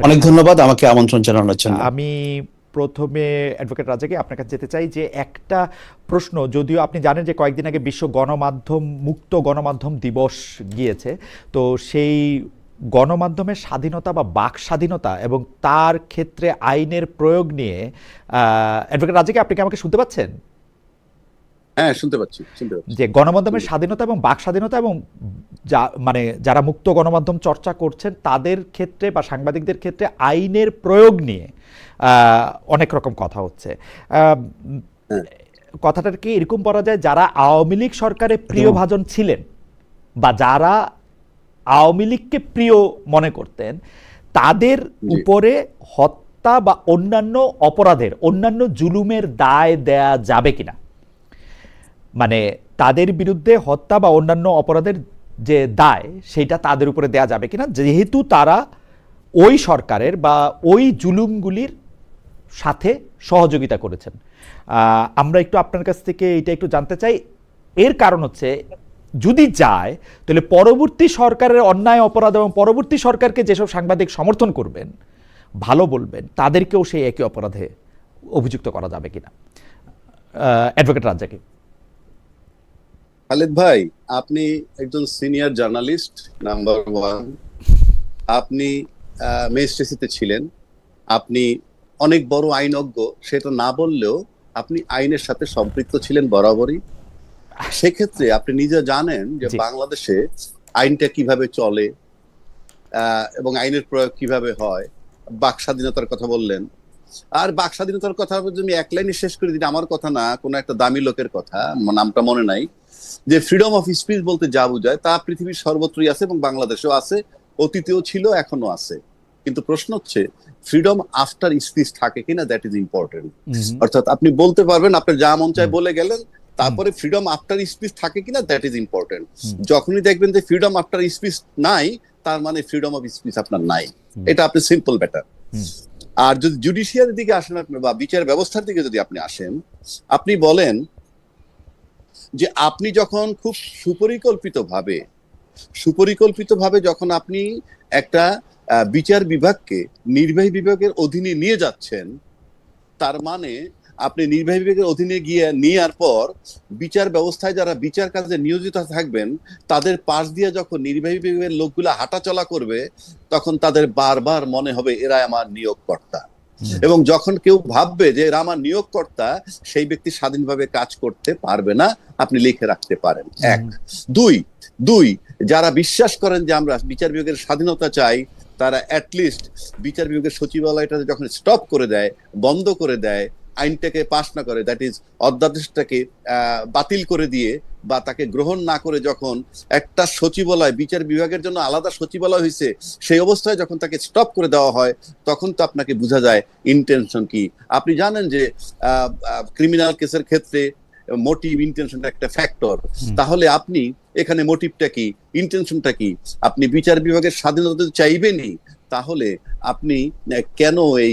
অনেক ধন্যবাদ আমাকে আমন্ত্রণ জানানোর জন্য। আমি প্রথমে অ্যাডভোকেট রাজাকে আপনার কাছে যেতে চাই যে একটা প্রশ্ন, যদিও আপনি জানেন যে কয়েকদিন আগে বিশ্ব গণমাধ্যম মুক্ত গণমাধ্যম দিবস গিয়েছে, তো সেই গণমাধ্যমের স্বাধীনতা বা বাক স্বাধীনতা এবং তার ক্ষেত্রে আইনের প্রয়োগ নিয়ে অ্যাডভোকেট রাজাকে, আপনি কি আমাকে শুনতে পাচ্ছেন? হ্যাঁ, শুনতে পাচ্ছি। যে গণমাধ্যমের স্বাধীনতা এবং বাক স্বাধীনতা এবং মানে যারা মুক্ত গণমাধ্যম চর্চা করছেন তাদের ক্ষেত্রে বা সাংবাদিকদের ক্ষেত্রে আইনের প্রয়োগ নিয়ে অনেক রকম কথা হচ্ছে। কথাটার কি এরকম বলা যায়, যারা আওয়ামী লীগ সরকারে প্রিয়ভাজন ছিলেন বা যারা আওয়ামী লীগকে প্রিয় মনে করতেন, তাদের উপরে হত্যা বা অন্যান্য অপরাধের, অন্যান্য জুলুমের দায় দেয়া যাবে কিনা, মানে তাদের বিরুদ্ধে হত্যা বা অন্যান্য অপরাধের যে দায় সেটা তাদের উপরে দেয়া যাবে কিনা, যেহেতু তারা ওই সরকারের বা ওই জুলুমগুলির সাথে সহযোগিতা করেছেন। আমরা একটু আপনার কাছ থেকে এটা একটু জানতে চাই। এর কারণ হচ্ছে, যদি যায় তাহলে পরবর্তী সরকারের অন্যায় অপরাধ এবং পরবর্তী সরকারকে যেসব সাংবাদিক সমর্থন করবেন, ভালো বলবেন, তাদেরকেও সেই একই অপরাধে অভিযুক্ত করা যাবে কিনা। অ্যাডভোকেট রাজ্জাকি। খালেদ ভাই, আপনি একজন সিনিয়র জার্নালিস্ট নাম্বার 1। আপনি ম্যাজিস্ট্রেসিতে ছিলেন, আপনি অনেক বড় আইনজ্ঞ, সেটা না বললেও আপনি আইনের সাথে সম্পৃক্ত ছিলেন বরাবরই। সেক্ষেত্রে আপনি নিজে জানেন যে বাংলাদেশে আইনটা কিভাবে চলে এবং আইনের প্রয়োগ কিভাবে হয়। বাক স্বাধীনতার কথা বললেন, আর বাক স্বাধীনতার কথা আমি এক লাইনে শেষ করে দিই, আমার কথা না, কোনো একটা দামি লোকের কথা, নামটা মনে নাই, যে ফ্রিডম অফ স্পিচ বলতে যা বোঝায় তা পৃথিবীর সর্বত্রই আছে এবং বাংলাদেশেও আছে, অতীতেও ছিল, এখনো আছে। কিন্তু প্রশ্ন হচ্ছে ফ্রিডম আফটার স্পিচ থাকে কিনা, দ্যাট ইজ ইম্পর্টেন্ট। অর্থাৎ আপনি বলতে পারবেন, আপনার যা মন চায় বলে গেলেন, তারপরে ফ্রিডম আফটার স্পিচ থাকে কিনা, দ্যাট ইজ ইম্পর্টেন্ট। যখনই দেখবেন যে ফ্রিডম আফটার স্পিচ নাই, তার মানে ফ্রিডম অফ স্পিচ আপনার নাই। এটা আপনি সিম্পল ব্যাটার। আর যদি জুডিশিয়ারির দিকে আসেন আপনি, বা বিচার ব্যবস্থার দিকে যদি আপনি আসেন, আপনি বলেন যে আপনি যখন খুব সুপরিকল্পিতভাবে যখন আপনি একটা বিচার বিভাগকে নির্বাহী বিভাগের অধীনে নিয়ে যাচ্ছেন, তার মানে আপনি নির্বাহী বিভাগের অধীনে গিয়ে নেওয়ার পর বিচার ব্যবস্থায় যারা বিচার কাজে নিয়োজিত থাকবেন, তাদের পাশ দিয়ে যখন নির্বাহী বিভাগের লোকগুলা হাঁটাচলা করবে, তখন তাদের বারবার মনে হবে এরা আমার নিয়োগকর্তা। এবং যখন কেউ ভাববে যে এরা আমার নিয়োগকর্তা, সেই ব্যক্তি স্বাধীনভাবে কাজ করতে পারবে না, আপনি লিখে রাখতে পারেন। এক। দুই, যারা বিশ্বাস করেন যে আমরা বিচার বিভাগের স্বাধীনতা চাই, তারা অ্যাটলিস্ট বিচার বিভাগের সচিবালয়টা যখন স্টপ করে দেয়, বন্ধ করে দেয়, আইনটাকে পাশ না করে, দ্যাট ইজ অধ্যাদেশটাকে বাতিল করে দিয়ে বা তাকে গ্রহণ না করে, যখন একটা সচিবালয়, বিচার বিভাগের জন্য আলাদা সচিবালয় হয়েছে, সেই অবস্থায় যখন তাকে স্টপ করে দেওয়া হয়, তখন তো আপনাকে বোঝা যায় ইন্টেনশন কি। আপনি জানেন যে ক্রিমিনাল কেসের ক্ষেত্রে মোটিভ, ইন্টেনশনটা একটা ফ্যাক্টর। তাহলে আপনি এখানে মোটিভটা কি, ইন্টেনশনটা কি? আপনি বিচার বিভাগের স্বাধীনতা চাইবেনই, তাহলে আপনি কেন এই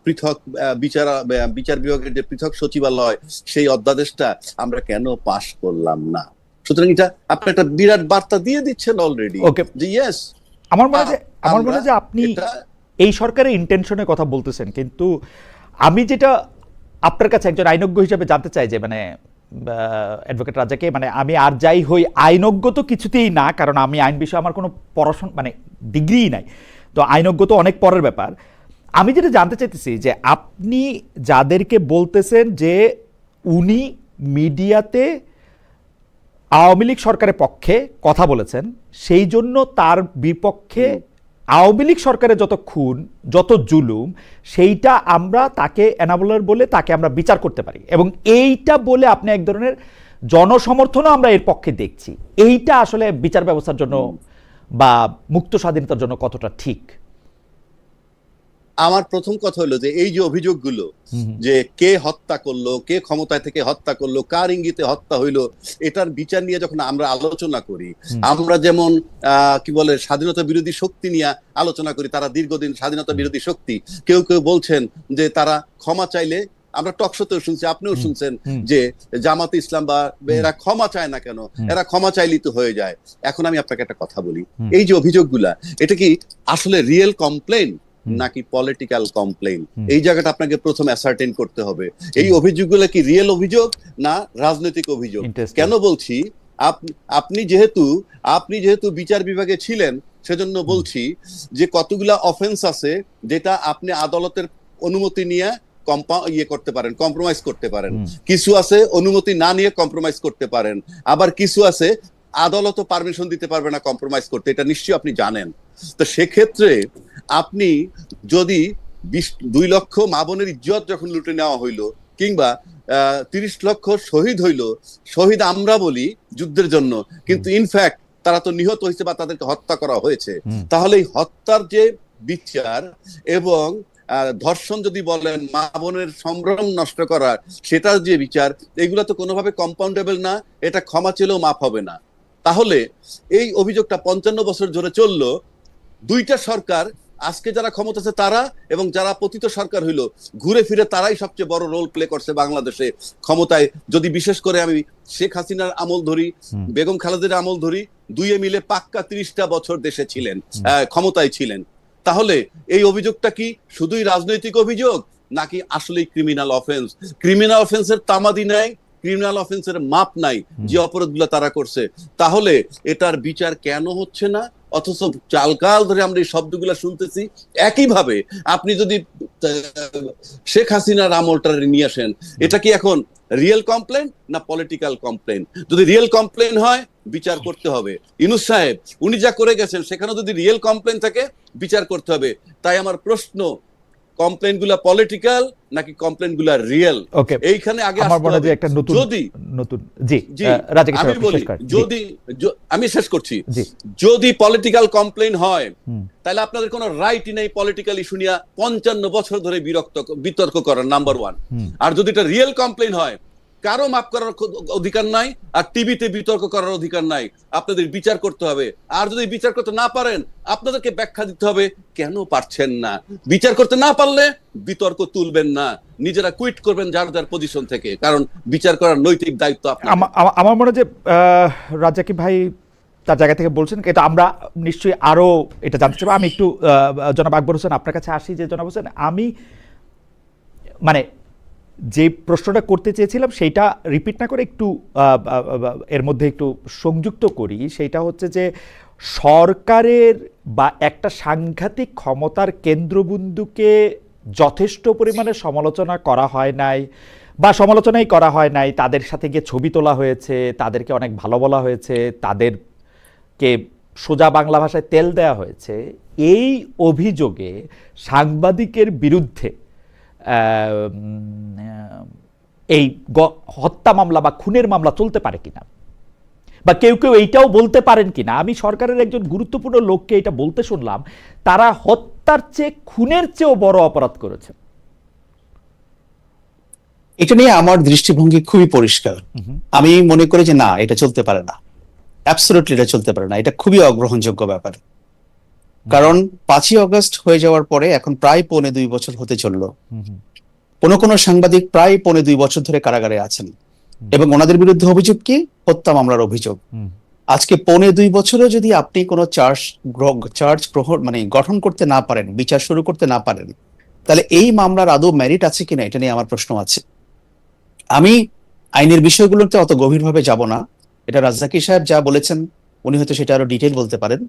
পৃথক বিচার বিভাগের যে পৃথক সচিবালয়, সেই অধ্যাদেশটা আমরা কেন পাশ করলাম না? সুতরাং এটা আপনি একটা বিরাট বার্তা দিয়ে দিচ্ছেন অলরেডি যে ইয়েস। আমার মনে হয় যে আপনি এই সরকারের ইন্টেনশনের কথা বলতেছেন, কিন্তু আমি যেটা আপনার কাছে একজন আইনজ্ঞ হিসেবে জানতে চাই যে, মানে অ্যাডভোকেট রাজাকে, মানে আমি আর যাই হই, আইনজ্ঞ তো কিছুতেই না, কারণ আমি আইন বিষয়ে আমার কোনো পড়াশোনা, মানে ডিগ্রিই নাই, তো আইনজ্ঞ তো অনেক পরের ব্যাপার। আমি যেটা জানতে চাইতেছি যে আপনি যাদেরকে বলতেছেন যে উনি মিডিয়াতে আওয়ামী লীগ সরকারের পক্ষে কথা বলেছেন, সেই জন্য তার বিপক্ষে আওয়ামী লীগ সরকারের যত খুন, যত জুলুম, সেইটা আমরা তাকে এনাবলার বলে তাকে আমরা বিচার করতে পারি, এবং এইটা বলে আপনি এক ধরনের জনসমর্থনও আমরা এর পক্ষে দেখছি। এইটা আসলে বিচার ব্যবস্থার জন্য বা মুক্ত স্বাধীনতার জন্য কতটা ঠিক? আমার প্রথম কথা হলো যে এই যে অভিযোগগুলো, যে কে হত্যা করলো, কে ক্ষমতায় থেকে হত্যা করলো, কার ইঙ্গিতে হত্যা হইলো, এটার বিচার নিয়ে যখন আমরা আলোচনা করি, আমরা যেমন কি বলে স্বাধীনতা বিরোধী শক্তি নিয়ে আলোচনা করি, তারা দীর্ঘদিন স্বাধীনতা বিরোধী শক্তি, কেউ কেউ বলছেন যে তারা ক্ষমা চাইলে আমরা টকশোতেও শুনছি, আপনিও শুনছেন যে জামাতে ইসলাম বা এরা ক্ষমা চায় না কেন, এরা ক্ষমা চাইলেই তো হয়ে যায়। এখন আমি আপনাকে একটা কথা বলি, এই যে অভিযোগগুলা, এটা কি আসলে রিয়েল কমপ্লেন নাকি পলিটিক্যাল কমপ্লেন? এই জায়গাটা আপনাকে প্রথম অ্যাসার্টেন করতে হবে। এই অভিযোগগুলো কি রিয়েল অভিযোগ না রাজনৈতিক অভিযোগ? কেন বলছি, আপনি যেহেতু বিচার বিভাগে ছিলেন সেজন্য বলছি যে কতগুলা অফেন্স আছে যেটা আপনি আদালতের অনুমতি নিয়ে করতে পারেন, কম্প্রোমাইজ করতে পারেন। কিছু আছে অনুমতি না নিয়ে কম্প্রোমাইজ করতে পারেন, আবার কিছু আছে আদালতও পারমিশন দিতে পারবে না কম্প্রোমাইজ করতে, এটা নিশ্চয়ই আপনি জানেন। তো সেক্ষেত্রে আপনি যদি 2 লক্ষ মা বোনের ইজ্জত যখন লুটে নেওয়া হইলো, কিংবা 30 লক্ষ শহীদ হইলো, শহীদ আমরা বলি যুদ্ধের জন্য, কিন্তু ইনফ্যাক্ট তারা তো নিহত হয়েছে বা তাদেরকে হত্যা করা হয়েছে, তাহলে এই হত্যার যে বিচার এবং ধর্ষণ যদি বলেন, মা বোনের সম্ভ্রম নষ্ট করা, সেটার যে বিচার, এগুলো তো কোনোভাবে কম্পাউন্ডেবল না, এটা ক্ষমা চেলেও মাফ হবে না। তাহলে এই অভিযোগটা 55 বছর ধরে চললো, 2টা সরকার, আজকে যারা ক্ষমতা আছে তারা এবং যারা পতিত সরকার হইলো, ঘুরে ফিরে তারাই সবচেয়ে বড় রোল প্লে করছে বাংলাদেশে ক্ষমতায়। যদি বিশেষ করে আমি শেখ হাসিনার আমল ধরি, বেগম খালেদার আমল ধরি, দুইয়ে মিলে পাক্কা 30টা বছর দেশে ছিলেন, ক্ষমতায় ছিলেন। তাহলে এই অভিযোগটা কি শুধুই রাজনৈতিক অভিযোগ নাকি আসলেই ক্রিমিনাল অফেন্স? ক্রিমিনাল অফেন্সের তামাদি নাই, ক্রিমিনাল অফেন্সের মাপ নাই যে অপরাধগুলো তারা করছে। তাহলে এটার বিচার কেন হচ্ছে না? অথচ চালকাল ধরে আমরা এই শব্দগুলো শুনতেছি। একইভাবে আপনি যদি শেখ হাসিনার আমলটা নিয়ে আসেন, এটা কি এখন রিয়েল কমপ্লেন না পলিটিক্যাল কমপ্লেন? যদি রিয়েল কমপ্লেন হয় বিচার করতে হবে। ইউনূস সাহেব উনি যা করে গেছেন সেখানে যদি রিয়েল কমপ্লেন থাকে বিচার করতে হবে। তাই আমার প্রশ্ন, কমপ্লেন গুলা পলিটিক্যাল নাকি কমপ্লেন গুলা রিয়েল? এইখানে আগে আমি শেষ করছি। যদি পলিটিক্যাল কমপ্লেন হয় তাহলে আপনাদের কোনো রাইটই নেই পলিটিক্যাল ইস্যু নিয়ে 55 বছর ধরে বিতর্ক করার, নাম্বার 1। আর যদি এটা রিয়েল কমপ্লেন হয়, কারো মাফ করার অধিকার নাই, আর টিভিতে বিতর্ক করার অধিকার নাই। আপনাদের বিচার করতে হবে। আর যদি বিচার করতে না পারেন, আপনাদেরকে ব্যাখ্যা দিতে হবে কেন পারছেন না। বিচার করতে না পারলে বিতর্ক তুলবেন না, নিজেরা কুইট করবেন যার যার পজিশন থেকে, কারণ বিচার করার নৈতিক দায়িত্ব আপনার। আমার মনে হয় যে রাজ্জাকি ভাই তার জায়গা থেকে বলছেন, এটা আমরা নিশ্চয়ই আরো এটা জানতে চাইবো। আমি একটু জনাব আকবর হোসেন আপনার কাছে আসি। যে জনাব হোসেন, আমি মানে যে প্রশ্নটা করতে চেয়েছিলাম সেইটা রিপিট না করে একটু এর মধ্যে একটু সংযুক্ত করি। সেইটা হচ্ছে যে সরকারের বা একটা সাংঘাতিক ক্ষমতার কেন্দ্রবিন্দুকে যথেষ্ট পরিমাণে সমালোচনা করা হয় নাই, বা সমালোচনাই করা হয় নাই। তাদের সাথে গিয়ে ছবি তোলা হয়েছে, তাদেরকে অনেক ভালো বলা হয়েছে, তাদেরকে সোজা বাংলা ভাষায় তেল দেওয়া হয়েছে। এই অভিযোগে সাংবাদিকের বিরুদ্ধে এই হত্যা মামলা বা খুনের মামলা চলতে পারে কিনা, বা কেউ কেউ এইটাও বলতে পারেন কিনা। আমি সরকারের একজন গুরুত্বপূর্ণ লোককে এটা বলতে শুনলাম, তারা হত্যার চেয়ে খুনের চেয়েও বড় অপরাধ করেছে। এটা নিয়ে আমার দৃষ্টিভঙ্গি খুবই পরিষ্কার। আমি মনে করি যে না, এটা চলতে পারে না, অ্যাবসলিউটলি এটা চলতে পারে না। এটা খুবই অগ্রহণযোগ্য ব্যাপার। কারণ 5ই আগস্ট হয়ে যাওয়ার পরে এখন প্রায় 2.25 বছর হতে চললো। কোনো সাংবাদিক প্রায় 2.25 বছর ধরে কারাগারে আছেন এবং ওনাদের বিরুদ্ধে অভিযোগ কি? হত্যা মামলার অভিযোগ। আজকে 2.25 বছরে যদি আপনি কোনো চার্জ গঠন করতে না পারেন, বিচার শুরু করতে না পারেন, তাহলে এই মামলার আদৌ মেরিট আছে কিনা, এটা নিয়ে আমার প্রশ্ন আছে। আমি আইনের বিষয়গুলোতে অত গভীরভাবে যাব না। এটা রাজ্জাকি সাহেব যা বলেছেন উনি হয়তো সেটা আরো ডিটেইল বলতে পারেন।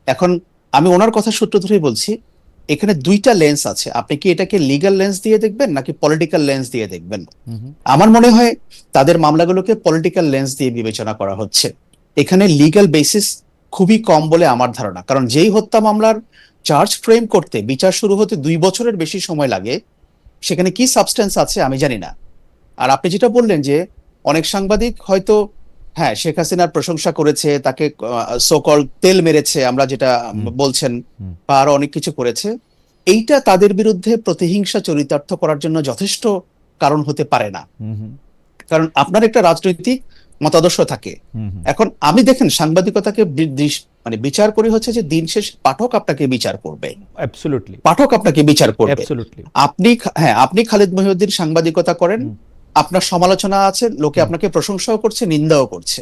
এখন আমি ওনার কথা সূত্র ধরেই বলছি, এখানে 2টা লেন্স আছে। আপনি কি এটাকে লিগ্যাল লেন্স দিয়ে দেখবেন নাকি পলিটিক্যাল লেন্স দিয়ে দেখবেন? আমার মনে হয় তাদের মামলাগুলোকে পলিটিক্যাল লেন্স দিয়ে বিবেচনা করা হচ্ছে। এখানে লিগ্যাল বেসিস খুবই কম বলে আমার ধারণা। কারণ যেই হত্যা মামলার চার্জ ফ্রেম করতে বিচার শুরু হতে 2 বছরের বেশি সময় লাগে, সেখানে কি সাবস্টেন্স আছে আমি জানি না। আর আপনি যেটা বললেন যে অনেক সাংবাদিক হয়তো হ্যাঁ শেখ হাসিনার প্রশংসা করেছে, তাকে সোকল তেল মেরেছে আমরা যেটা বলছেন, বা আরো অনেক কিছু করেছে, এইটা তাদের বিরুদ্ধে প্রতিহিংসা চরিতার্থ করার জন্য যথেষ্ট কারণ হতে পারে না। কারণ আপনার একটা রাজনৈতিক মতাদর্শ থাকে। এখন আমি দেখেন সাংবাদিকতাকে মানে বিচার করি হচ্ছে যে দিন শেষে পাঠক আপনাকে বিচার করবে, অ্যাবসলিউটলি, পাঠক আপনাকে বিচার করবে। অ্যাবসলিউটলি। আপনি খালিদ মহিউদ্দিন সাংবাদিকতা করেন, আপনার সমালোচনা আছে, লোকে আপনাকে প্রশংসাও করছে, নিন্দাও করছে।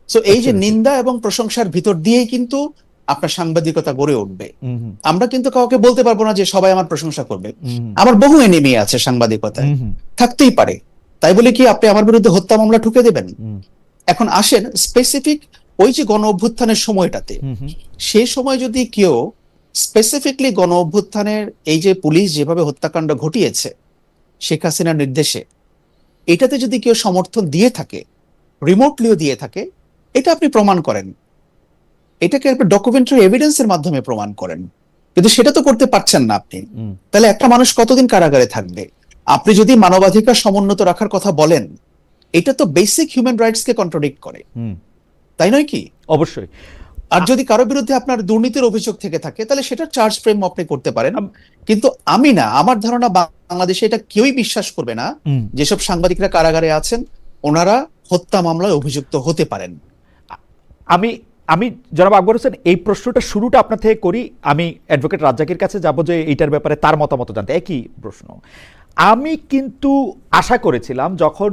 সো এই যে Absolutely. নিন্দা এবং প্রশংসার ভিতর দিয়েই কিন্তু আপনার সাংবাদিকতা গড়ে উঠবে। আমরা কিন্তু কাউকে বলতে পারবো না যে সবাই আমার প্রশংসা করবে। আমার বহু এনিমি আছে সাংবাদিকতায়, থাকতেই পারে। তাই বলে কি আপনি আমার বিরুদ্ধে হত্যা মামলা ঠুকে দেবেন? এখন আসেন স্পেসিফিক ওই যে গণ অভ্যুত্থানের সময়টাতে, সেই সময় যদি কেউ স্পেসিফিকলি গণ অভ্যুত্থানের এই যে পুলিশ যেভাবে হত্যাকাণ্ড ঘটিয়েছে শেখ হাসিনার নির্দেশে, এটাতে যদি কেউ সমর্থন দিয়ে থাকে, রিমোটলিও দিয়ে থাকে, এটা আপনি প্রমাণ করেন, এটাকে আপনি ডকুমেন্টারি এভিডেন্সের মাধ্যমে প্রমাণ করেন। কিন্তু সেটা তো করতে পারছেন না আপনি। তাহলে একটা মানুষ কতদিন কারাগারে থাকবে? আপনি যদি মানবাধিকার সমুন্নত রাখার কথা বলেন, এটা তো বেসিক হিউম্যান রাইটস কে কন্ট্রাডিক্ট করে, তাই নয় কি? অবশ্যই। আর যদি কারো বিরুদ্ধে আপনার দুর্নীতির অভিযোগ থেকে থাকে, তাহলে সেটা চার্জ ফ্রেম আপনি করতে পারেন। কিন্তু আমার ধারণা বাংলাদেশে এটা কেউই বিশ্বাস করবে না যেসব সাংবাদিকরা কারাগারে আছেন ওনারা হত্যা মামলায় অভিযুক্ত হতে পারেন। আমি আমি জনাব আকবর হোসেন, এই প্রশ্নটা শুরুটা আপনার থেকে করি। আমি অ্যাডভোকেট রাজ্জাকের কাছে যাব যে এইটার ব্যাপারে তার মতামত জানতে। একই প্রশ্ন। আমি কিন্তু আশা করেছিলাম যখন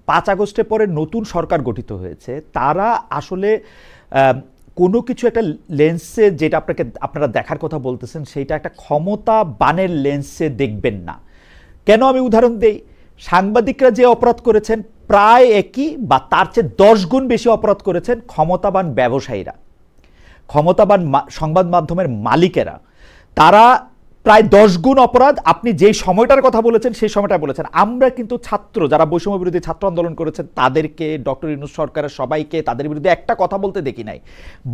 5 আগস্টের পরে নতুন সরকার গঠিত হয়েছে, তারা আসলে কোনো কিছু একটা লেন্সে, যেটা আপনারা দেখার কথা বলতেছেন, সেইটা একটা ক্ষমতা বানের লেন্সে দেখবেন না। কেন আমি উদাহরণ দেই, সাংবাদিকরা যে অপরাধ করেছেন প্রায় একই বা তার চেয়ে 10 গুণ বেশি অপরাধ করেছেন ক্ষমতাবান ব্যবসায়ীরা, ক্ষমতাবান সংবাদ মাধ্যমের মালিকেরা। তারা প্রায় 10 গুণ অপরাধ, আপনি যেই সময়টার কথা বলেছেন সেই সময়টা বলেছেন। আমরা কিন্তু ছাত্র, যারা বৈষম্য বিরোধী ছাত্র আন্দোলন করেছেন তাদেরকে, ডক্টর ইউনূস সরকারের সবাইকে তাদের বিরুদ্ধে একটা কথা বলতে দেখি নাই,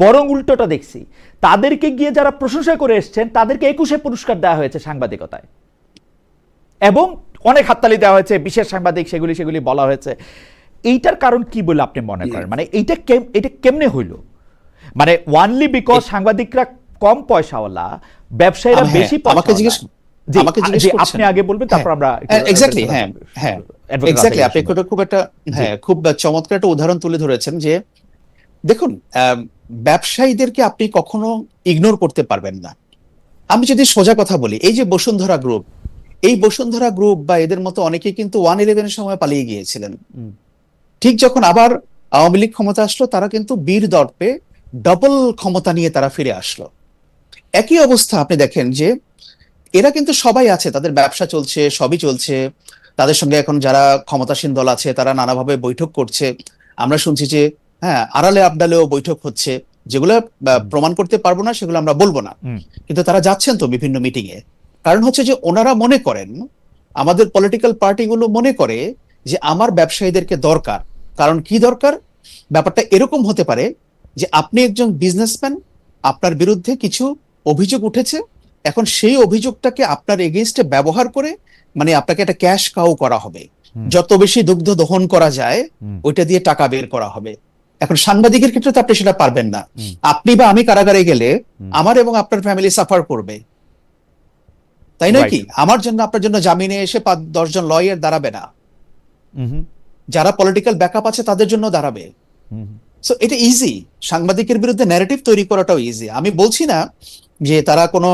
বরং উল্টোটা দেখছি। তাদেরকে গিয়ে যারা প্রশংসা করে এসছেন তাদেরকে 21 পুরস্কার দেওয়া হয়েছে সাংবাদিকতায়, এবং অনেক হাততালি দেওয়া হয়েছে, বিশেষ সাংবাদিক সেগুলি বলা হয়েছে। এইটার কারণ কি বলে আপনি মনে করেন? মানে এটা কেমনে হইল? মানে ওয়ানলি বিকজ সাংবাদিকরা কম পয়সাওয়ালা, ব্যবসায়ীরা বেশি পয়সা? আমাকে জিজ্ঞেস করছেন, আপনি আগে বলবেন, তারপর আমরা এক্স্যাক্টলি। এক্স্যাক্টলি, আপনি খুব চমৎকার একটা উদাহরণ তুলে ধরেছেন যে দেখুন, ব্যবসায়ীদেরকে আপনি কখনো ইগনোর করতে পারবেন না। আমি যদি সোজা কথা বলি, এই যে বসুন্ধরা গ্রুপ, এই বসুন্ধরা গ্রুপ বা এদের মতো অনেকে কিন্তু 1/11 সময় পালিয়ে গিয়েছিলেন। ঠিক যখন আবার আওয়ামী লীগ ক্ষমতা আসলো, তারা কিন্তু বীর দর্পে ডবল ক্ষমতা নিয়ে তারা ফিরে আসলো। একই অবস্থা আপনি দেখেন যে এরা কিন্তু সবাই আছে, তাদের ব্যবসা চলছে, সবই চলছে, তাদের সঙ্গে এখন যারা ক্ষমতাসীন দল আছে তারা নানাভাবে বৈঠক করছে। আমরা শুনছি যে আড়ালে আবডালেও বৈঠক হচ্ছে, যেগুলো প্রমাণ করতে পারবো না, সেগুলো আমরা বলবো না, কিন্তু তারা যাচ্ছেন তো বিভিন্ন মিটিং এ। কারণ হচ্ছে যে ওনারা মনে করেন, আমাদের পলিটিক্যাল পার্টিগুলো মনে করে যে আমার ব্যবসায়ীদেরকে দরকার। কারণ কি দরকার? ব্যাপারটা এরকম হতে পারে যে আপনি একজন বিজনেসম্যান, আপনার বিরুদ্ধে কিছু অভিযোগ উঠেছে, এখন সেই অভিযোগটাকে আপনার এগেইনস্টে ব্যবহার করে মানে আপনাকে একটা ক্যাশ কাউ করা হবে, যত বেশি দুগ্ধ দহন করা যায় ওইটা দিয়ে টাকা বের করা হবে। এখন সাংবাদিকের ক্ষেত্রে তো আপনি সেটা পারবেন না। আপনি বা আমি কারাগারে গেলে আমার এবং আপনার ফ্যামিলি সাফার করবে, তাই নয় কি? আমার জন্য আপনার জন্য জামিনে এসে 5-10 জন লয়ার দাঁড়াবে না, যারা পলিটিক্যাল ব্যাকআপ আছে তাদের জন্য দাঁড়াবে। সো এটা ইজি, সাংবাদিকের বিরুদ্ধে ন্যারেটিভ তৈরি করাটাও ইজি। আমি বলছি না যে তারা কোনো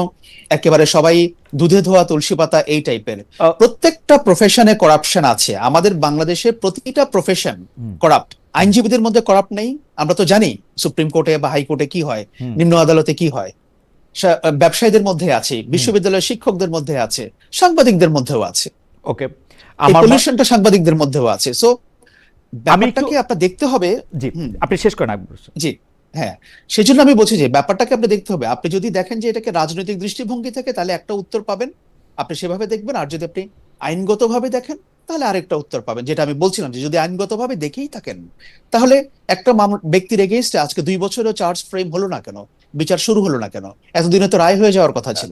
একেবারে সবাই দুধে ধোয়া তুলসী পাতা এই টাইপের। প্রত্যেকটা প্রফেশনে করাপশন আছে। আমাদের বাংলাদেশের প্রতিটা প্রফেশন করাপ্ট। আইনজীবীদের মধ্যে করাপ্ট নেই? আমরা তো জানি সুপ্রিম কোর্টে বা হাইকোর্টে কি হয়, নিম্ন আদালতে কি হয়। ব্যবসায়ীদের মধ্যে আছে, বিশ্ববিদ্যালয়ের শিক্ষকদের মধ্যে আছে, সাংবাদিকদের মধ্যেও আছে। ওকে, পলিউশনটা সাংবাদিকদের মধ্যেও আছে। সো ব্যাপারটাকে আপনার দেখতে হবে। জি, আপনি শেষ করেন। জি, সেজন্য আমি বলছি যে ব্যাপারটাকে আপনি দেখতে হবে। আপনি যদি দেখেন যে এটাকে রাজনৈতিক দৃষ্টিভঙ্গি থেকে, তাহলে একটা উত্তর পাবেন, আপনি সেভাবে দেখবেন। আর যদি আপনি আইনগতভাবে দেখেন তাহলে আরেকটা উত্তর পাবেন। যেটা আমি বলছিলাম যে যদি আইনগতভাবে দেখেই থাকেন, তাহলে একটা ব্যক্তির এগেইনস্টে আজকে 2 বছরেও চার্জ ফ্রেম হলো না কেন, বিচার শুরু হলো না কেন? এতদিনে তো রায় হয়ে যাওয়ার কথা ছিল।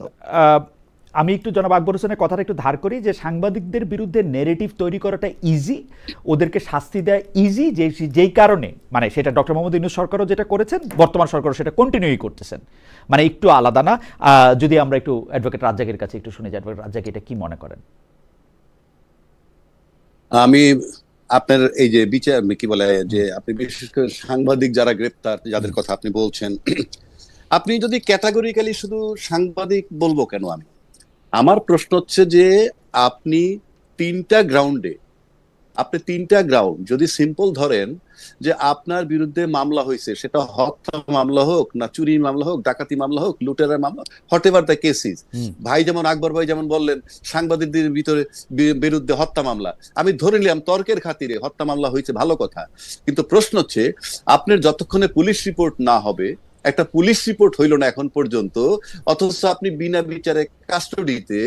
আমি একটু জনাব আকবর হোসেনের কথাটা একটু ধার করি যে সাংবাদিকদের বিরুদ্ধে নেগেটিভ তৈরি করাটা ইজি, ওদেরকে শাস্তি দেওয়া ইজি, যেই কারণে মানে সেটা ডক্টর মোহাম্মদ ইউনূস সরকারও যেটা করেছেন, বর্তমান সরকারও সেটা কন্টিনিউই করতেছেন, মানে একটু আলাদা না। যদি আমরা একটু অ্যাডভোকেট রাজ্জাকের কাছে একটু শুনি যে অ্যাডভোকেট রাজ্জাক এটা কি মনে করেন? আমি আপনার এই যে বিচার কি বলে যে আপনি বিশেষ করে সাংবাদিক যারা গ্রেপ্তার যাদের কথা আপনি বলছেন, আপনি যদি ক্যাটাগরিক্যালি শুধু সাংবাদিক বলবো কেন আমি, আমার প্রশ্ন হচ্ছে যে আপনি তিনটা গ্রাউন্ড যদি সিম্পল ধরেন যে আপনার বিরুদ্ধে মামলা হয়েছে, সেটা হত্যা মামলা হোক না চুরি মামলা হোক, ডাকাতি মামলা হোক, লুটেরার মামলা, হোয়াটএভার দ্য কেসিস, ভাই যেমন আকবর ভাই যেমন বললেন সাংবাদিকদের বিরুদ্ধে হত্যা মামলা, আমি ধরে নিলাম তর্কের খাতিরে হত্যা মামলা হয়েছে, ভালো কথা। কিন্তু প্রশ্ন হচ্ছে আপনার যতক্ষণে পুলিশ রিপোর্ট না হবে, একটা পুলিশ রিপোর্ট হইল না এখন পর্যন্ত, অথচ আপনি বিনা বিচারে কাস্টডিতে,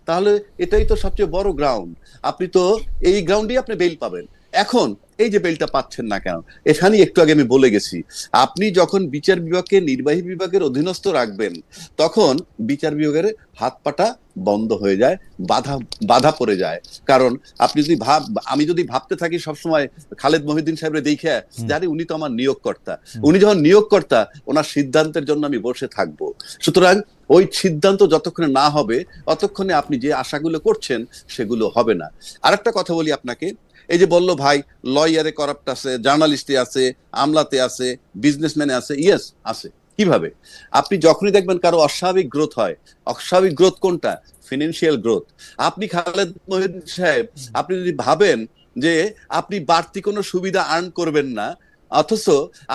তাহলে এটাই তো সবচেয়ে বড় গ্রাউন্ড। আপনি তো এই গ্রাউন্ডেই আপনি বেল পাবেন। এখন এই যে বেলটা পাচ্ছেন না কেন, এখানেই একটু আগে আমি বলে গেছি, আপনি যখন বিচার বিভাগকে নির্বাহী বিভাগের অধীনস্থ রাখবেন, তখন বিচার বিভাগের হাত পাটা বন্ধ হয়ে যায়, বাধা পড়ে যায়। কারণ আপনি যদি আমি যদি ভাবতে থাকি সবসময় খালেদ মহিউদ্দিন সাহেবের দেখে জানি উনি তো আমার নিয়োগকর্তা, উনি যখন নিয়োগকর্তা ওনার সিদ্ধান্তের জন্য আমি বসে থাকবো, সুতরাং ওই সিদ্ধান্ত যতক্ষণে না হবে ততক্ষণে আপনি যে আশাগুলো করছেন সেগুলো হবে না। আরেকটা কথা বলি আপনাকে, এই যে বললো ভাই লয়ারে করাপ্ট আছে, জার্নালিস্টে আছে, আমলাতে আছে, বিজনেসম্যানে আছে, ইয়েস আছে। কিভাবে? আপনি যখনই দেখবেন কারো অস্বাভাবিক গ্রোথ হয়, অস্বাভাবিক গ্রোথ কোনটা? Financial growth. আপনি খালেদ মহিউদ্দিন সাহেব, আপনি যদি ভাবেন যে আপনি বাড়তি কোনো সুবিধা আর্ন করবেন না, অথচ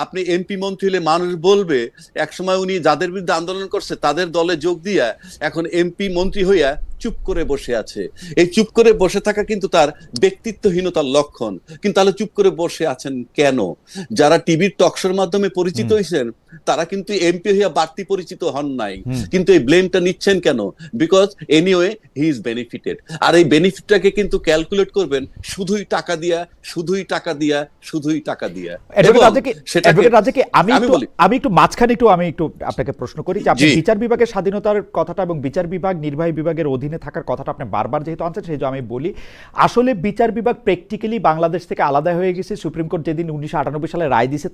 আপনি এমপি মন্ত্রী হলে মানুষ বলবে একসময় উনি যাদের বিরুদ্ধে আন্দোলন করছে তাদের দলে যোগ দিয়া এখন এমপি মন্ত্রী হইয়া চুপ করে বসে আছে। এই চুপ করে বসে থাকা কিন্তু তার ব্যক্তিত্বহীনতার লক্ষণ। কিন্তু তাহলে চুপ করে বসে আছেন কেন? যারা টিভির টকশোর মাধ্যমে পরিচিত হয়েছেন তারা কিন্তু এমপি হইয়া বাড়তি পরিচিত হন নাই, কিন্তু এই ব্লেমটা নিচ্ছেন কেন? Because anyway he is benefited. আর এই বেনিফিটটাকে কিন্তু ক্যালকুলেট করবেন শুধুই টাকা দিয়া, শুধুই টাকা দিয়া, শুধুই টাকা দিয়া। আমি একটু মাঝখানে আমি একটু আপনাকে প্রশ্ন করি যে আপনি বিচার বিভাগের স্বাধীনতার কথাটা এবং বিচার বিভাগ নির্বাহী বিভাগের অধীনে থাকার কথাটা আপনি বারবার যেহেতু আনছেন, সেই জন্য আমি বলি, আসলে বিচার বিভাগ প্র্যাকটিক্যালি বাংলাদেশ থেকে আলাদা হয়ে গেছে। সুপ্রিম কোর্ট যেদিন 1998 সালে রায় দিয়েছে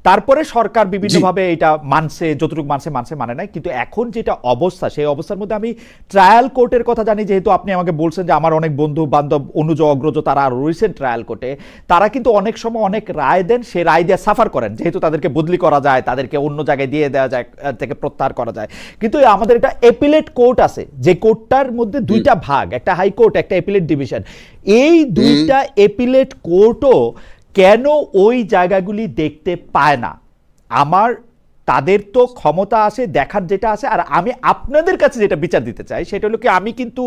তারপরে সরকার বিভিন্নভাবে এটা মানছে, যতটুকু মানছে মানে নাই। কিন্তু এখন যেটা অবস্থা, সেই অবস্থার মধ্যে আমি ট্রায়াল কোর্টের কথা জানি, যেহেতু আপনি আমাকে বলছেন যে আমার অনেক বন্ধু বান্ধব অনুজ অগ্রজ তারা রয়েছেন ট্রায়াল কোর্টে, তারা কিন্তু অনেক সময় অনেক রায় দেন, সে রায় দিয়ে সাফার করেন, যেহেতু তাদেরকে বদলি করা যায়, তাদেরকে অন্য জায়গায় দিয়ে দেওয়া যায়, থেকে প্রত্যাহার করা যায়। কিন্তু আমাদের একটা অ্যাপিলেট কোর্ট আছে, যে কোর্টটার মধ্যে দুইটা ভাগ, একটা হাইকোর্ট একটা অ্যাপিলেট ডিভিশন। এই দুইটা অ্যাপিলেট কোর্টও কেন ওই জায়গাগুলি দেখতে পায় না? তাদের তো ক্ষমতা আছে দেখার, যেটা আছে। আর আমি আপনাদের কাছে যেটা বিচার দিতে চাই সেটা হলো কি, আমি কিন্তু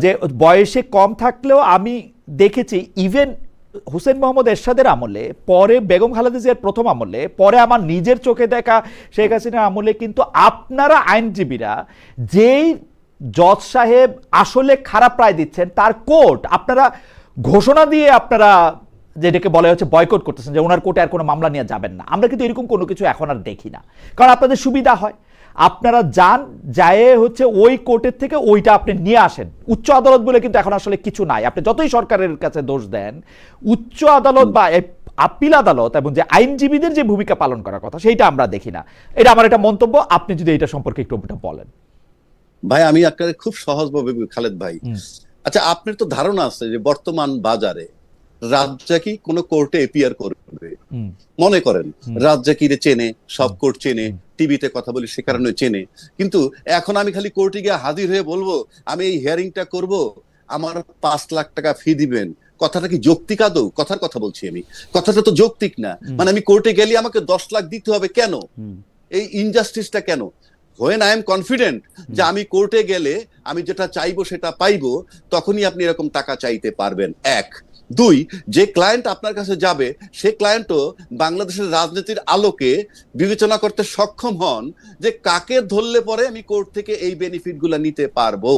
যে বয়সে কম থাকলেও আমি দেখেছি ইভেন হুসেন মোহাম্মদ এরশাদের আমলে, পরে বেগম খালেদা জিয়ার প্রথম আমলে, পরে আমার নিজের চোখে দেখা শেখ হাসিনার আমলে কিন্তু আপনারা আইনজীবীরা যেই জজ সাহেব আসলে খারাপ রায় দিচ্ছেন তার কোর্ট আপনারা ঘোষণা দিয়ে আপনারা যেটাকে বলা হচ্ছে বয়কট করতেছেন, যে ওনার কোর্টে আর কোনো মামলা নিয়ে যাবেন না। আমরা কিন্তু এরকম কোনো কিছু এখন আর দেখি না, কারণ আপনাদের সুবিধা হয়, আপনারা যায় হচ্ছে ওই কোর্টের থেকে ওইটা আপনি নিয়ে আসেন। উচ্চ আদালত বলে কিন্তু এখন আসলে কিছু নাই। আপনি যতই সরকারের কাছে দোষ দেন, উচ্চ আদালত বা আপিল আদালত এবং যে আইনজীবীদের যে ভূমিকা পালন করার কথা সেইটা আমরা দেখি না। এটা আমার একটা মন্তব্য, আপনি যদি এটা সম্পর্কে একটু বলেন। ভাই আমি আপনাকে খুব সহজভাবে, খালেদ ভাই, আচ্ছা আপনার তো ধারণা আছে যে বর্তমান বাজারে রাজ্জাকি কোন কোর্টে এপিয়ার করবে, মনে করেন রাজ্জাকিরে চেনে, সব কোর্ট চেনে, টিভিতে কথা বলি সে কারণে চেনে, কিন্তু এখন আমি খালি কোর্টে গিয়ে হাজির হয়ে বলবো আমি এই হিয়ারিংটা করব, আমার 5 লাখ টাকা ফি দিবেন, কথাটা কি যৌক্তিক আদৌ? কথার কথা বলছি আমি, কথাটা তো যৌক্তিক না। মানে আমি কোর্টে গেলে আমাকে 10 লাখ দিতে হবে কেন? এই ইনজাস্টিসটা কেন? when I am confident যে আমি কোর্টে গেলে আমি যেটা চাইবো সেটা পাইবো, তখনই আপনি এরকম টাকা চাইতে পারবেন। 1 2, যে ক্লায়েন্ট আপনার কাছে যাবে সে ক্লায়েন্টও বাংলাদেশের রাজনীতির আলোকে বিবেচনা করতে সক্ষম হন যে কাকে ধরলে পরে আমি কোর্ট থেকে এই বেনিফিট গুলা নিতে পারবো,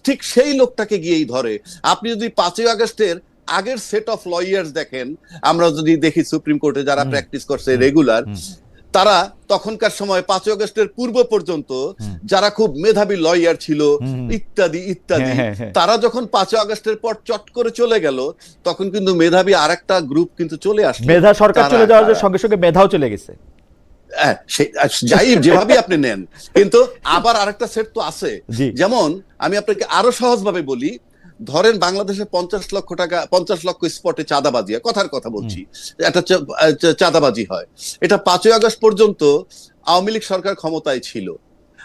ঠিক সেই লোকটাকে গিয়েই ধরে। আপনি যদি 5ই আগস্টের আগের সেট অফ লয়ার্স দেখেন, আমরা যদি দেখি সুপ্রিম কোর্টে যারা প্র্যাকটিস করছে রেগুলার, তারা তখনকার সময় 5ই আগস্টের পূর্ব পর্যন্ত যারা খুব মেধাবী লয়ার ছিল ইত্যাদি ইত্যাদি, তারা যখন 5ই আগস্টের পর চট করে চলে গেল, তখন কিন্তু মেধাবী আরেকটা গ্রুপ কিন্তু চলে আসলো। মেধা সরকার চলে যাওয়ার সঙ্গে সঙ্গে মেধাও চলে গেছে। যাই যেভাবে আপনি নেন, কিন্তু আবার আরেকটা সেট তো আছে। যেমন আমি আপনাকে আরো সহজভাবে বলি, ধরেন বাংলাদেশে 50 লক্ষ স্পটে চাঁদাবাজি হয়, কথার কথা বলছি, একটা চাঁদাবাজি হয়, এটা 5ই আগস্ট পর্যন্ত আওয়ামী লীগ সরকার ক্ষমতায় ছিল।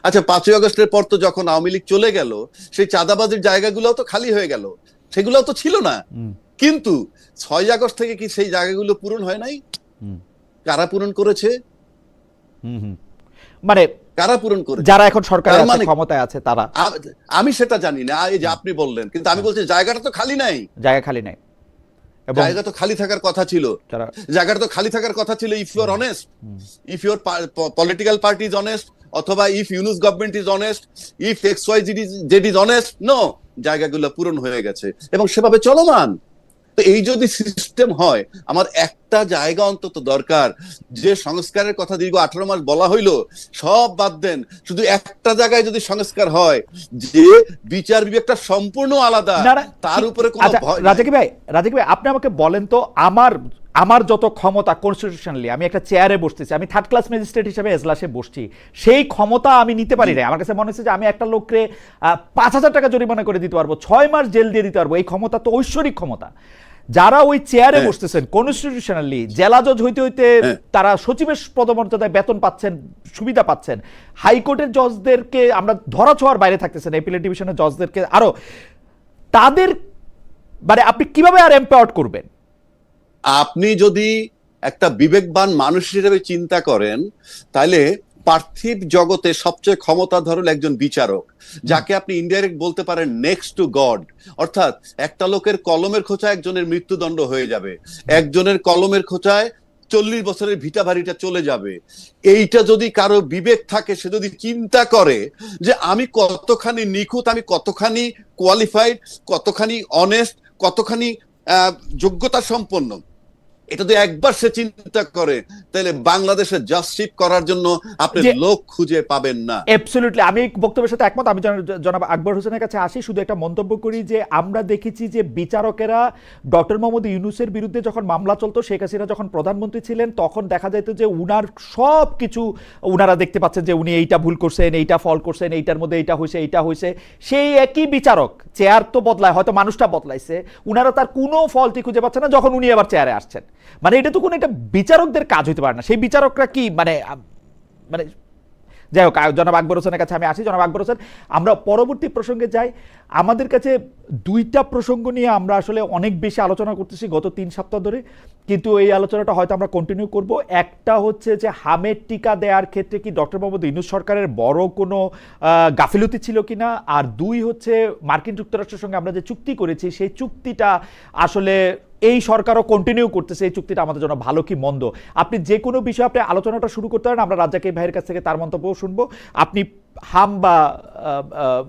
আচ্ছা, 5ই আগস্টের পর তো যখন আওয়ামী লীগ চলে গেল, সেই চাঁদাবাজির জায়গাগুলোও তো খালি হয়ে গেল, সেগুলোও তো ছিল না। কিন্তু 6ই আগস্ট থেকে কি সেই জায়গাগুলো পূরণ হয় নাই? কারা পূরণ করেছে? মানে কারা পূরণ করেছে? যারা এখন সরকারে তার আছে, মানে ক্ষমতায় আছে তারা। আমি সেটা জানি না, এই যে আপনি বললেন, কিন্তু আমি বলছি জায়গাটা তো খালি নাই। জায়গা খালি নাই, এবং জায়গা তো খালি থাকার কথা ছিল। যারা জায়গাটা তো খালি থাকার কথা ছিল if you are honest, if your political party is honest, অথবা if Yunus government is honest, if XYZ is honest. No, জায়গাগুলো পূরণ হয়ে গেছে এবং সেভাবে চলমান। তো এই যদি সিস্টেম হয়, আমার একটা জায়গা অন্তত দরকার। যে সংস্কারের কথা দীর্ঘ 18 মাস বলা হইলো, সব বাদ দেন, শুধু একটা জায়গায় যদি সংস্কার হয়, যে বিচার বিভাগটা সম্পূর্ণ আলাদা, না, না, তার উপরে কোনো আচ্ছা, ভয় নাই। রাজাকি ভাই আপনি আমাকে বলেন তো, আমার যত ক্ষমতা কনস্টিটিউশনালি, আমি একটা চেয়ারে বসতেছি, আমি থার্ড ক্লাস ম্যাজিস্ট্রেট হিসেবে এজলাসে বসছি, সেই ক্ষমতা আমি নিতে পারি না। আমার কাছে মনে হচ্ছে যে আমি একটা লোককে 5,000 টাকা জরিমানা করে দিতে পারবো, 6 মাস জেল দিয়ে দিতে পারবো। এই ক্ষমতা তো ঐশ্বরিক ক্ষমতা। যারা ওই চেয়ারে বসতেছেন কনস্টিটিউশনালি, জেলা জজ হইতে হইতে তারা সচিবের পদমর্যাদায় বেতন পাচ্ছেন, সুবিধা পাচ্ছেন। হাইকোর্টের জজদেরকে আমরা ধরা ছোঁয়ার বাইরে থাকতেছেন, এপিলেট ডিভিশনের জজদেরকে আরো, তাদের মানে আপনি কিভাবে আর এম্পাওয়ার্ড করবেন? আপনি যদি একটা বিবেকবান মানুষ হিসেবে চিন্তা করেন, তাহলে পার্থিব জগতে সবচেয়ে ক্ষমতাধর হলো একজন বিচারক, যাকে আপনি ইনডাইরেক্ট বলতে পারেন নেক্সট টু গড। অর্থাৎ একটা লোকের কলমের খোঁচায় একজনের মৃত্যুদণ্ড হয়ে যাবে, একজনের কলমের খোঁচায় 40 বছরের ভিটা বাড়িটা চলে যাবে। এইটা যদি কারো বিবেক থাকে, সে যদি চিন্তা করে যে আমি কতখানি নিখুঁত, আমি কতখানি কোয়ালিফাইড, কতখানি অনেস্ট, কতখানি যোগ্যতা সম্পন্ন, এটা যদি একবার সে চিন্তা করে, তাহলে বাংলাদেশে জাস্টিস করার জন্য আপনি লোক খুঁজে পাবেন না। অ্যাবসলিউটলি, আমি এই বক্তব্যের সাথে একমত। আমি জনাব আকবর হোসেনের কাছে আসি, শুধু একটা মন্তব্য করি যে আমরা দেখেছি যে বিচারকেরা ডক্টর মোহাম্মদ ইউনূসের বিরুদ্ধে যখন মামলা চলতো, শেখ হাসিনা যখন প্রধানমন্ত্রী ছিলেন, তখন দেখা যেত যে উনার সব কিছু উনারা দেখতে পাচ্ছেন যে উনি এইটা ভুল করছেন, এইটা ফল করছেন, এইটার মধ্যে এইটা হয়েছে, এইটা হয়েছে। সেই একই বিচারক, চেয়ার তো বদলায়, হয়তো মানুষটা বদলাইছে, উনারা তার কোনো ফলটি খুঁজে পাচ্ছে না যখন উনি আবার চেয়ারে আসছেন। মানে এটা তো কোনো একটা বিচারকদের কাজ হইতে পারে না। সেই বিচারকরা কি মানে মানে যাই হোক, জনাব আকবর হোসেনের কাছে আমি আসি। জনাব আকবর হোসেন, আমরা পরবর্তী প্রসঙ্গে যাই। আমাদের কাছে দুইটা প্রসঙ্গ নিয়ে আমরা আসলে অনেক বেশি আলোচনা করতেছি গত 3 সপ্তাহ ধরে, কিন্তু এই আলোচনাটা হয়তো আমরা কন্টিনিউ করব। একটা হচ্ছে যে হামের টিকা দেওয়ার ক্ষেত্রে কি ডক্টর মোহাম্মদ ইউনূস সরকারের বড় কোনো গাফিলতি ছিল কিনা, আর দুই হচ্ছে মার্কিন যুক্তরাষ্ট্রের সঙ্গে আমরা যে চুক্তি করেছি, সেই চুক্তিটা আসলে এই সরকারও কন্টিনিউ করতেছে, এই চুক্তিটা আমাদের জন্য ভালো কি মন্দ। আপনি যে কোনো বিষয়ে আপনি আলোচনাটা শুরু করতে পারেন, আমরা রাজ্জাকের ভাইয়ের কাছ থেকে তার মন্তব্য শুনবো। আপনি হাম বা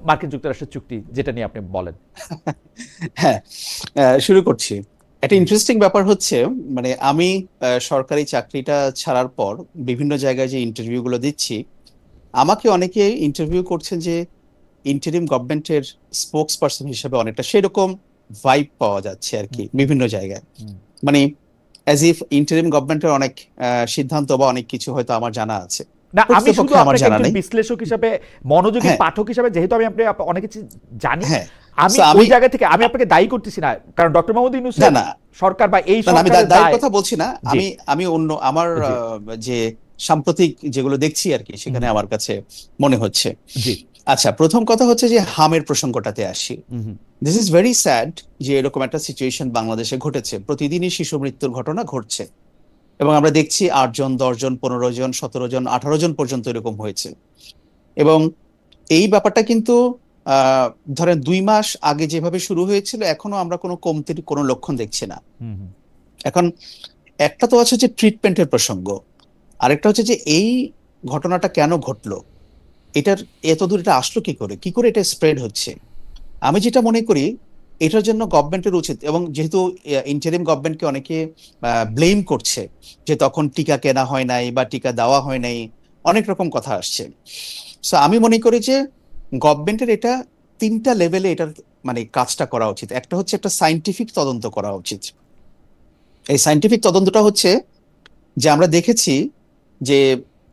মার্কিন যুক্তরাষ্ট্রের চুক্তি, যেটা নিয়ে আপনি বলেন। হ্যাঁ, শুরু করছি। একটা ইন্টারেস্টিং ব্যাপার হচ্ছে, মানে আমি সরকারি চাকরিটা ছাড়ার পর বিভিন্ন জায়গায় যে ইন্টারভিউ গুলো দিচ্ছি, আমাকে অনেকে ইন্টারভিউ করছেন যে ইন্টারিম গভর্নমেন্টের স্পোকস পারসন হিসেবে, অনেকটা সেরকম ভাইব পাওয়া যাচ্ছে আর কি বিভিন্ন জায়গায়। মানে অ্যাজ ইফ ইন্টারিম গভর্নমেন্টের অনেক সিদ্ধান্ত বা অনেক কিছু হয়তো আমার জানা আছে। না, আমি শুধু আপনাকে একজন বিশ্লেষক হিসেবে, মনোযোগী পাঠক হিসেবে, যেহেতু আমি অনেক কিছু জানি, আমি ওই জায়গা থেকে আমি আপনাকে দায়ী করতেছি না, কারণ ডক্টর মোহাম্মদ ইউনূস সরকার বা এই সরকার, আমি দায়ীর কথা বলছি না। আমি অন্য আমার যে সাম্প্রতিক যেগুলো দেখছি আর কি, সেখানে আমার কাছে মনে হচ্ছে। আচ্ছা, প্রথম কথা হচ্ছে যে হামের প্রসঙ্গটাতে আসি। দিস ইজ ভেরি স্যাড যে এরকম একটা সিচুয়েশন বাংলাদেশে ঘটেছে। প্রতিদিনই শিশু মৃত্যুর ঘটনা ঘটছে এবং আমরা দেখছি 8 জন, 10 জন, 15 জন, 17 জন, 18 জন পর্যন্ত এরকম হয়েছে। এবং এই ব্যাপারটা কিন্তু ধরেন 2 মাস আগে যেভাবে শুরু হয়েছিল, এখনো আমরা কোনো কমতির কোনো লক্ষণ দেখছি না। এখন একটা তো আছে যে ট্রিটমেন্টের প্রসঙ্গ, আরেকটা হচ্ছে যে এই ঘটনাটা কেন ঘটলো, এটার এতদূর এটা আসলো কি করে এটা স্প্রেড হচ্ছে। আমি যেটা মনে করি, এটার জন্য গভর্নমেন্টের উচিত, এবং যেহেতু ইন্টারিম গভর্নমেন্টকে অনেকে ব্লেম করছে যে তখন টিকা কেনা হয় নাই বা টিকা দেওয়া হয় নাই, অনেক রকম কথা আসছে। সো আমি মনে করি যে গভর্নমেন্টের এটা 3টা লেভেলে এটার মানে কাজটা করা উচিত। একটা হচ্ছে একটা সায়েন্টিফিক তদন্ত করা উচিত। এই সায়েন্টিফিক তদন্তটা হচ্ছে যে আমরা দেখেছি যে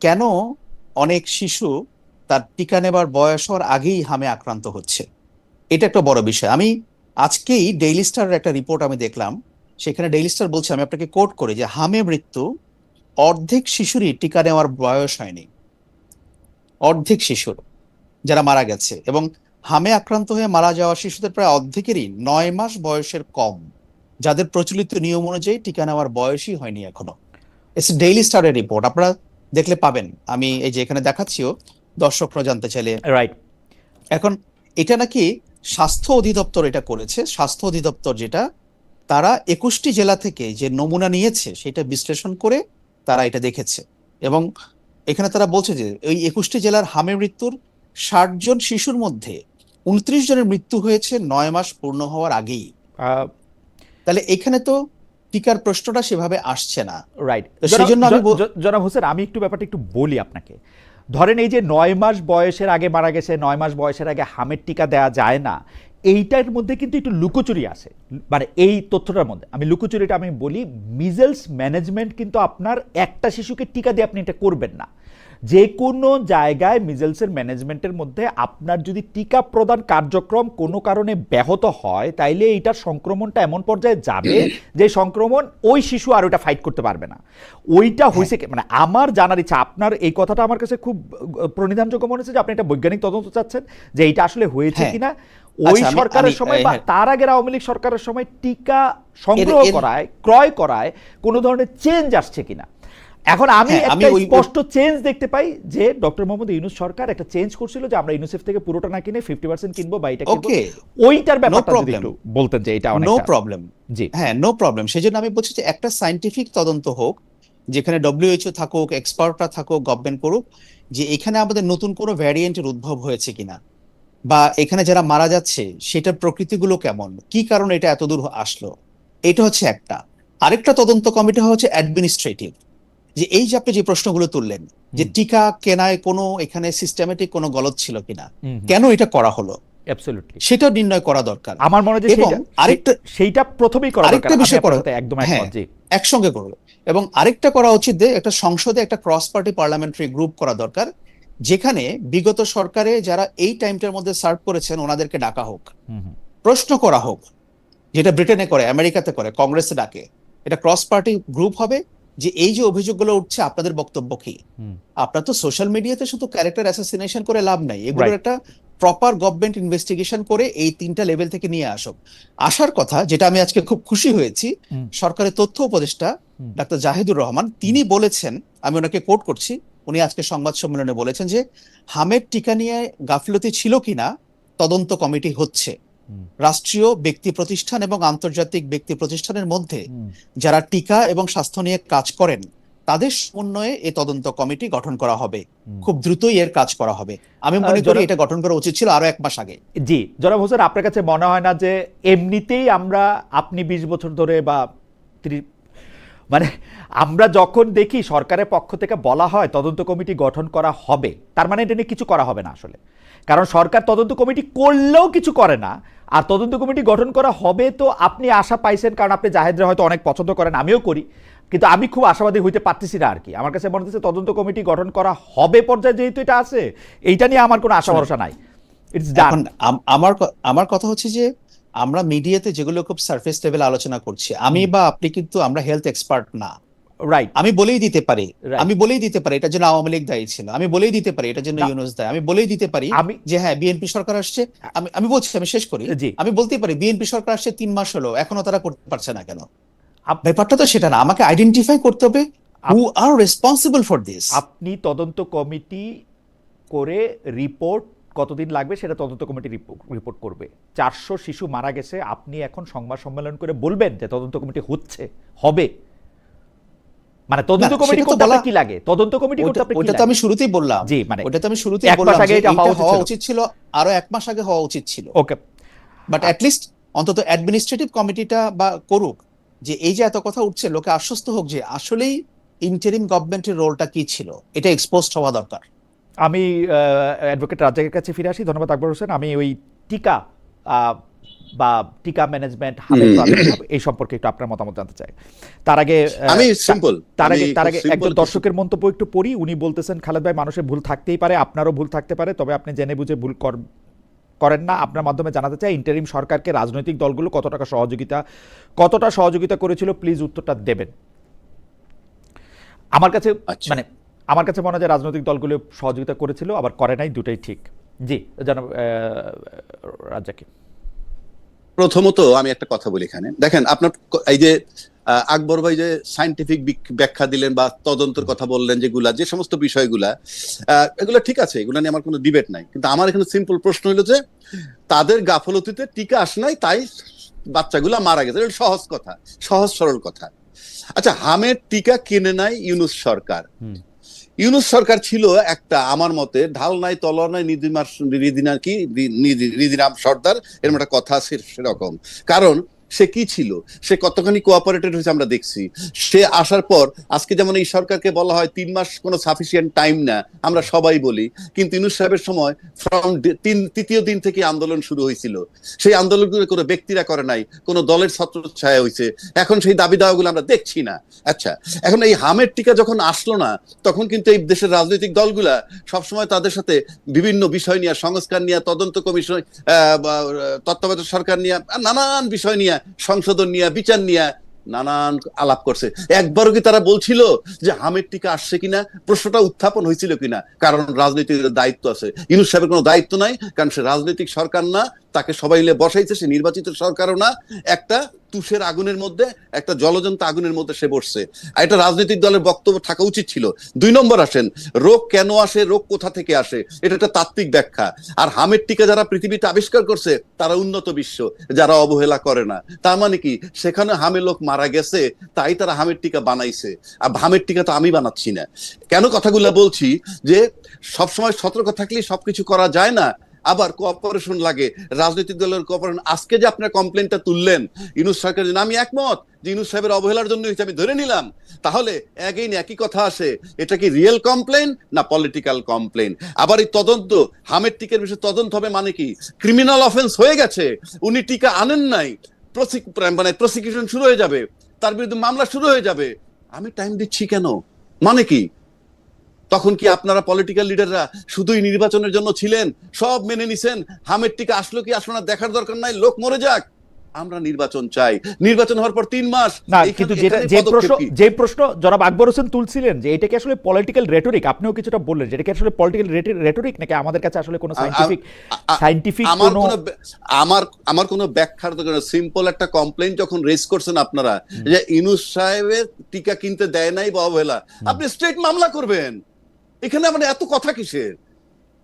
কেন অনেক শিশু তার টিকা নেবার বয়স হওয়ার আগেই হামে আক্রান্ত হচ্ছে। এটা একটা বড় বিষয়। আমি আজকেই ডেইলি স্টারের একটা রিপোর্ট আমি দেখলাম, সেখানে ডেইলি স্টার বলছে, আমি আপনাকে কোট করে, যে হামে মৃত্যু অর্ধেক শিশুরই টিকা নেওয়ার বয়স হয়নি, অর্ধেক শিশুর যারা মারা গেছে, এবং হামে আক্রান্ত হয়ে মারা যাওয়া শিশুদের প্রায় অর্ধেকেরই 9 মাস বয়সের কম, যাদের প্রচলিত নিয়ম অনুযায়ী টিকা নেওয়ার বয়সই হয়নি এখনো। ইটস ডেইলি স্টারের রিপোর্ট, আপনারা দেখলে পাবেন, আমি এই যে এখানে দেখাচ্ছিও, দর্শকরা জানতে চাইলে। রাইট। এখন এটা নাকি স্বাস্থ্য অধিদপ্তর এটা করেছে, স্বাস্থ্য অধিদপ্তর যেটা, তারা 21টি জেলা থেকে যে নমুনা নিয়েছে সেটা বিশ্লেষণ করে তারা এটা দেখেছে, এবং এখানে তারা বলছে যে ওই 21টি জেলার হামে মৃত্যুর 60 জন শিশুর মধ্যে 29 জনের মৃত্যু হয়েছে 9 মাস পূর্ণ হওয়ার আগেই। তাহলে এখানে তো টিকার প্রশ্নটা সেভাবে আসছে না। রাইট। তো সেই জন্য আমি জনাব হোসেন, আমি একটু ব্যাপারটা একটু বলি আপনাকে। ধরেন এই যে 9 মাস বয়সের আগে মারা গেছে, 9 মাস বয়সের আগে হামের টিকা দেওয়া যায় না, এইটার মধ্যে কিন্তু একটু লুকোচুরি আছে। মানে এই তথ্যটার মধ্যে আমি লুকোচুরিটা আমি বলি, মিজেলস ম্যানেজমেন্ট কিন্তু আপনার একটা শিশুকে টিকা দিয়ে আপনি এটা করবেন না। যে কোনো জায়গায় মিজেলসের ম্যানেজমেন্টের মধ্যে আপনার যদি টিকা প্রদান কার্যক্রম কোনো কারণে ব্যাহত হয়, তাইলে এইটার সংক্রমণটা এমন পর্যায়ে যাবে যে সংক্রমণ ওই শিশু আর ওইটা ফাইট করতে পারবে না। ওইটা হয়েছে মানে আমার জানার ইচ্ছা, আপনার এই কথাটা আমার কাছে খুব প্রণিধানযোগ্য মনে হচ্ছে যে আপনি একটা বৈজ্ঞানিক তদন্ত চাচ্ছেন যে এইটা আসলে হয়েছে কিনা। ওই সরকারের সময় বা তার আগের আওয়ামী লীগ সরকারের সময় টিকা সংগ্রহ করায়, ক্রয় করায় কোনো ধরনের চেঞ্জ আসছে কিনা। এখন আমি একটা স্পষ্ট চেঞ্জ দেখতে পাই যে ডক্টর মোহাম্মদ ইউনূস সরকার একটা চেঞ্জ করছিল যে আমরা ইউনিসেফ থেকে পুরোটা না কিনে 50% কিনবো বা এটা কিনবো। ওইটার ব্যাপারটা যদি একটু বলতেন যে এটা অনেকটা। No problem. জি হ্যাঁ, নো প্রবলেম। সেজন্য আমি বলছি যে একটা সায়েন্টিফিক তদন্ত হোক, যেখানে WHO থাকুক, এক্সপার্টরা থাকুক, গভর্নমেন্ট করুক, যে এখানে আমাদের নতুন কোনো ভ্যারিয়েন্টের উদ্ভব হয়েছে কিনা, বা এখানে যারা মারা যাচ্ছে সেটার প্রকৃতিগুলো কেমন, কি কারণে এটা এত দূর আসলো, এটা হচ্ছে একটা। আরেকটা তদন্ত কমিটি হচ্ছে অ্যাডমিনিস্ট্রেটিভ, যে এই যে আপনি যে প্রশ্নগুলো তুললেন, যে টিকা কেনায় কোনো এখানে সিস্টেমেটিক কোনো গলদ ছিল কিনা, কেন এটা করা হলো, অ্যাবসলিউটলি সেটা নির্ণয় করা দরকার। আমার মনে হয় এবং আরেকটা, সেইটা প্রথমেই করা দরকার। আরেকটা বিষয় করা একদম একসঙ্গে করব। এবং আরেকটা করা উচিত যে একটা সংসদে একটা ক্রস পার্টি পার্লামেন্টারি গ্রুপ করা দরকার, যেখানে বিগত সরকারে যারা এই টাইমটার মধ্যে সার্ভ করেছেন ওনাদেরকে ডাকা হোক, প্রশ্ন করা হোক, যেটা ব্রিটেনে করে, আমেরিকাতে করে, কংগ্রেসে ডাকে। এটা ক্রস পার্টি গ্রুপ হবে, যে এই যে অভিযোগগুলো উঠছে আপনাদের বক্তব্য কি। আপনার তো সোশ্যাল মিডিয়াতে শুধু ক্যারেক্টার অ্যাসাসিনেশন করে লাভ নাই, এগুলোর একটা প্রপার গভর্নমেন্ট ইনভেস্টিগেশন করে এই 3টা লেভেল থেকে নিয়ে আসার কথা। যেটা আমি আজকে খুব খুশি হয়েছি, সরকারের তথ্য উপদেষ্টা ডাক্তার জাহিদুর রহমান তিনি বলেছেন, আমি ওনাকে কোট করছি, উনি আজকে সংবাদ সম্মেলনে বলেছেন যে হামের টিকা নিয়ে গাফিলতি ছিল কিনা তদন্ত কমিটি হচ্ছে। রাষ্ট্রীয় ব্যক্তি প্রতিষ্ঠান এবং আন্তর্জাতিক ব্যক্তি প্রতিষ্ঠানের মধ্যে যারা টিকা এবং স্বাস্থ্য নিয়ে কাজ করেন তাদের সমন্বয়ে এই তদন্ত কমিটি গঠন করা হবে, খুব দ্রুতই এর কাজ করা হবে। আমি মনে করি এটা গঠন করা উচিত ছিল আরো 1 মাস আগে। জি জনাব হোসেন, আপনার কাছে মনে হয় না যে এমনিতেই আপনি 20 বছর ধরে বা মানে আমরা যখন দেখি সরকারের পক্ষ থেকে বলা হয় তদন্ত কমিটি গঠন করা হবে, তার মানে এটা নিয়ে কিছু করা হবে না আসলে। কারণ সরকার তদন্ত কমিটি করলেও কিছু করে না, আর তদন্ত কমিটি গঠন করা হবে তো আপনি আশা পাইছেন, কারণ আপনি জাহেদরা হয়তো অনেক পছন্দ করেন, আমিও করি, কিন্তু আমি খুব আশাবাদী হইতে পারতেছি না আর কি। আমার কাছে মনে হচ্ছে তদন্ত কমিটি গঠন করা হবে পর্যায়ে যেহেতু এটা আছে, এইটা নিয়ে আমার কোনো আশা ভরসা নাই। ইটস ডান। আমার কথা হচ্ছে যে আমরা মিডিয়াতে যেগুলো খুব সারফেস লেভেল আলোচনা করছি, আমি বা আপনি কিন্তু আমরা হেলথ এক্সপার্ট না। রাইট। আমি বলেই দিতে পারি এটার জন্য আওয়ামী লীগ দায়ী ছিল, আমি বলেই দিতে পারি এটার জন্য ইউনূস দায়ী, আমি বলেই দিতে পারি যে হ্যাঁ বিএনপি সরকার আসছে, আমি বলছি, আমি শেষ করি, আমি বলতেই পারি বিএনপি সরকার আসছে 3 মাস হলো, এখনো তারা করতে পারছে না কেন। ব্যাপারটা তো সেটা না, আমাকে আইডেন্টিফাই করতে হবে হু আর রেসপন্সিবল ফর দিস। আপনি তদন্ত কমিটি করে রিপোর্ট কতদিন লাগবে সেটা তদন্ত কমিটি রিপোর্ট করবে। 400 শিশু মারা গেছে, আপনি এখন সংবাদ সম্মেলন করে বলবেন যে তদন্ত কমিটি হবে? মানে তদন্ত কমিটি করতে আপনার কি লাগে? তদন্ত কমিটি করতে আপনার কি লাগে? ওটা তো আমি শুরুতেই বললাম। জি, মানে ওটা তো আমি শুরুতেই বললাম যে এটা হওয়া উচিত ছিল, আরো 1 মাস আগে হওয়া উচিত ছিল। ওকে, বাট অ্যাট লিস্ট অন্তত অ্যাডমিনিস্ট্রেটিভ কমিটিটা বা করুক, যে এই যে এত কথা উঠছে লোকে আশ্বস্ত হোক যে আসলেই ইন্টারিম গভর্নমেন্টের রোলটা কি ছিল, এটা এক্সপোজড হওয়া দরকার। আমি অ্যাডভোকেট রাজ্জাকের কাছে ফিরে আসি। ধন্যবাদ আকবর হোসেন। আমি ওই টিকা বা টিকা ম্যানেজমেন্ট এই সম্পর্কে একটু আপনার মতামত জানতে চাই। তার আগে একজন দর্শকের মন্তব্য একটু পড়ি। উনি বলতেছেন, খালেদ ভাই, মানুষের ভুল থাকতেই পারে, আপনারও ভুল থাকতে পারে, তবে আপনি জেনে বুঝে ভুল করেন না, আপনার মাধ্যমে জানাতে চাই ইন্টারিম সরকারকে রাজনৈতিক দলগুলো কতটা সহযোগিতা করেছিল, প্লিজ উত্তরটা দেবেন। আমার কাছে আচ্ছা। মানে আমার কাছে মনে হয় যে রাজনৈতিক দলগুলো সহযোগিতা করেছিল, আবার করে নাই, দুটাই ঠিক। জি জনাব রাজ্জাকি। প্রথমত আমি একটা কথা বলি এখানে, দেখেন আপনার এই যে আকবর ভাই যে সায়েন্টিফিক ব্যাখ্যা দিলেন বা তদন্তের কথা বললেন, যেগুলা যে সমস্ত বিষয়গুলা এগুলো ঠিক আছে, এগুলো নিয়ে আমার কোনো ডিবেট নাই, কিন্তু আমার এখানে সিম্পল প্রশ্ন হলো যে তাদের গাফলতিতে টিকা আসে নাই, তাই বাচ্চাগুলা মারা গেছে। এটা সহজ কথা, সহজ সরল কথা। আচ্ছা, হামের টিকা কিনে নাই ইউনূস সরকার। ইউনূস সরকার ছিল একটা, আমার মতে ঢাল নাই তলোয়ার নাই রিদিনাম সর্দার, এরকম একটা কথা আছে সেরকম। কারণ সে কি ছিল, সে কতখানি কোঅপারেটেড হয়েছে আমরা দেখছি। সে আসার পর আজকে যেমন এই সরকারকে বলা হয় 3 মাস কোনো সাফিসিয়েন্ট টাইম না, আমরা সবাই বলি, কিন্তু ইউনূস সাহেবের সময় ফ্রম তৃতীয় দিন থেকে আন্দোলন শুরু হয়েছিল। সেই আন্দোলনগুলো কোনো ব্যক্তিরা করে নাই, কোনো দলের ছত্রছায়া হয়েছে। এখন সেই দাবি দাওয়াগুলো আমরা দেখছি না। আচ্ছা, এখন এই হামের টিকা যখন আসলো না, তখন কিন্তু এই দেশের রাজনৈতিক দলগুলা সবসময় তাদের সাথে বিভিন্ন বিষয় নিয়ে, সংস্কার নিয়ে, তদন্ত কমিশন, তত্ত্বাবধায়ক সরকার নিয়ে, নানান বিষয় নিয়ে, সংশোধন নিয়ে, বিচার নিয়ে নানান আলাপ করছে। একবারও কি তারা বলছিল যে হামের টিকা আসছে কিনা, প্রশ্নটা উত্থাপন হয়েছিল কিনা? কারণ রাজনৈতিক দায়িত্ব আছে, ইউনূস সাহেবের কোনো দায়িত্ব নাই, কারণ সে রাজনৈতিক সরকার না, তাকে সবাই মিলে বসাইছে, সে নির্বাচিত সরকারও না, একটা তুষের আগুনের মধ্যে, একটা জলজন্ত আগুনের মধ্যে সে বসছে। আর এটা রাজনৈতিক দলের বক্তব্য থাকা উচিত ছিল। 2 নম্বর আসেন, রোগ কেন আসে, রোগ কোথা থেকে আসে, এটা একটা তাত্ত্বিক ব্যাখ্যা। আর হামের টিকা যারা পৃথিবীতে আবিষ্কার করছে তারা উন্নত বিশ্ব, যারা অবহেলা করে না। তার মানে কি সেখানে হামে লোক মারা গেছে, তাই তারা হামের টিকা বানাইছে। আর হামের টিকা তো আমি বানাচ্ছি না। কেন কথাগুলো বলছি, যে সবসময় সতর্ক থাকলে সবকিছু করা যায় না, আবার কোঅপারেশন লাগে, রাজনৈতিক দলের কোঅপারেশন। আজকে যে আপনার কমপ্লেনটা তুললেন ইউনূস সরকারের জন্য, আমি একমত যে ইউনূস সাহেবের অবহেলার জন্য আমি ধরে নিলাম। তাহলে একই কথা আসে, এটা কি রিয়েল কমপ্লেন না পলিটিক্যাল কমপ্লেন? আবার এই তদন্ত, হামের টিকার বিষয়ে তদন্ত হবে মানে কি? ক্রিমিনাল অফেন্স হয়ে গেছে, উনি টিকা আনেন নাই, মানে প্রসিকিউশন শুরু হয়ে যাবে, তার বিরুদ্ধে মামলা শুরু হয়ে যাবে। আমি টাইম দিচ্ছি কেন, মানে কি? তখন কি আপনারা পলিটিক্যাল লিডাররা শুধুই নির্বাচনের জন্য ছিলেন, সব মেনে নিছেন, হামের টিকা আসলো কি আসলো না দেখার দরকার নাই, লোক মরে যাক, আমরা নির্বাচন চাই, নির্বাচন হওয়ার পর 3 মাস না? কিন্তু যে প্রশ্ন জনাব আকবর হোসেন তুলছিলেন, যে এটা কি আসলে পলিটিক্যাল রেটরিক, আপনিও কিছুটা বললেন, যে এটা কি আসলে পলিটিক্যাল রেটরিক নাকি আমাদের কাছে আসলে কোনো সায়েন্টিফিক আমার কোনো ব্যাখ্যার দরকার নেই। সিম্পল একটা কমপ্লেইন যখন রেজ করছেন আপনারা, যে ইউনূস সাহেবের টিকা কিনতে দেয় নাই বা অবহেলা, আপনি স্ট্রেট মামলা করবেন। এখানে মানে এত কথা কিসের?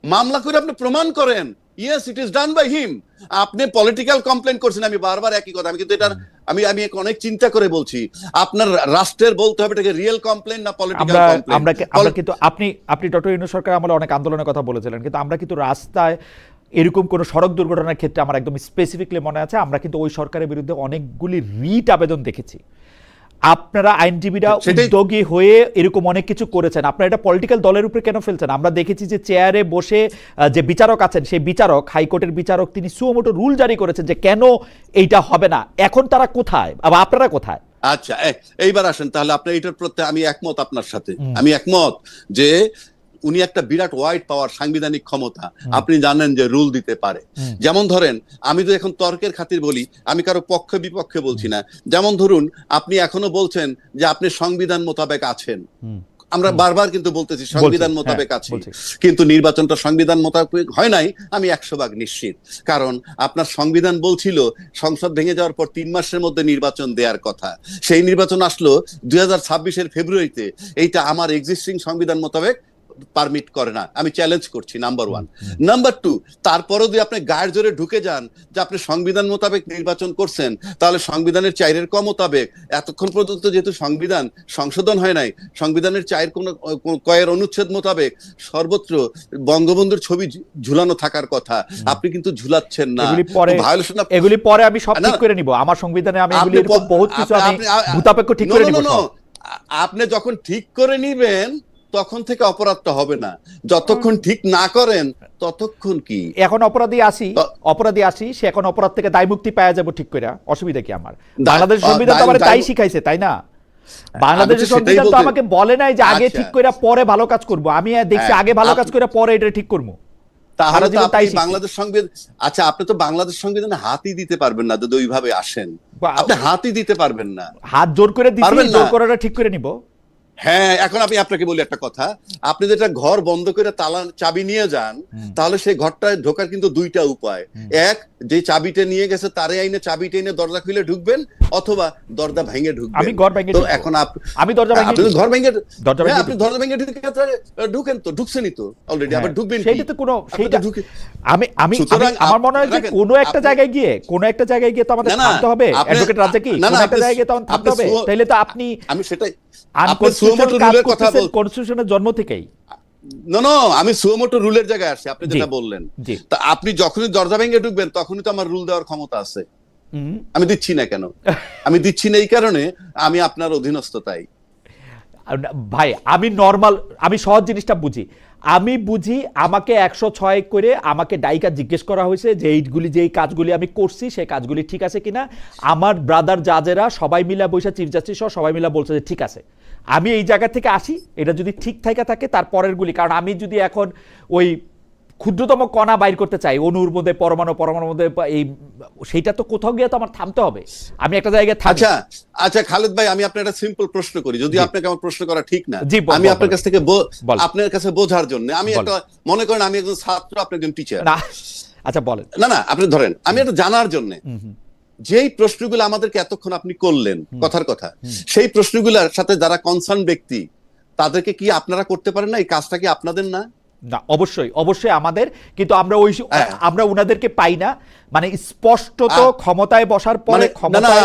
মামলা করে আপনি প্রমাণ করেন, yes it is done by him. আপনি পলিটিক্যাল কমপ্লেন করছেন, আমি বারবার একই কথা, আমি কিন্তু এটা আমি অনেক চিন্তা করে বলছি। আপনার রাষ্ট্রের বলতে হবে এটাকে রিয়েল কমপ্লেন না পলিটিক্যাল কমপ্লেন। আমরা কিন্তু আপনি ডক্টর ইউনূস সরকার আমলে অনেক আন্দোলনের কথা বলেছিলেন, কিন্তু আমরা কিন্তু রাস্তায় এরকম কোনো সড়ক দুর্ঘটনার ক্ষেত্রে আমার একদম স্পেসিফিকলি মনে আছে, আমরা কিন্তু ওই সরকারের বিরুদ্ধে অনেকগুলি রিট আবেদন দেখেছি। আপনারা আইনজীবীরা উদ্যোগী হয়ে এরকম অনেক কিছু করেছেন, আপনারা এটা পলিটিক্যাল দলের উপরে কেন ফেলছেন? আমরা দেখেছি যে চেয়ারে বসে যে বিচারক আছেন, সেই বিচারক, হাইকোর্টের বিচারক, তিনি সুমোটো রুল জারি করেছেন যে কেন এইটা হবে না। এখন তারা কোথায়, আবার আপনারা কোথায়? আচ্ছা, এইবার আসেন তাহলে। আপনার এটার প্রতি আমি একমত, আপনার সাথে আমি একমত যে উনি একটা বিরাট ওয়াইড পাওয়ার, সাংবিধানিক ক্ষমতা, আপনি জানেন যে রুল দিতে পারে। যেমন ধরেন, আমি তো এখন তর্কের খাতির বলি, আমি কারো পক্ষে বিপক্ষে বলছি না। যেমন ধরুন, আপনি এখনো বলছেন যে আপনি সংবিধান মোতাবেক আছেন, আমরা বারবার কিন্তু বলতেছি সংবিধান মোতাবেক আছি, কিন্তু নির্বাচনটা সংবিধান মোতাবেক হয় নাই, আমি 100% নিশ্চিত। কারণ আপনার সংবিধান বলছিল সংসদ ভেঙে যাওয়ার পর 3 মাসের মধ্যে নির্বাচন দেওয়ার কথা। সেই নির্বাচন আসলো 2026-এর ফেব্রুয়ারিতে। এইটা আমার এক্সিস্টিং সংবিধান মোতাবেক পারমিট করে না, আমি চ্যালেঞ্জ করছি, নাম্বার 1। নাম্বার 2, তারপরও যদি আপনি গায়ের জোরে ঢুকে যান যে আপনি সংবিধান মোতাবেক নির্বাচন করছেন, তাহলে সংবিধানের 4-এর ক মোতাবেক এতক্ষণ পর্যন্ত যেহেতু সংবিধান সংশোধন হয় নাই, সংবিধানের 4 কয়ের অনুচ্ছেদ মোতাবেক সর্বত্র বঙ্গবন্ধুর ছবি ঝুলানো থাকার কথা, আপনি কিন্তু ঝুলাচ্ছেন না। এগুলি পরে আমি সব ঠিক করে নিব, আমার সংবিধানে আমি এগুলি বহুত কিছু আমি ভূতাপেক্ষ ঠিক করে নিব। আপনি যখন ঠিক করে নিবেন তখন থেকে অপরাধটা হবে না, যতক্ষণ ঠিক না করেন ততক্ষণ কি? এখন অপরাধী আসি, সে এখন অপরাধ থেকে দায় মুক্তি পাওয়া যাবে ঠিক করে, অসুবিধা কি আমার? বাংলাদেশের সংবিধান তো আমার তাই শিখাইছে, তাই না? বাংলাদেশের সংবিধান তো আমাকে বলে নাই যে আগে ঠিক করে পরে ভালো কাজ করব। আমি দেখছি আগে ভালো কাজ করে পরে এটা ঠিক করব। তাহলে তো জীবন তাই আপনি শিখছি। বাংলাদেশ সংবিধান, আচ্ছা আপনি তো বাংলাদেশ সংবিধানে হাতই দিতে পারবেন না যদি ওইভাবে আসেন, বা- আপনি হাতই দিতে পারবেন না। হাত জোর করে দিছি, পারবেন না। জোর করাটা ঠিক করে নিব। হ্যাঁ, এখন আমি আপনাকে বলি একটা কথা, আপনি যেটা ঘর বন্ধ করে তালা চাবি নিয়ে যান, তাহলে সেই ঘরটায় ঢোকার কিন্তু দুইটা উপায়। এক, যে চাবিটা নিয়ে গেছে তারে আইনে চাবিটা এনে দরজা খুলে ঢুকবেন, অথবা দরজা ভেঙে ঢুকবেন। আমি ঘর ভেঙে তো ঢুকবো। এখন আমি দরজা ভেঙে আপনি তো ঢুকবো। ঘর ভেঙে দরজা ভেঙে আপনি ঢুকবো। দরজা ভেঙে ঢুকেন তো, ঢুকছেনই তো অলরেডি, আবার ঢুকবেন কি? সেইটা তো কোনো আপনি তো সেইটা ঢুকে আমি আমি সুতরাং আমি- আমার মনে হয় যে দেখেন, কোনো একটা আপনি- জায়গায় গিয়ে তো আমাদের না, না, থামতে হবে। আপনি- অ্যাডভোকেট রাজা কি না, না, কোনো একটা আপনি- জায়গায় গিয়ে তখন থামতে আপনি হবে, তাইলে তো আপনি আমি সেটাই, আপনি আনকনস্টিটিউশনাল সুমোটো কাজ রুলের কথা করতেছেন বল, কনস্টিটিউশনের জন্ম থেকেই। না, আমি সুমোটো রুলের জায়গায় আসছি, আপনি জি, যেটা বললেন। জি। তা আপনি যখনই দরজা ভেঙে ঢুকবেন তখনই তো আমার রুল দেওয়ার ক্ষমতা আছে। হুম। আমি দিচ্ছি না কেন? আমি দিচ্ছি না এই কারণে আমি আপনার অধীনস্থ তাই। ভাই আমি সহজ জিনিসটা বুঝি। আমি বুঝি আমাকে 106 করে আমাকে ডাইকা জিজ্ঞেস করা হয়েছে যে এইগুলি যে কাজগুলি আমি করছি সেই কাজগুলি ঠিক আছে কিনা। আমার ব্রাদার জাজেরা সবাই মিলা বসে, চিফ জাস্টিস সহ সবাই মিলা বলছে যে ঠিক আছে। আমি এই জায়গা থেকে আসি, এটা যদি ঠিক থাকে তারপরের গুলি, কারণ আমি যদি এখন ওই ক্ষুদ্রতম কণা বাইর করতে চাই অণুর মধ্যে, পরমাণুর মধ্যে, এই সেইটা তো কোথাও গিয়ে তো আমার থামতে হবে। আমি একটা জায়গায় থামি। আচ্ছা খালেদ ভাই, আমি আপনার একটা সিম্পল প্রশ্ন করি, যদি জি। আপনাকে আমার প্রশ্ন করা ঠিক না, জি, আমি আপনার কাছ থেকে বল। আপনার কাছে বোঝার জন্য আমি বল। একটা, মনে করেন আমি একজন ছাত্র, আপনি একজন টিচার। না, আচ্ছা বলেন। না, আপনি ধরেন আমি এটা জানার জন্য যেই প্রশ্নগুলো আমাদেরকে এতক্ষণ আপনি করলেন কথার কথা, সেই প্রশ্নগুলোর সাথে যারা কনসার্ন ব্যক্তি, তাদেরকে কি আপনারা করতে পারেন না? এই কাজটা কি আপনাদের না? না, অবশ্যই আমাদের, কিন্তু আমরা হ্যাঁ। আমরা উনাদেরকে পাই না, মানে স্পষ্টত ক্ষমতায় বসার পরে মানে ক্ষমতায়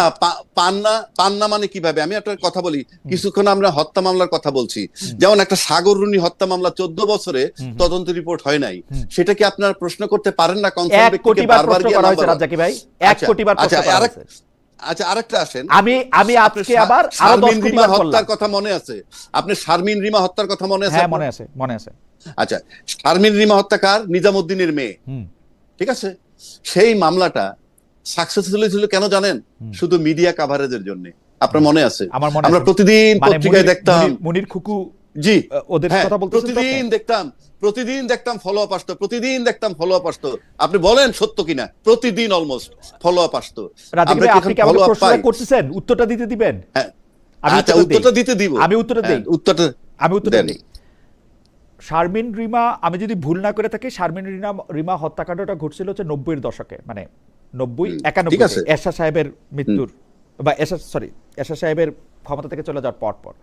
পান না মানে কিভাবে? আমি একটা কথা বলি, কিছুক্ষণ আমরা হত্যা মামলার কথা বলছি, যেমন একটা সাগর রুনি হত্যা মামলা 14 বছরে তদন্ত রিপোর্ট হয় নাই, সেটা কি আপনারা প্রশ্ন করতে পারেন না? 1 কোটি বার প্রশ্ন করা হয়েছে রাজ্জাকি ভাই, 1 কোটি বার প্রশ্ন করা হয়েছে। আচ্ছা, আরেকটা আসেন, আমি আজকে আবার আরো 10 কোটি বার হত্যার করলাম। কথা মনে আছে? আপনি শারমিন রিমা হত্যার কথা মনে আছে? হ্যাঁ, আপনার? মনে আছে। আচ্ছা, শারমিন রিমা হত্যাকার নিজামুদ্দিনের মেয়ে, ঠিক আছে? সেই মামলাটা সাকসেসফুল ছিল কেন জানেন? শুধু মিডিয়া কাভারেজের জন্য। আপনার মনে আছে? আমার মনে আমরা আছে। প্রতিদিন মানে পত্রিকায় দেখতাম, মুনির খুকু, জি, ওদের হ্যাঁ, কথা বলতেছেন তো? প্রতিদিন দেখতাম ফলো আপ আসতো। আপনি বলেন সত্য কিনা? প্রতিদিন অলমোস্ট ফলো আপ আসতো। রাজ্জাকি ভাই, আপনি কি আমাকে প্রশ্নটা করতেছেন, উত্তরটা দিতে দিবেন? হ্যাঁ, আমি আচ্ছা, উত্তরটা দিতে দিব। আমি উত্তরটা দেই। আমি উত্তরটা দেই। শারমিন রিমা, আমি যদি ভুল না করে থাকি, শারমিন রিমা হত্যাকাণ্ডটা ঘটছিল হচ্ছে 90-এর দশকে, মানে 90-91 এরশাদ সাহেবের মৃত্যুর, বা এরশাদ সাহেবের ক্ষমতা থেকে চলে যাওয়ার পর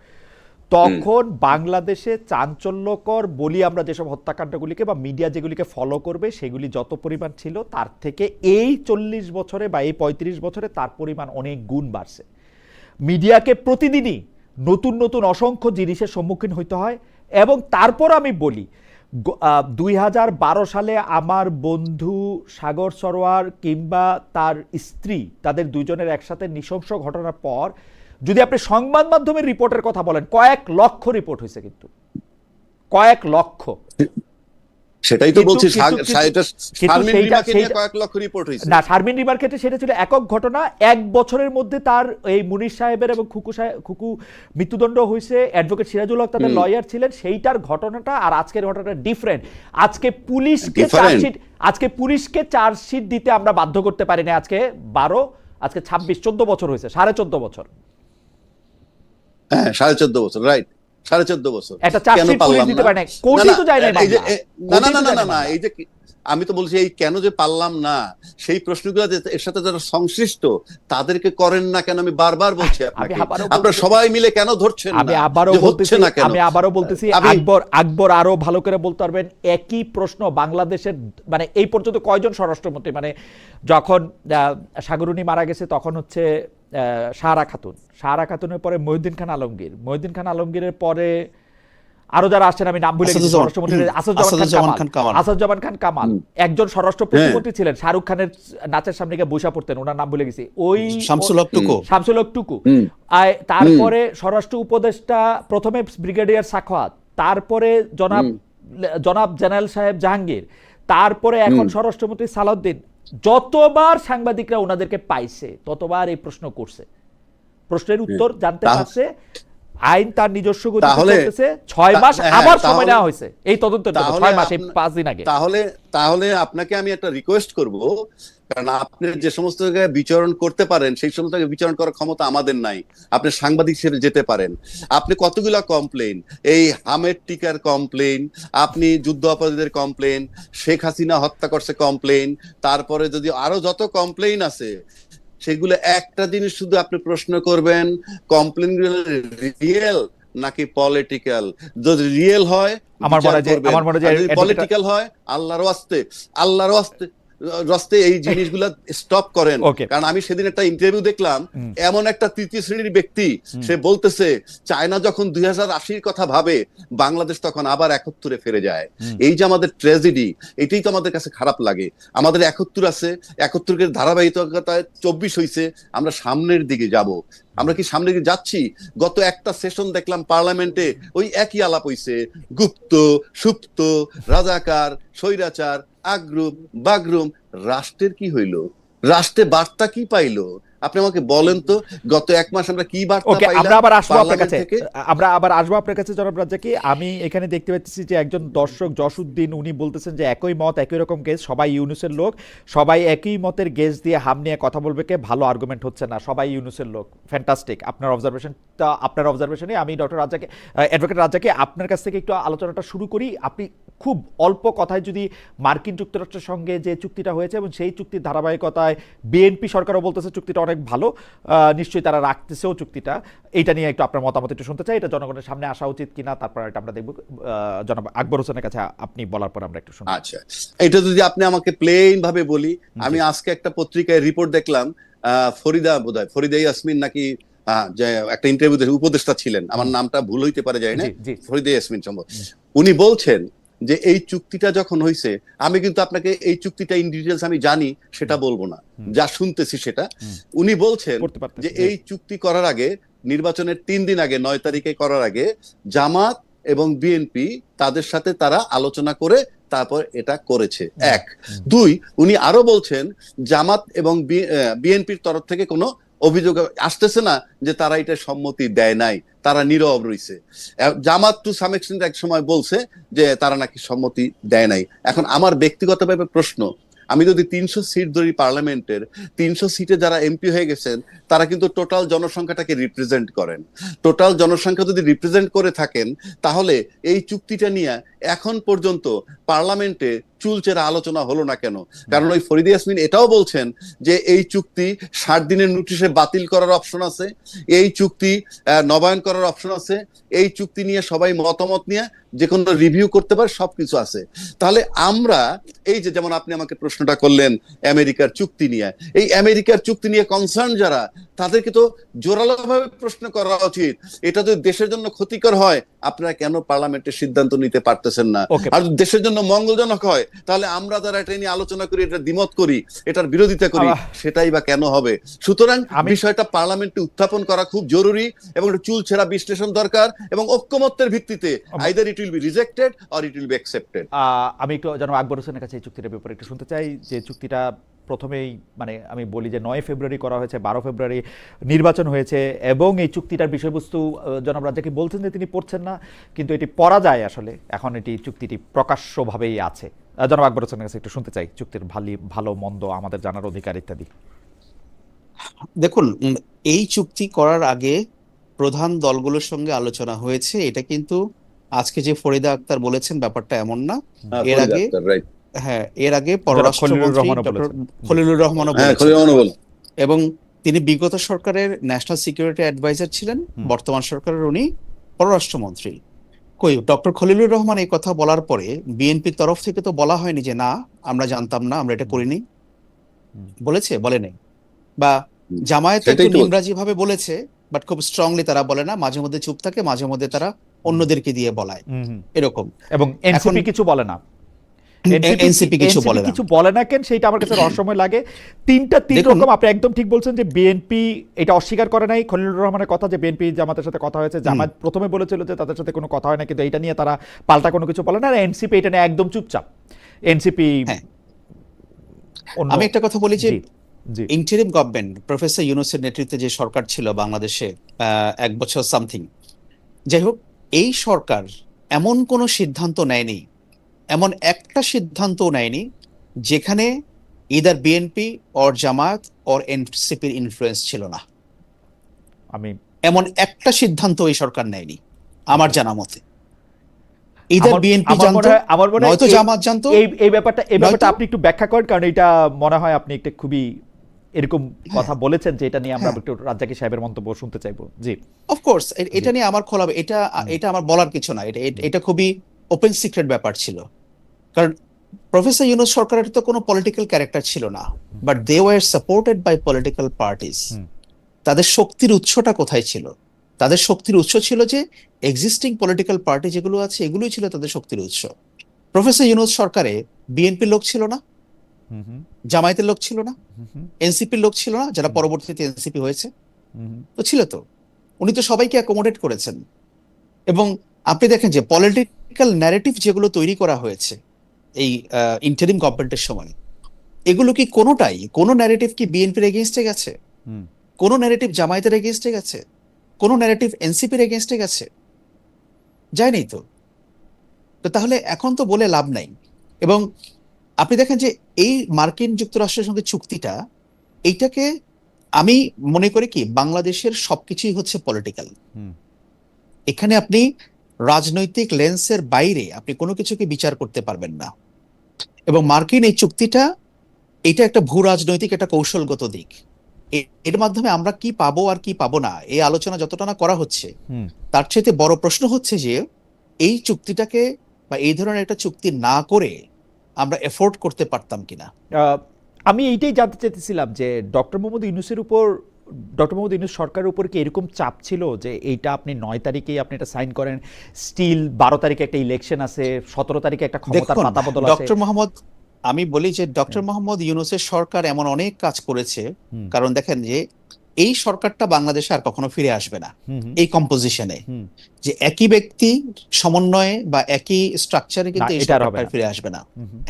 তখন বাংলাদেশে চাঞ্চল্যকর বলি আমরা যেসব হত্যাকাণ্ডগুলিকে বা মিডিয়া যেগুলিকে ফলো করবে সেগুলি যত পরিমাণ ছিল, তার থেকে এই 40 বছরে বা এই 35 বছরে তার পরিমাণ অনেক গুণ বাড়ছে। মিডিয়াকে প্রতিদিনই নতুন অসংখ্য জিনিসের সম্মুখীন হইতে হয়। এবং তারপর আমি বলি, 2012 সালে আমার বন্ধু সাগর সরোয়ার কিংবা তার স্ত্রী, তাদের দুজনের একসাথে নৃশংস ঘটনার পর যদি আপনি সংবাদ মাধ্যমের রিপোর্টের কথা বলেন, কয়েক লক্ষ রিপোর্ট হয়েছে, কিন্তু কয়েক লক্ষ। সেটাই তো বলছি, শারমিন রিমাকে নিয়ে কয়েক লক্ষ রিপোর্ট হয়েছে। না, শারমিন রিমার ক্ষেত্রে সেটা ছিল একক ঘটনা। 1 বছরের মধ্যে তার এই মুনির সাহেবের এবং খুকু মৃত্যুদণ্ড হয়েছে। অ্যাডভোকেট সিরাজুল হক তাদের লয়ার ছিলেন। সেইটার ঘটনাটা আর আজকের ঘটনাটা ডিফারেন্ট। আজকে পুলিশকে চার্জশিট দিতে আমরা বাধ্য করতে পারি না। আজকে 26 14 বছর হয়েছে, 14.5 বছর। হ্যাঁ, 14.5 বছর, রাইট, 14.5 বছর। একটা চার্জশিট পুলিশ দিতে পারে না, কোর্টই তো যায় না। না, এই যে আমি তো বলছি, এই কেন যে পারলাম না, সেই প্রশ্নগুলো এর সাথে যারা সংশ্লিষ্ট তাদেরকে করেন না কেন? আমি বারবার বলছি আপনাকে, আপনারা সবাই মিলে কেন ধরছেন না? আমি আবারও বলতেছি, আকবর আরো ভালো করে বলতে পারবেন। একই প্রশ্ন বাংলাদেশের, মানে এই পর্যন্ত কয়জন স্বরাষ্ট্রমন্ত্রী, মানে যখন সাগরুনি মারা গেছে তখন হচ্ছে সাহারা খাতুনের পরে মহিউদ্দিন খান আলমগীরের পরে আরো যারা আসছেন আমি নাম ভুলে গেছি, স্বরাষ্ট্রমন্ত্রী আসাদুজ্জামান খান কামাল একজন স্বরাষ্ট্র প্রতিমন্ত্রী ছিলেন, শাহরুখ খানের নাচের সামনে গিয়ে বসে পড়তেন, ওনার নাম ভুলে গেছি, ওই শামসুল হক টুকু। তারপরে স্বরাষ্ট্র উপদেষ্টা প্রথমে ব্রিগেডিয়ার সাখাওয়াত, তারপরে জনাব জেনারেল সাহেব জাহাঙ্গীর, তারপরে এখন স্বরাষ্ট্রমন্ত্রী সালাউদ্দিন। যতবার সাংবাদিকরা ওনাদেরকে পাইছে ততবার এই প্রশ্ন করছে, প্রশ্নের উত্তর জানতে পারছে, আইন তার নিজস্ব গতিতে তাহলে- চলতেছে, 6 মাস হ্যাঁ, আবার সময় তাহলে- নেওয়া হয়েছে এই তদন্তের জন্য, তাহলে 6 মাস, এই আপনা- 5 দিন আগে। তাহলে আপনাকে আমি একটা রিকোয়েস্ট করব, কারণ আপনি যে সমস্ত জায়গায় বিচরণ করতে পারেন সেই সমস্ত জায়গায় বিচরণ করার ক্ষমতা আমাদের নাই। আপনি সাংবাদিক হিসেবে যেতে পারেন। আপনি কতগুলা কমপ্লেইন, এই হামেদ টিকার কমপ্লেইন, আপনি যুদ্ধ অপরাধীদের কমপ্লেইন, শেখ হাসিনা হত্যা করছে কমপ্লেইন, তারপরে যদি আরো যত কমপ্লেইন আছে সেগুলো একটা জিনিস শুধু আপনি প্রশ্ন করবেন, কমপ্লেইন গুলো রিয়েল নাকি পলিটিক্যাল। যদি রিয়েল হয় আমার মনে হয় যে advocate- পলিটিক্যাল হয়, আল্লাহর রাস্তে এই জিনিসগুলা স্টপ করেন। Okay. কারণ আমি সেদিন একটা ইন্টারভিউ দেখলাম, এমন একটা তৃতীয় শ্রেণীর ব্যক্তি, সে বলতেছে চায়না যখন 2080 কথা ভাবে, বাংলাদেশ তখন আবার 71 ফিরে যায়। এই যে আমাদের ট্র্যাজেডি, এটাই তো আমাদের কাছে খারাপ লাগে। আমাদের 71 আছে, 71 ধারাবাহিকতায় 24 হইছে, আমরা সামনের দিকে যাব। আমরা কি সামনে দিকে যাচ্ছি? গত একটা সেশন দেখলাম পার্লামেন্টে ওই একই আলাপ হইছে, গুপ্ত সুপ্ত, রাজাকার, স্বৈরাচার, আগ্রুম বাগরুম। রাষ্ট্রের কি হইলো? রাষ্ট্রে বার্তা কি পাইলো? আপনি আমাকে বলেন তো, গত এক মাস আমরা কি বার্তা ওকে, পাইলাম আমরা আবার আসবো আপনার পার্লামেন্ট কাছে, থেকে? আপনার কাছে জনাব রাজ্জাকি। আমি এখানে দেখতে পাচ্ছি যে একজন দর্শক জসউদ্দিন, উনি বলতেছেন যে একই মত, একই রকম কেস, সবাই ইউনুসের লোক, সবাই একই মতের গেস দিয়ে হাম নিয়ে কথা বলবে, কে ভালো আর্গুমেন্ট হচ্ছে না, সবাই ইউনুসের লোক। ফ্যান্টাস্টিক আপনার অবজারভেশনটা, আপনার অবজারভেশনে আমি ডক্টর রাজ্জাকি, অ্যাডভোকেট রাজ্জাকি, আপনার কাছ থেকে একটু আলোচনাটা শুরু করি। আপনি খুব অল্প কথায় যদি মার্কিন যুক্তরাষ্ট্রের সঙ্গে যে চুক্তিটা হয়েছে এবং সেই চুক্তির ধারাবাহিকতায় বিএনপি সরকারও বলতেছে চুক্তিটা অনেক ভালো, নিশ্চয়ই তারা রাখতেছেও চুক্তিটা, এইটা নিয়ে একটু আপনার মতামত একটু শুনতে চাই। এটা জনগণের সামনে আসা উচিত কিনা, তারপর এটা আমরা দেখব। জনাব আকবর হোসেনের কাছে আপনি বলার পর আমরা একটু শুনি। আচ্ছা, এটা যদি আপনি আমাকে প্লেন ভাবে বলি, আমি আজকে একটা পত্রিকায় রিপোর্ট দেখলাম, ফরিদা ইয়াসমিন নাকি, যে একটা ইন্টারভিউতে উপদেষ্টা ছিলেন, আমার নামটা ভুল হইতে পারে, যায় না, জি, জি। ফরিদা ইয়াসমিন সম্ভব। উনি বলছেন যে এই চুক্তিটা যখন হয়েছে, আমি কিন্তু আপনাকে এই চুক্তিটা ইন ডিটেলস আমি জানি সেটা বলবো না, যা শুনতেছি সেটা। উনি বলছেন পড়তে পারতেছি, যে জি। এই চুক্তি করার আগে, নির্বাচনের 3 দিন আগে, 9 তারিখে করার আগে, জামাত এবং বিএনপি তাদের সাথে তারা আলোচনা করে তারপর এটা করেছে। 1 2, উনি আরো বলছেন জামাত এবং বিএনপির তরফ থেকে কোনো অভিযোগ আসতেছে না যে তারা এটা সম্মতি দেয় নাই, তারা নীরব রইছে। জামাত টু সাম এক্সটেন্ট এক সময় বলছে যে তারা নাকি সম্মতি দেয় নাই। এখন আমার ব্যক্তিগতভাবে প্রশ্ন, আমি যদি 300 সিট ধরি পার্লামেন্টের, 300 সিটে যারা এমপি হয়ে গেছেন তারা কিন্তু টোটাল জনসংখ্যাটাকে রিপ্রেজেন্ট করেন। টোটাল জনসংখ্যা যদি রিপ্রেজেন্ট করে থাকেন, তাহলে এই চুক্তিটা নিয়ে এখন পর্যন্ত পার্লামেন্টে চুলচেরা আলোচনা হলো না কেন? কারণ ওই ফরিদা ইয়াসমিন এটাও বলছেন যে এই চুক্তি 60 দিনের নোটিশে বাতিল করার অপশন আছে, এই চুক্তি নবায়ন করার অপশন আছে, এই চুক্তি নিয়ে সবাই মতামত নিয়ে যে কোনো রিভিউ করতে পারে, সবকিছু আছে। তাহলে আমরা এই যে, যেমন আপনি আমাকে প্রশ্নটা করলেন আমেরিকার চুক্তি নিয়ে, এই আমেরিকার চুক্তি নিয়ে কনসার্ন যারা, তাদেরকে তো জোরালোভাবে প্রশ্ন করা উচিত। এটা যদি দেশের জন্য ক্ষতিকর হয়, আপনারা কেন পার্লামেন্টের সিদ্ধান্ত নিতে পারতেছেন না? Okay. আর যদি দেশের জন্য মঙ্গলজনক হয়, তাহলে আমরা যারা এটা নিয়ে আলোচনা করি, এটা দ্বিমত করি, এটার বিরোধিতা করি, সেটাই বা কেন হবে? সুতরাং বিষয়টা পার্লামেন্টে উত্থাপন করা খুব জরুরি এবং একটা চুলছেরা বিশ্লেষণ দরকার, এবং ঐক্যমত্যের ভিত্তিতে either it will be rejected or it will be accepted. আমি একটু জনাব আকবর হোসেনের কাছে এই চুক্তিটার ব্যাপারে একটু শুনতে চাই। যে চুক্তিটা প্রথমেই, মানে আমি বলি যে 9 ফেব্রুয়ারি করা হয়েছে, 12 ফেব্রুয়ারি নির্বাচন হয়েছে, এবং এই চুক্তিটার বিষয়বস্তু জনাব রাজ্জাকি বলছেন যে তিনি পড়ছেন না, কিন্তু এটি পড়া যায় আসলে, এখন এটি চুক্তিটি প্রকাশ্যভাবেই আছে। জনাব আকবর হোসেনের কাছে একটু শুনতে চাই চুক্তির ভালো মন্দ আমাদের জানার অধিকার ইত্যাদি। দেখুন, এই চুক্তি করার আগে প্রধান দলগুলোর সঙ্গে আলোচনা হয়েছে, এটা কিন্তু আজকে যে ফরিদা আক্তার বলেছেন ব্যাপারটা এমন না। এর আগে, হ্যাঁ, এর আগে পররাষ্ট্রমন্ত্রী ডক্টর খলিলুর রহমানও বলেছেন, এবং তিনি বিগত সরকারের ন্যাশনাল সিকিউরিটি অ্যাডভাইজার ছিলেন, বর্তমান সরকারের উনি পররাষ্ট্রমন্ত্রী। কই, ডক্টর খলিলুর রহমান এই কথা বলার পরে বিএনপির তরফ থেকে তো বলা হয়নি যে না আমরা জানতাম না, আমরা এটা করিনি, বলেছে? বলে নেই। বা জামায়াত একটু নিমরাজি ভাবে বলেছে, বাট খুব স্ট্রংলি তারা বলে না, মাঝে মধ্যে চুপ থাকে, মাঝে মধ্যে তারা অন্যদেরকে দিয়ে বলায়, এরকম। এবং এনসিপি কিছু বলে না, এনসিপি কিছু বলে না কেন, সেইটা আমার কাছে রহস্যময় লাগে। তিন রকম। আপনি একদম ঠিক বলছেন যে বিএনপি এটা অস্বীকার করে নাই, খলিলুর রহমানের কথা যে বিএনপি জামাতের সাথে কথা হয়েছে, জামাত প্রথমে বলেছিল যে তাদের সাথে কোনো কথা হয় না, কিন্তু এটা নিয়ে তারা পাল্টা কোনো কিছু বলে না। আর এনসিপি এটা নিয়ে একদম চুপচাপ। এনসিপি, আমি একটা কথা বলি যে ইন্টারিম গভর্নমেন্ট, প্রফেসর ইউনূসের নেতৃত্বে যে সরকার ছিল বাংলাদেশে 1 বছর সামথিং, যাই হোক, এই সরকার এমন কোনো সিদ্ধান্ত নেয়নি, এমন একটা সিদ্ধান্তও নেয়নি যেখানে either BNP or Jamaat or এনসিপির ইনফ্লুয়েন্স ছিল না। আমি এমন একটা সিদ্ধান্ত এই সরকার নেয়নি আমার জানা মতে। ইদার বিএনপি জানতো, আমার মনে হয় নয়তো জামাত জানতো। এই ব্যাপারটা নয়তো- আপনি একটু ব্যাখ্যা করেন, কারণ এটা মনে হয় আপনি একটা খুবই এরকম কথা বলেছেন যে এটা নিয়ে আমরা হ্যাঁ। একটু রাজ্জাকি সাহেবের মন্তব্য শুনতে চাইবো। জি, অফকোর্স এটা নিয়ে আমার খোলা, এটা আমার বলার কিছু না, এটা খুবই ওপেন সিক্রেট ব্যাপার ছিল। কারণ প্রফেসর ইউনূস সরকারের তো কোনো পলিটিক্যাল ক্যারেক্টার ছিল না, but they were supported by political parties. তাদের শক্তির উৎসটা কোথায় ছিল? তাদের শক্তির উৎস ছিল যে এক্সিস্টিং পলিটিক্যাল পার্টি যেগুলো আছে, এগুলোই ছিল তাদের শক্তির উৎস। প্রফেসর ইউনূস সরকারে বিএনপির লোক ছিল না, জামায়াতের লোক ছিল না, এনসিপির লোক ছিল না, যারা পরবর্তীতে এনসিপি হয়েছে। তো ছিল তো, উনি তো সবাইকে অ্যাকোমোডেট করেছেন। এবং আপনি দেখেন যে পলিটিক্যাল ন্যারেটিভ যেগুলো তৈরি করা হয়েছে এই ইন্টারিম গভর্নমেন্টের সময়, এগুলো কি কোনোটাই, কোনো ন্যারেটিভ কি বিএনপির এগেইনস্টে গেছে? কোনো ন্যারেটিভ জামায়াতের এগেইনস্টে গেছে? কোনো ন্যারেটিভ এনসিপির এগেইনস্টে গেছে? যায়নি তো। তো তাহলে এখন তো বলে লাভ নাই। এবং আপনি দেখেন যে এই মার্কিন যুক্তরাষ্ট্রের সঙ্গে চুক্তিটা, এইটাকে আমি মনে করি কি বাংলাদেশের সবকিছুই হচ্ছে পলিটিক্যাল। এখানে আপনি রাজনৈতিক লেন্সের বাইরে আপনি কোনো কিছুকে বিচার করতে পারবেন না। এবং মার্কিন এই চুক্তিটা, এটা একটা ভূ রাজনৈতিক একটা কৌশলগত দিক। এর মাধ্যমে আমরা কি পাবো আর কি পাবো না, এই আলোচনা যতটা না করা হচ্ছে, তার চাইতে বড় প্রশ্ন হচ্ছে যে এই চুক্তিটাকে বা এই ধরনের একটা চুক্তি না করে আমরা এফোর্ড করতে পারতাম কিনা। আমি এইটাই জানতে চাইতেছিলাম যে ডক্টর মোহাম্মদ ইউনূস সরকারের উপর কি এরকম চাপ ছিল যে এইটা আপনি 9 তারিখেই আপনি এটা সাইন করেন, স্টিল 12 তারিখে একটা ইলেকশন আছে, 17 তারিখে একটা ক্ষমতার পাতা বদল আছে। ডক্টর মোহাম্মদ, আমি বলি যে ডক্টর মোহাম্মদ ইউনূসের সরকার এমন অনেক কাজ করেছে। কারণ দেখেন যে এই সরকারটা বাংলাদেশে আর কখনো ফিরে আসবে না এই কম্পোজিশনে, যে একই ব্যক্তি সমন্বয়ে বা একই স্ট্রাকচারে কিন্তু এই সরকারটা ফিরে আসবে না।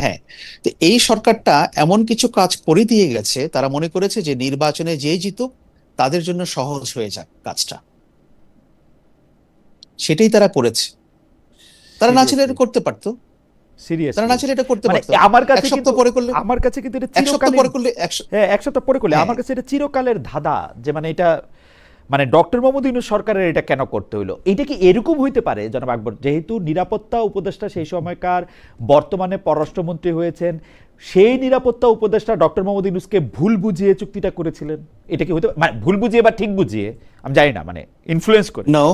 হ্যাঁ, তো এই সরকারটা এমন কিছু কাজ করে দিয়ে গেছে, তারা মনে করেছে যে নির্বাচনে যেই জিতুক তাদের জন্য সহজ হয়ে যাক কাজটা, সেটাই তারা করেছে। তারা না চাইলে এটা করতে পারতো, তারা না চাইলে এটা করতে পারতো। আমার কাছে এক সপ্তাহ পরে করলে, আমার কাছে কিন্তু এটা এক সপ্তাহ পরে করলে, হ্যাঁ, এক সপ্তাহ পরে করলে আমার কাছে এটা চিরকালের ধাঁধা, যে মানে এটা মানে ডক্টর মোহাম্মদ ইউনূস সরকারের এটা কেন করতে হইলো। এটা কি এরকম হইতে পারে জনাব আকবর, যেহেতু নিরাপত্তা উপদেষ্টা সেই সময়কার বর্তমানে পররাষ্ট্রমন্ত্রী হয়েছেন, সেই নিরাপত্তা উপদেষ্টা ডক্টর মোহাম্মদ ইউনূসকে ভুল বুঝিয়ে চুক্তিটা করেছিলেন? এটা কি হইতে, মানে ভুল বুঝিয়ে বা ঠিক বুঝিয়ে আমি জানি না, মানে ইনফ্লুয়েন্স করে? No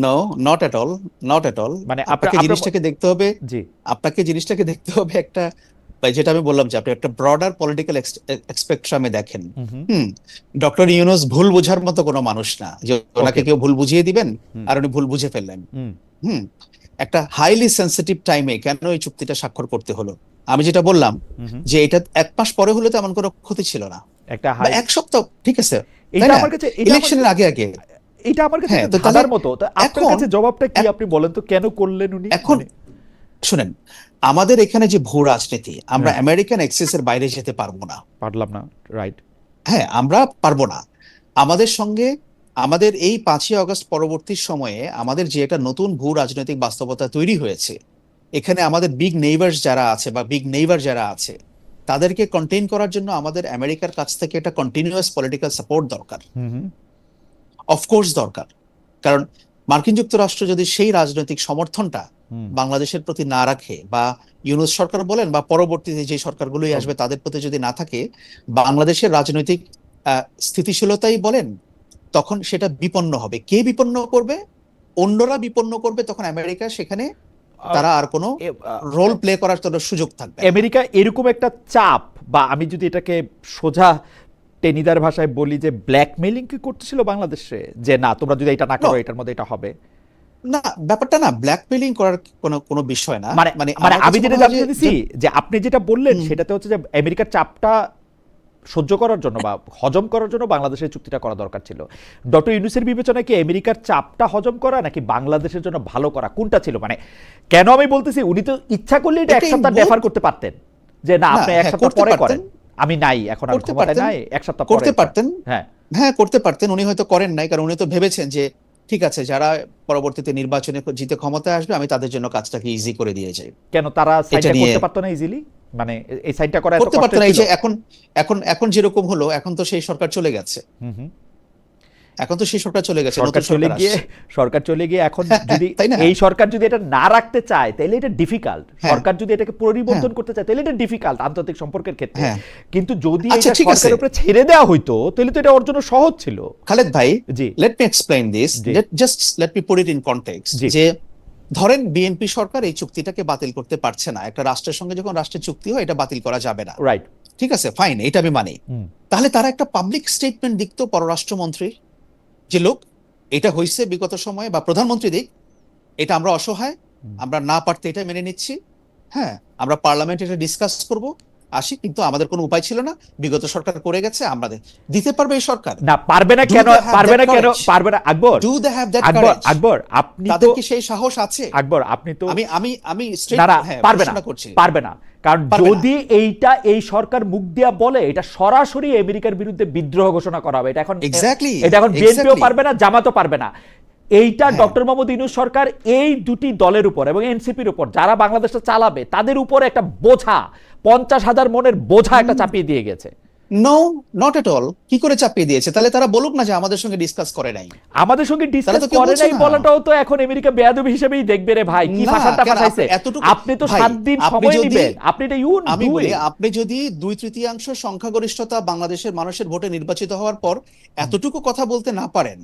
no, not at all, not at all. মানে আপনাকে জিনিসটাকে দেখতে হবে, জি, আপনাকে জিনিসটাকে দেখতে হবে একটা, যেটা আমি বললাম যে আপনি একটা ব্রডার পলিটিক্যাল স্পেকট্রামে দেখেন। ডক্টর ইউনূস ভুল বোঝার মতো কোনো মানুষ না যে ওনাকে কেউ ভুল বুঝিয়ে দিবেন আর উনি ভুল বুঝে ফেললেন। একটা হাইলি সেন্সিটিভ টাইমে কেন এই চুক্তিটা স্বাক্ষর করতে হলো? আমি যেটা বললাম যে এটা 1 মাস পরে হলে তো এমন কোনো ক্ষতি ছিল না, একটা 1 সপ্তাহ, ঠিক আছে, এটা আমার কাছে ইলেকশনের আগে আগে এটা আমার কাছে ধাঁধার মতো। আপনার কাছে জবাবটা কি, আপনি বলেন তো কেন করলেন উনি? এখন শুনেন, আমাদের এখানে যে ভূ রাজনীতি, আমরা আমেরিকান এক্সেসের বাইরে যেতে পারবো না, পারলাম না, রাইট? হ্যাঁ, আমরা পারবো না। আমাদের সঙ্গে আমাদের এই 5ই আগস্ট পরবর্তী সময়ে আমাদের যে একটা নতুন ভূ রাজনৈতিক বাস্তবতা তৈরি হয়েছে, এখানে আমাদের বিগ নেইবার্স যারা আছে বা বিগ নেইবার যারা আছে, তাদেরকে কন্টেইন করার জন্য আমাদের আমেরিকার কাছ থেকে একটা কন্টিনিউয়াস পলিটিক্যাল সাপোর্ট দরকার, অফকোর্স দরকার। কারণ মার্কিন যুক্তরাষ্ট্র যদি সেই রাজনৈতিক সমর্থনটা বাংলাদেশের প্রতি না রাখে, বা ইউনূস সরকার বলেন বা পরবর্তীতে যে সরকারগুলোই আসবে তাদের প্রতি যদি না থাকে, বাংলাদেশের রাজনৈতিক স্থিতিশীলতাই বলেন, তখন সেটা বিপন্ন হবে। কে বিপন্ন করবে? অন্যরা বিপন্ন করবে। তখন আমেরিকা সেখানে তারা আর কোনো রোল প্লে করার জন্য সুযোগ থাকবে। আমেরিকা এরকম একটা চাপ, বা আমি যদি এটাকে সোজা টেনিদার ভাষায় বলি, যে ব্ল্যাকমেইলিং কি করতেছিল বাংলাদেশে, যে না তোমরা যদি এটা না করো এটার মধ্যে এটা হবে? না, ব্যাপারটা না ব্ল্যাকমেইলিং করার কোনো বিষয় না। মানে আমি যেটা জানতে চাইছি যে আপনি যেটা বললেন সেটাতে হচ্ছে যে আমেরিকার চাপটা সহ্য করার জন্য বা হজম করার জন্য বাংলাদেশের চুক্তিটা করা দরকার ছিল। ডক্টর ইউনূসের বিবেচনায় কি আমেরিকার চাপটা হজম করা নাকি বাংলাদেশের জন্য ভালো করা, কোনটা ছিল? মানে কেন আমি বলতেছি, উনি তো ইচ্ছা করলে এটা 1 সপ্তাহ ডেফার করতে পারতেন, যে না আপনি 1 সপ্তাহ পরে করেন, আমি নাই, এখন আর ক্ষমতায় নাই, 1 সপ্তাহ পরে করতে পারতেন। হ্যাঁ হ্যাঁ, করতে পারতেন। উনি হয়তো করেন নাই, কারণ উনি তো ভেবেছেন যে ঠিক আছে, যারা পরবর্তীতে নির্বাচনে জিতে ক্ষমতায় আসবে আমি তাদের জন্য কাজটাকে ইজি করে দিয়ে যাই। কেন তারা সাইনটা নিয়ে- করতে পারতো না ইজিলি? মানে এই সাইনটা করা এত করতে পারতো না। এই কষ্টের যে ছিল? এখন এখন এখন যেরকম হলো, এখন তো সেই সরকার চলে গেছে, হুম, হুম। এখন তো সেই সরকার চলে গেছে, সরকার নতুন চলে সরকার গিয়ে আসছে। সরকার চলে গিয়ে এখন যদি তাই না? এই সরকার যদি এটা না রাখতে চায় তাহলে এটা ডিফিকাল্ট। হ্যাঁ। সরকার যদি এটাকে পরিবর্তন করতে চায় তাহলে এটা ডিফিকাল্ট আন্তর্জাতিক সম্পর্কের ক্ষেত্রে। হ্যাঁ। কিন্তু যদি আচ্ছা, এটা ঠিক আছে। সরকারের উপরে ছেড়ে দেওয়া হইতো তাহলে তো এটা ওর জন্য সহজ ছিল। খালেদ ভাই, জি। লেট মি এক্সপ্লেইন দিস, জি। Just let me put it in context. জি। যে ধরেন বিএনপি সরকার এই চুক্তিটাকে বাতিল করতে পারছে না, একটা রাষ্ট্রের সঙ্গে যখন রাষ্ট্রের চুক্তি হয় এটা বাতিল করা যাবে না, রাইট। ঠিক আছে, ফাইন, এটা আমি মানি। তাহলে তারা একটা পাবলিক স্টেটমেন্ট দিত পররাষ্ট্রমন্ত্রীর, যে লোক এটা হয়েছে বিগত সময়ে, বা প্রধানমন্ত্রী দিক, এটা আমরা অসহায়, আমরা না পারতে এটা মেনে নিচ্ছি, হ্যাঁ আমরা পার্লামেন্টে এটা ডিসকাস করব, আসি, কিন্তু আমাদের কোনো উপায় ছিল না, বিগত সরকার করে গেছে, আমাদের দিতে পারবে এই সরকার? না, পারবে না Do কেন? they have পারবে না that কেন? courage? পারবে না Akbar. Do they have that Akbar, courage? Akbar আপনি তো তাদের কি সেই সাহস আছে? আকবর আপনি তো আমি আমি আমি straight, না, না, হ্যাঁ, পারবে না, প্রশ্ন করছি। পারবে না। কারণ পারবে না। যদি এই সরকার মুখ দিয়া বলে, এটা সরাসরি আমেরিকার বিরুদ্ধে বিদ্রোহ ঘোষণা করা হবে। এটা এখন Exactly, এটা এখন বিএনপিও exactly. পারবে না, জামাতও পারবে না। এইটা হ্যাঁ। ডক্টর মোহাম্মদ ইউনূস সরকার এই দুটি দলের উপর এবং এনসিপির উপর, যারা বাংলাদেশটা চালাবে, তাদের উপরে একটা বোঝা, 50,000 মনের বোঝা একটা চাপিয়ে দিয়ে গেছে। No, not at all. কি করে চাপিয়ে দিয়েছে? তাহলে তারা বলুক না যে আমাদের সঙ্গে ডিসকাস করে নাই। আমাদের সঙ্গে তাহলে ডিসকাস তো কেউ করে বলছে নাই না। বলাটাও তো এখন আমেরিকা বেয়াদবি হিসেবেই দেখবে রে ভাই। কি না, ভাষাটা কেন? ফাঁসাইছে? এতটুকু- আপনি তো ভাই, 7 দিন আপনি সময় যদি- নেবেন, আপনি এটা ইউন আমি ডু বলি, ইট। আপনি যদি 2/3 সংখ্যাগরিষ্ঠতা বাংলাদেশের মানুষের ভোটে নির্বাচিত হওয়ার পর এতটুকু কথা বলতে না পারেন,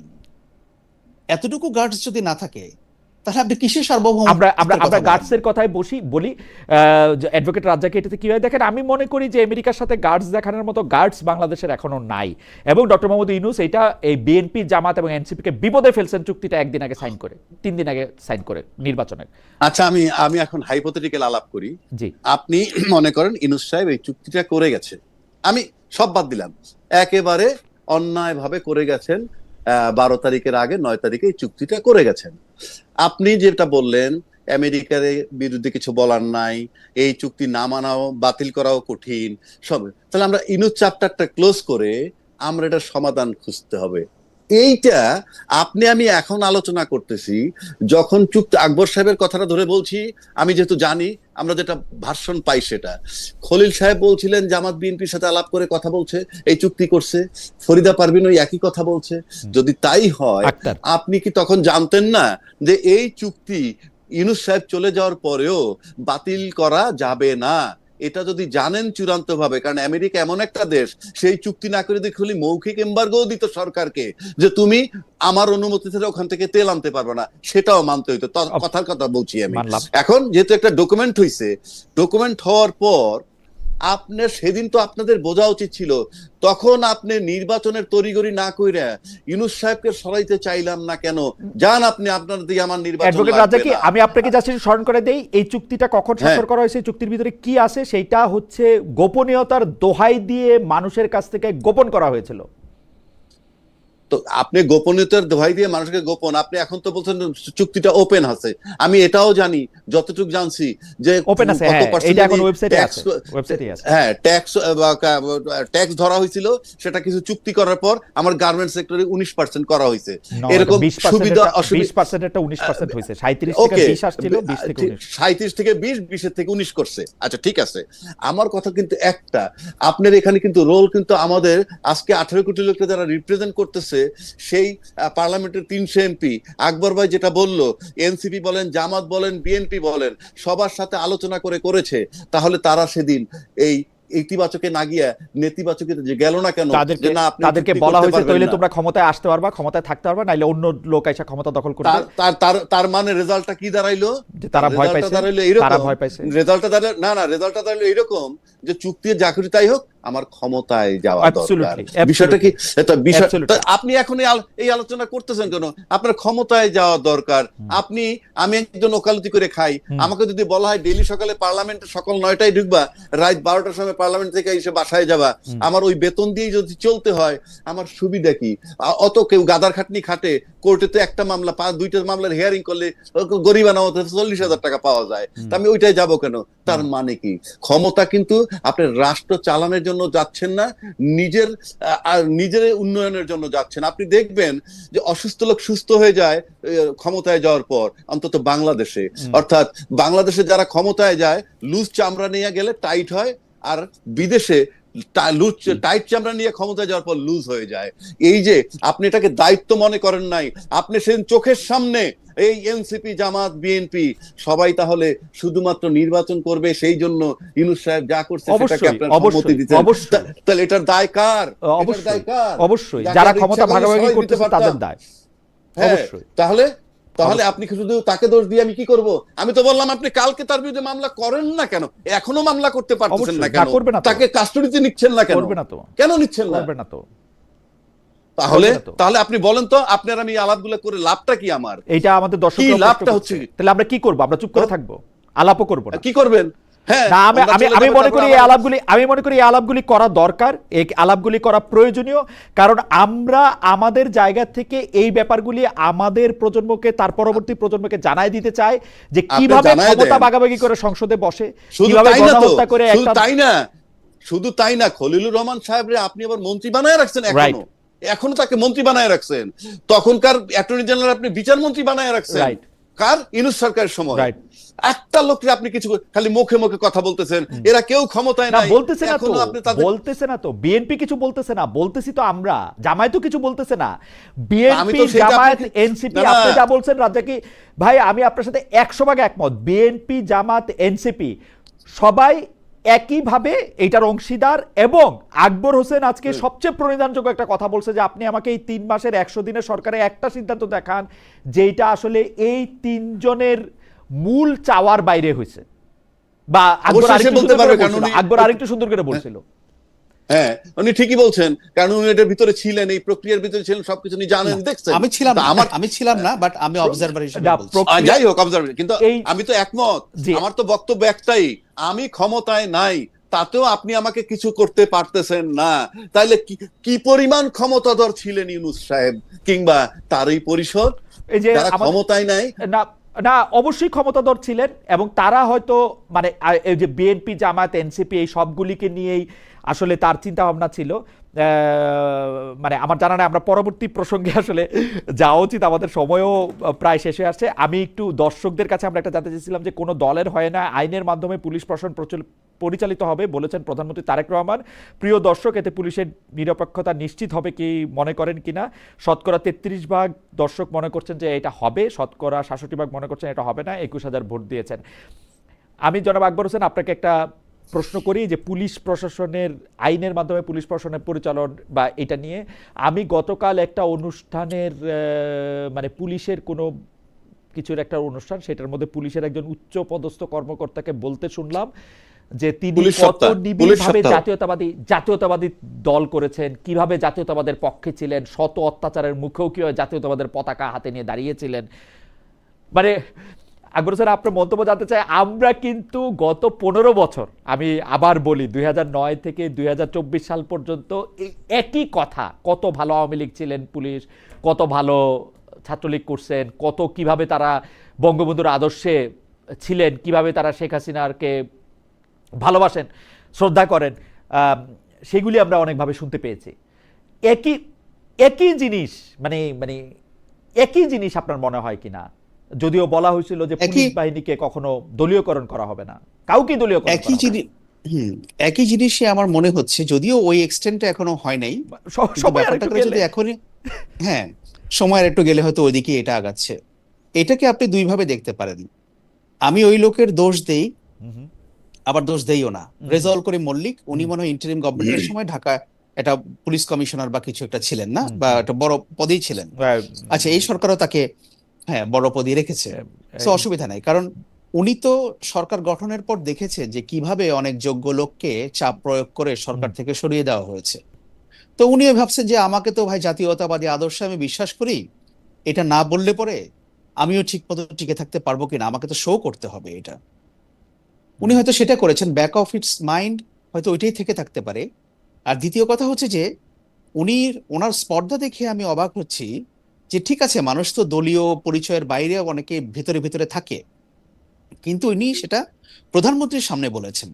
এতটুকু গার্ডস যদি না থাকে, তাহলে আপনি কিসের সার্বভৌম? আমরা গার্ডসের কথাই বলি। অ্যাডভোকেট রাজ্জাকে এটাতে কিভাবে দেখেন? আমি মনে করি যে আমেরিকার সাথে গার্ডস দেখানোর মতো গার্ডস বাংলাদেশের এখনো নাই, এবং ডক্টর মোহাম্মদ ইউনূস এটা এই বিএনপি, জামাত এবং এনসিপি কে বিপদে ফেলছেন চুক্তিটা 1 দিন আগে সাইন করে, 3 দিন আগে সাইন করে নির্বাচনের। আচ্ছা, আমি এখন হাইপোথেটিক্যাল আলাপ করি। জি। আপনি মনে করেন ইউনূস সাহেব এই চুক্তিটা করে গেছে, আমি সব বাদ দিলাম, একেবারে অন্যায়ভাবে করে গেছেন, 12 তারিখের আগে 9 তারিখে এই চুক্তিটা করে গেছেন। আপনি যেটা বললেন আমেরিকার বিরুদ্ধে কিছু বলার নাই, এই চুক্তি না মানাও, বাতিল করাও কঠিন, সব, তাহলে আমরা ইউনূস চ্যাপ্টারটা ক্লোজ করে আমরা এটা সমাধান খুঁজতে হবে। এইটা আমি এখন আলোচনা করতেছি, যখন চুক্তি, আকবর সাহেবের কথাটা ধরে বলছি, আমি যেহেতু জানি, আমরা যেটা ভার্সন পাই সেটা, খলিল সাহেব বলছিলেন জামাত বিএনপির সাথে আলাপ করে কথা বলছে, এই চুক্তি করছে, ফরিদা পারভিন ওই একই কথা বলছে। যদি তাই হয়, আক্তার। আপনি কি তখন জানতেন না যে এই চুক্তি ইউনূস সাহেব চলে যাওয়ার পরেও বাতিল করা যাবে না? এটা যদি জানেন চূড়ান্ত ভাবে, কারণ আমেরিকা এমন একটা দেশ, সেই চুক্তি না করে দেখলি মৌখিক এম্বার্গো দিত সরকারকে, যে তুমি আমার অনুমতি ছাড়া ওখান থেকে তেল আনতে পারবে না, সেটাও মানতে হইতো। কথার কথা বলছি আমি। মানলাম। এখন যেহেতু একটা ডকুমেন্ট হইছে, ডকুমেন্ট হওয়ার পর আপনার সেদিন তো আপনাদের বোঝা উচিত ছিল, তখন আপনি নির্বাচনের তড়িঘড়ি না কইরা ইউনূস সাহেবকে সরাইতে চাইলাম না কেন? যান আপনি, আপনার দিয়ে আমার নির্বাচন অ্যাডভোকেট লাগবে রাজ্জাকি, না। আমি আপনাকে জাস্ট স্মরণ করে দেই, এই চুক্তিটা কখন স্বাক্ষর করা হয়েছে, চুক্তির ভিতরে কি আছে, সেইটা হচ্ছে গোপনীয়তার দোহাই দিয়ে মানুষের কাছ থেকে গোপন করা হয়েছিল। তো আপনি গোপনীয়তার দোহাই দিয়ে মানুষকে গোপন, আপনি এখন তো বলছেন চুক্তিটা ওপেন আছে। আমি এটাও জানি, যতটুকু জানছি যে ওপেন আছে, কত হ্যাঁ, এটা percentage এখন ওয়েবসাইটে tax, আছে, ওয়েবসাইটে আছে। হ্যাঁ, ট্যাক্স ধরা হয়েছিল, সেটা কিছু চুক্তি করার পর আমার গার্মেন্টস সেক্টরে 19% করা হয়েছে। এরকম সুবিধা অসুবিধা 20% একটা 19% হয়েছে, 37 থেকে ওকে, 20 আসছিল, 20 থেকে 19। 37 থেকে 20, 20 থেকে 19 করছে। আচ্ছা, ঠিক আছে। আমার কথা কিন্তু একটা, আপনার এখানে কিন্তু রোল কিন্তু আমাদের আজকে 18 কোটি লোককে যারা রিপ্রেজেন্ট করতেছে, সেই পার্লামেন্টের 300 এমপি, আকবর ভাই যেটা বললো, এনসিপি বলেন, জামাত বলেন, বিএনপি বলেন, সবার সাথে আলোচনা করেছে। তাহলে তারা সেদিন এই ইতিবাচকে না গিয়া নেতিবাচকে যে গেল না কেন? যে না, আপনি তাদেরকে চুক্তি বলা করতে হয়েছে পারবেন তৈলে না। তোমরা ক্ষমতায় আসতে পারবা, ক্ষমতায় থাকতে পারবা, নাইলে অন্য লোক এসে ক্ষমতা দখল করবে। তার মানে রেজাল্টটা কি দাঁড়াইলো? যে তারা ভয় পাইছে, দাঁড়াইলো এরকম, তারা ভয় পাইছে। রেজাল্টটা দাঁড়াইলো এরকম যে চুক্তির চাকরি তাই হোক, আমার ক্ষমতায় যাওয়া দরকার। Absolutely, বিষয়টা কি এটা বিষয়? Absolutely. আপনি এখন এই আলোচনা করতেছেন কেন? আপনার ক্ষমতায় যাওয়া দরকার। আমি একজন ওকালতি করে খাই, আমাকে যদি বলা হয় ডেইলি সকালে পার্লামেন্টে সকাল 9টায় ঢুকবা, রাত 12টার সময় পার্লামেন্ট থেকে এসে বাসায় যাবা, আমার ওই বেতন দিয়ে যদি চলতে হয়, আমার সুবিধা কি? অত কেউ গাদার খাটনি খাটে, কোর্টে তো একটা মামলা 2টা মামলার হিয়ারিং করলে গরিবানা মতো 40,000 টাকা পাওয়া যায়, তা আমি ওইটাই যাবো কেন? তার মানে কি? ক্ষমতা কিন্তু আপনি রাষ্ট্র চালানোর জন্য যাচ্ছেন না, নিজের উন্নয়নের জন্য যাচ্ছেন। আপনি দেখবেন যে অসুস্থ লোক সুস্থ হয়ে যায় ক্ষমতায় যাওয়ার পর, অন্তত বাংলাদেশে। অর্থাৎ বাংলাদেশে যারা ক্ষমতায় যায় লুজ চামড়া নিয়ে গেলে টাইট হয়, আর বিদেশে টাইট চামড়া নিয়ে ক্ষমতায় যাওয়ার পর লুজ হয়ে যায়। এই যে আপনি এটাকে দায়িত্ব মনে করেন নাই, আপনি সেদিন চোখের সামনে এই এনসিপি, জামাত, বিএনপি সবাই তাহলে শুধুমাত্র নির্বাচন করবে, সেই জন্য ইউনূস সাহেব যা করছে সেটাকে আপনারা সম্মতি দিতেন। তাহলে এটার দায় কার? অবশ্যই যারা ক্ষমতা ভাগাভাগি করতেছে তাদের দায়। অবশ্যই। তাহলে আপনি শুধু তাকে দোষ দিয়ে আমি কি করব? আমি তো বললাম আপনি কালকে তার বিরুদ্ধে মামলা করেন না কেন? এখনো মামলা করতে পারতেছেন না কেন? তাকে কাস্টডিতে নিচ্ছেন না কেন? কেন নিচ্ছেন না? তাহলে আপনি বলেন তো, আপনার আমি আলাপগুলো করে লাভটা কি? আমার এইটা আমাদের দর্শকরা লাভটা হচ্ছে, তাহলে আমরা কি করব? আমরা চুপ করে থাকবো, আলাপও করব না? কি করবেন? আমি মনে করি এই আলাপগুলি করা দরকার, এই আলাপগুলি করা প্রয়োজনীয়, কারণ আমরা আমাদের জায়গা থেকে এই ব্যাপারগুলি আমাদের প্রজন্মকে, তার পরবর্তী প্রজন্মকে জানাই দিতে চাই যে কিভাবে ক্ষমতা ভাগাভাগি করে সংসদে বসে, কিভাবে গণহত্যা করে। শুধু তাই না, খলিলুর রহমান সাহেবরে আপনি আবার মন্ত্রী বানায় রাখছেন, এখনো তাকে মন্ত্রী বানায় রাখছেন। তখনকার অ্যাটর্নি জেনারেল আপনি বিচার মন্ত্রী বানায় রাখছেন, কার? ইউনূস সরকারের সময়। একটা লোককে আপনি কিছু খালি মুখে মুখে কথা বলতেছেন, এরা কেউ ক্ষমতায় নাই। বলতেছে না তো বিএনপি কিছু বলতেছে না, বলতেছি তো আমরা। জামায়াত তো কিছু বলতেছে না। বিএনপি, জামায়াত, এনসিপি, আপনি যা বলছেন রাজ্জাকি ভাই, আমি আপনার সাথে 100% একমত। বিএনপি, জামাত, এনসিপি সবাই একইভাবে এইটার অংশীদার। এবং আকবর হোসেন আজকে সবচেয়ে প্রণিধানযোগ্য একটা কথা বলছে যে আপনি আমাকে এই 3 মাসের 100 দিনের সরকারে একটা সিদ্ধান্ত দেখান যেটা আসলে এই 3 জনের মূল চাওয়ার বাইরে হয়েছে। বা আকবর আরেকটু সুন্দর করে বলছিল। হ্যাঁ, উনি ঠিকই বলছেন, কারণ উনি এটার ভিতরে ছিলেন, এই প্রক্রিয়ার ভিতরে ছিলেন, সবকিছু উনি জানেন, দেখছেন। আমি ছিলাম না, বাট আমি অবজারভার হিসেবে বলছি। যাই হোক, অবজারভার। কিন্তু আমি তো একমত, আমার তো বক্তব্য একটাই, আমি ক্ষমতায় নাই, তাতেও আপনি আমাকে কিছু করতে পারতেছেন না। তাইলে কি পরিমাণ ক্ষমতাধর ছিলেন ইউনূস সাহেব কিংবা তারই পরিষদ, যারা ক্ষমতায় নাই? না, অবশ্যই ক্ষমতাধর ছিলেন, এবং তারা হয়তো মানে এই যে বিএনপি, জামায়াত, এনসিপি এই সবগুলিকে নিয়েই আসলে তার চিন্তা ভাবনা ছিল। মানে আমার জানা নাই, আমরা পরবর্তী প্রসঙ্গে আসলে যাওয়া উচিত, আমাদের সময়ও প্রায় শেষে আসছে। আমি একটু দর্শকদের কাছে আমরা একটা জানতে চেয়েছিলাম যে কোনো দলের হয় না, আইনের মাধ্যমে পুলিশ প্রশাসন পরিচালিত হবে বলেছেন প্রধানমন্ত্রী তারেক রহমান। প্রিয় দর্শক, এতে পুলিশের নিরপেক্ষতা নিশ্চিত হবে কি মনে করেন কিনা? শতকরা 33% দর্শক মনে করছেন যে এটা হবে, শতকরা 66% মনে করছেন এটা হবে না, 21,000 ভোট দিয়েছেন। আমি জনাব আকবর হোসেন আপনাকে একটা প্রশ্ন করি যে পুলিশ প্রশাসনের, আইনের মাধ্যমে পুলিশ প্রশাসনের পরিচালন বা এটা নিয়ে, আমি গতকাল একটা অনুষ্ঠানের মানে পুলিশের কোনো কিছুর একটা অনুষ্ঠান, সেটার মধ্যে পুলিশের একজন উচ্চ পদস্থ কর্মকর্তাকে বলতে শুনলাম যে তিনি কত নিবিড়ভাবে জাতীয়তাবাদী দল করেছেন, কিভাবে জাতীয়তাবাদের পক্ষে ছিলেন, শত অত্যাচারের মুখেও কি জাতীয়তাবাদের পতাকা হাতে নিয়ে দাঁড়িয়েছিলেন। মানে আকবর হোসেন, আপনার মন্তব্য জানতে চাই। আমরা কিন্তু গত 15 বছর, আমি আবার বলি 2009 থেকে 2024 সাল পর্যন্ত এই একই কথা, কত ভালো আওয়ামী লীগ ছিলেন পুলিশ, কত ভালো ছাত্রলীগ করছেন, কত কিভাবে তারা বঙ্গবন্ধুর আদর্শে ছিলেন, কিভাবে তারা শেখ হাসিনাকে ভালোবাসেন, শ্রদ্ধা করেন, সেগুলি আমরা অনেকভাবে শুনতে পেয়েছি। একই জিনিস, মানে একই জিনিস আপনার মনে হয় কিনা? যদিও বলা হয়েছিল যে পুলিশ বাহিনীকে কখনো দলীয়করণ করা হবে না, কাউকে দলীয়করণ একই জিনিসই আমার মনে হচ্ছে, যদিও ওই এক্সটেন্টে এখনো হয় নাই। এখনই হ্যাঁ, সময় একটু গেলে হয়তো ওইদিকে এটা আগাচ্ছে। এটাকে আপনি দুই ভাবে দেখতে পারেন। আমি ওই লোকের দোষ দেই, আবার দোষ দেইও না। রেজাউল করিম মল্লিক, উনি মনে হয় ইন্টারিম গভর্নমেন্টের সময় ঢাকা একটা পুলিশ কমিশনার বা কিছু একটা ছিলেন না, বা একটা বড় পদেই ছিলেন। আচ্ছা, এই সরকারও তাকে বড় পদে রেখেছে, অসুবিধা নাই। কারণ উনি তো সরকার গঠনের পর দেখেছে যে কিভাবে অনেক যোগ্য লোককে চাপ প্রয়োগ করে সরকার থেকে সরিয়ে দেওয়া হয়েছে। তো উনিও ভাবছেন যে আমাকে তো ভাই জাতীয়তাবাদী আদর্শে আমি বিশ্বাস করি, এটা না বললে পরে আমিও ঠিক মতো টিকে থাকতে পারবো কিনা, আমাকে তো শো করতে হবে এটা। উনি হয়তো সেটা করেছেন, ব্যাক অফ ইটস মাইন্ড হয়তো ওইটাই থেকে থাকতে পারে। আর দ্বিতীয় কথা হচ্ছে যে ওনার স্পর্ধা দেখে আমি অবাক হচ্ছি যে ঠিক আছে, মানুষ তো দলীয় পরিচয়ের বাইরে অনেকে ভেতরে ভেতরে থাকে, কিন্তু উনি সেটা প্রধানমন্ত্রীর সামনে বলেছেন।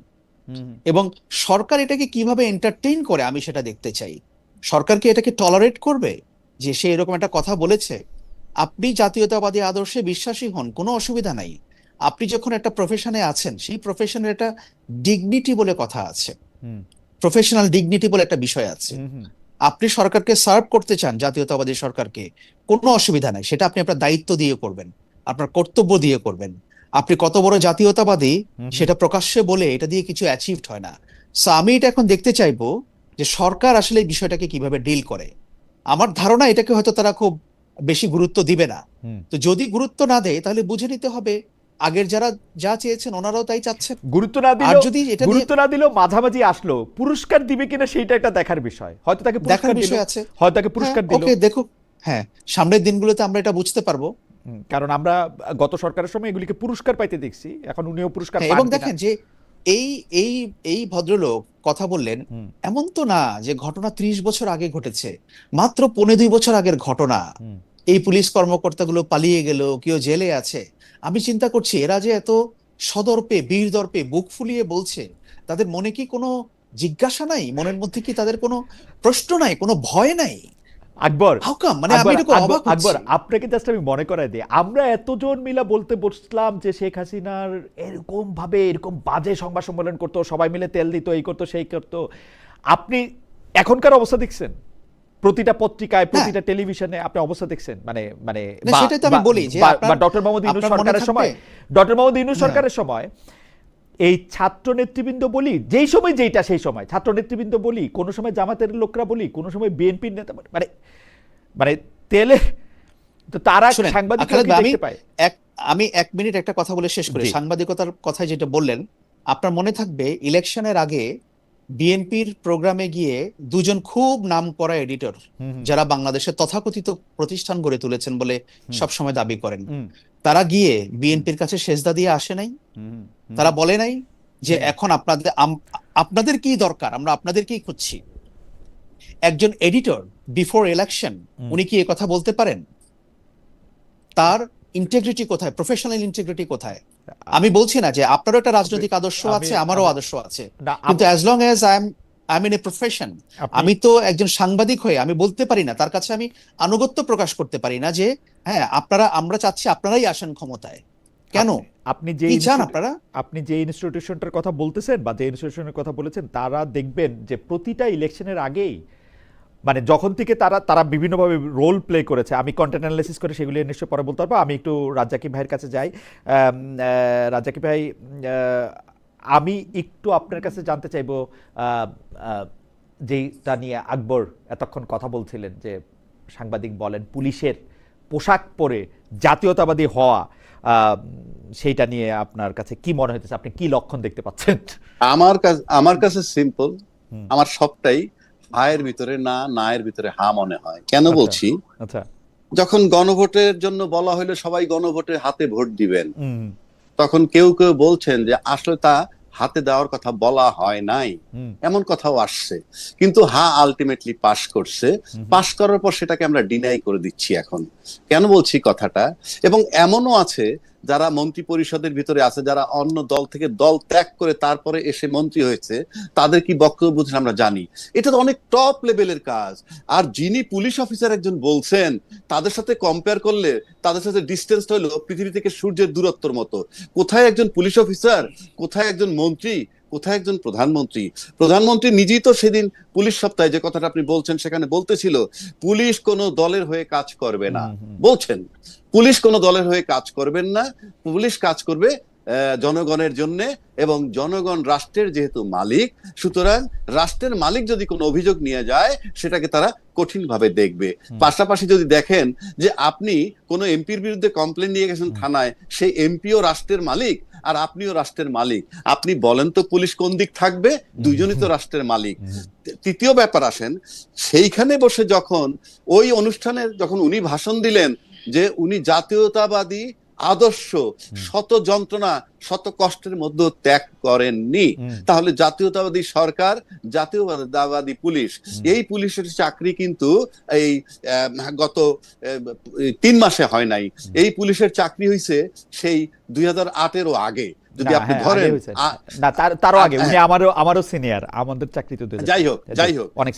হুম, এবং সরকার এটাকে কিভাবে এন্টারটেইন করে আমি সেটা দেখতে চাই। সরকার কি এটাকে টলারেট করবে যে সে এরকম একটা কথা বলেছে? আপনি জাতীয়তাবাদী আদর্শে বিশ্বাসী হন, কোনো অসুবিধা নাই। আপনি যখন একটা প্রফেশনে আছেন, সেই প্রফেশনের একটা ডিগনিটি বলে কথা আছে, হুম, প্রফেশনাল ডিগনিটি বলে একটা বিষয় আছে। হুম, হুম, আপনি সরকারকে সার্ভ করতে চান, জাতীয়তাবাদী সরকারকে, কোনো অসুবিধা নাই, সেটা আপনি আপনার দায়িত্ব দিয়ে করবেন, আপনার কর্তব্য দিয়ে করবেন। আপনি কত বড় জাতীয়তাবাদী হুম, হুম। সেটা প্রকাশ্যে বলে এটা দিয়ে কিছু অ্যাচিভড হয় না। সো আমি এটা এখন দেখতে চাইবো যে সরকার আসলে এই বিষয়টাকে কিভাবে ডিল করে। আমার ধারণা এটাকে হয়তো তারা খুব বেশি গুরুত্ব দিবে না। হুম। তো যদি গুরুত্ব না দেয় তাহলে বুঝে নিতে হবে আগের যারা যা চেয়েছেন ওনারাও তাই চাচ্ছেন। গুরুত্ব না আর দিলেও যদি এটা দিয়ে গুরুত্ব না দিলেও মাঝামাঝি আসলো, পুরস্কার দিবে কিনা সেইটা একটা দেখার বিষয়। হয়তো তাকে দেখার পুরস্কার দিল, বিষয় আছে। হয়তো তাকে হ্যাঁ, পুরস্কার দিল। ওকে, দেখুক। হ্যাঁ, সামনের দিনগুলোতে আমরা এটা বুঝতে পারবো। কারণ আমরা গত সরকারের সময় এগুলিকে পুরস্কার পাইতে দেখছি, এখন উনিও পুরস্কার হ্যাঁ, পান এবং কিনা। দেখেন যে এই এই এই ভদ্রলোক কথা বললেন, হুম, এমন তো না যে ঘটনা 30 বছর আগে ঘটেছে, মাত্র 15-2 বছর আগের ঘটনা। হুম। এই পুলিশ কর্মকর্তাগুলো পালিয়ে গেল, কেউ জেলে আছে। আমি চিন্তা করছি এরা যে এত সদর্পে বীর দর্পে বুক ফুলিয়ে বলছে, তাদের মনে কি কোনো জিজ্ঞাসা নাই? মনের মধ্যে কি তাদের কোনো প্রশ্ন নাই, কোনো ভয় নাই? আকবর, হাউ কাম? মানে আমি আকবর, এরকম আকবর, অবাক হচ্ছি। আকবর, আপনাকে জাস্ট আমি মনে করাই দিই, আমরা এতজন মিলা বলতে বসলাম যে শেখ হাসিনার এরকম ভাবে এরকম বাজে সংবাদ সম্মেলন করতো, সবাই মিলে তেল দিত, এই করতো সেই করতো। আপনি এখনকার অবস্থা দেখছেন, প্রতিটা পত্রিকায়, হ্যাঁ, প্রতিটা টেলিভিশনে আপনি অবস্থা দেখছেন, মানে মানে না, বা সেটাই তো আমি বলি যে আপনার ডক্টর মোহাম্মদ ইউনূস আপনার মনে সরকারের থাকবে। সময়, ডক্টর মোহাম্মদ ইউনূস হ্যাঁ, সরকারের সময় এই ছাত্র নেতৃবৃন্দ বলি, যেই সময় যেইটা সেই সময় ছাত্র নেতৃবৃন্দ বলি, কোনো সময় জামাতের লোকরা বলি, কোনো সময় বিএনপির নেতা বলি, মানে মানে তেলে তো তারা শুনেন সাংবাদিকরা খালেদ কি ভাই, দেখতে পায়? এক আমি 1 মিনিট একটা কথা বলে শেষ করি। জি। সাংবাদিকতার কথা যেটা বললেন, আপনার মনে থাকবে ইলেকশনের আগে বিএনপির প্রোগ্রামে গিয়ে দুজন খুব নামকরা এডিটর, হুম, হুম, যারা বাংলাদেশে তথাকথিত প্রতিষ্ঠান গড়ে তুলেছেন বলে হুম, সবসময় দাবি করেন, হুম, তারা গিয়ে বিএনপির কাছে সেজদা দিয়ে আসে নাই? হুম, হুম, তারা বলে নাই যে হুম, এখন আপনাদের কি দরকার, আমরা আপনাদেরকেই খুঁজছি? একজন এডিটর বিফোর ইলেকশন হুম। উনি কি এ কথা বলতে পারেন? তার ইন্টিগ্রিটি কোথায়, প্রফেশনাল ইন্টিগ্রিটি কোথায়? আমি বলছি না যে আপনারও একটা রাজনৈতিক আদর্শ আমি আছে, আমারও আমি আদর্শ আছে, না কিন্তু as long as I am in a profession, আপনি আমি তো একজন সাংবাদিক হয়ে আমি বলতে পারি না, তার কাছে আমি আনুগত্য প্রকাশ করতে পারি না যে হ্যাঁ আমরা চাচ্ছি আপনারাই আসেন ক্ষমতায়। কেন? আপনি আপনি যে কি চান আপনারা? আপনি যে ইনস্টিটিউশনটার কথা বলতেছেন বা যে ইনস্টিটিউশনের কথা বলেছেন, তারা দেখবেন যে প্রতিটা ইলেকশনের আগেই, মানে যখন থেকে তারা তারা বিভিন্নভাবে রোল প্লে করেছে, আমি কন্টেন্ট অ্যানালাইসিস করে সেগুলি নিশ্চয়ই পরে বলতে পারবো। আমি একটু রাজ্জাকি ভাইয়ের কাছে যাই। রাজ্জাকি ভাই, আমি একটু আপনার কাছে জানতে চাইবো, আহ, আহ, যেটা নিয়ে আকবর এতক্ষণ কথা বলছিলেন, যে সাংবাদিক বলেন পুলিশের পোশাক পরে জাতীয়তাবাদী হওয়া, আহ, সেইটা নিয়ে আপনার কাছে কি মনে হইতেছে, আপনি কি লক্ষণ দেখতে পাচ্ছেন? আমার কাছে সিম্পল। হুম, আমার সবটাই হায়ের ভিতরে না, না এর ভিতরে হা মনে হয়। কেন আচ্ছা, বলছি? আচ্ছা, যখন গণভোটের জন্য বলা হলো সবাই গণভোটের হাতে ভোট দিবেন, হুম, তখন কেউ কেউ বলছেন যে আসলে তা হাতে দেওয়ার কথা বলা হয় নাই, হুম, এমন কথাও আসছে। কিন্তু আলটিমেটলি পাশ করছে। হুম, পাশ করার পর সেটাকে আমরা ডিনাই করে দিচ্ছি এখন। কেন বলছি কথাটা? এবং এমনও আছে যারা মন্ত্রী পরিষদের ভিতরে আছে, যারা অন্য দল থেকে দল ত্যাগ করে তারপরে এসে মন্ত্রী হয়েছে, তাদের কি বক্তব্য বুঝেন আমরা জানি। এটা তো অনেক টপ লেভেলের কাজ। আর যিনি পুলিশ অফিসার একজন বলছেন, তাদের সাথে কম্পেয়ার করলে তাদের সাথে ডিস্টেন্স হলো পৃথিবী থেকে সূর্যের দূরত্বর মতো। কোথায় একজন পুলিশ অফিসার, কোথায় একজন মন্ত্রী, কোথায় একজন প্রধানমন্ত্রী? প্রধানমন্ত্রী নিজেই তো সেদিন পুলিশ সপ্তাহে যে কথাটা আপনি বলছেন সেখানে বলতেছিল, পুলিশ কোনো দলের হয়ে কাজ করবে না। হুম, হুম, বলছেন পুলিশ কোনো দলের হয়ে কাজ করবেন না, পুলিশ কাজ করবে জনগণের জন্য। এবং জনগণ রাষ্ট্রের যেহেতু মালিক, সুতরাং রাষ্ট্রের মালিক যদি কোনো অভিযোগ নিয়ে যায় সেটাকে তারা কঠিন ভাবে দেখবে। হুম, পাশাপাশি যদি দেখেন যে আপনি কোনো এমপির বিরুদ্ধে কমপ্লেন নিয়ে গেছেন হুম, থানায়, সেই এমপিও রাষ্ট্রের মালিক আর আপনিও রাষ্ট্রের মালিক, আপনি বলেন তো পুলিশ কোন দিক থাকবে? দুইজনই তো রাষ্ট্রের মালিক। হুম, তৃতীয় ব্যাপার আসেন, সেইখানে বসে যখন ওই অনুষ্ঠানে যখন উনি ভাষণ দিলেন যে উনি জাতীয়তাবাদী আদর্শ শত যন্ত্রণা শত কষ্টের মধ্যে ত্যাগ করেননি। তাহলে জাতীয়তাবাদী সরকার, জাতীয়তাবাদী পুলিশ, এই পুলিশের চাকরি কিন্তু এই গত 3 মাসে হয় নাই। এই পুলিশের চাকরি হয়েছে সেই 2008-এরও আগে। যদি আপনি ধরেন না, তারও আগে, উনি আমারও সিনিয়র, আমাদের চাকরি তো যাই হোক,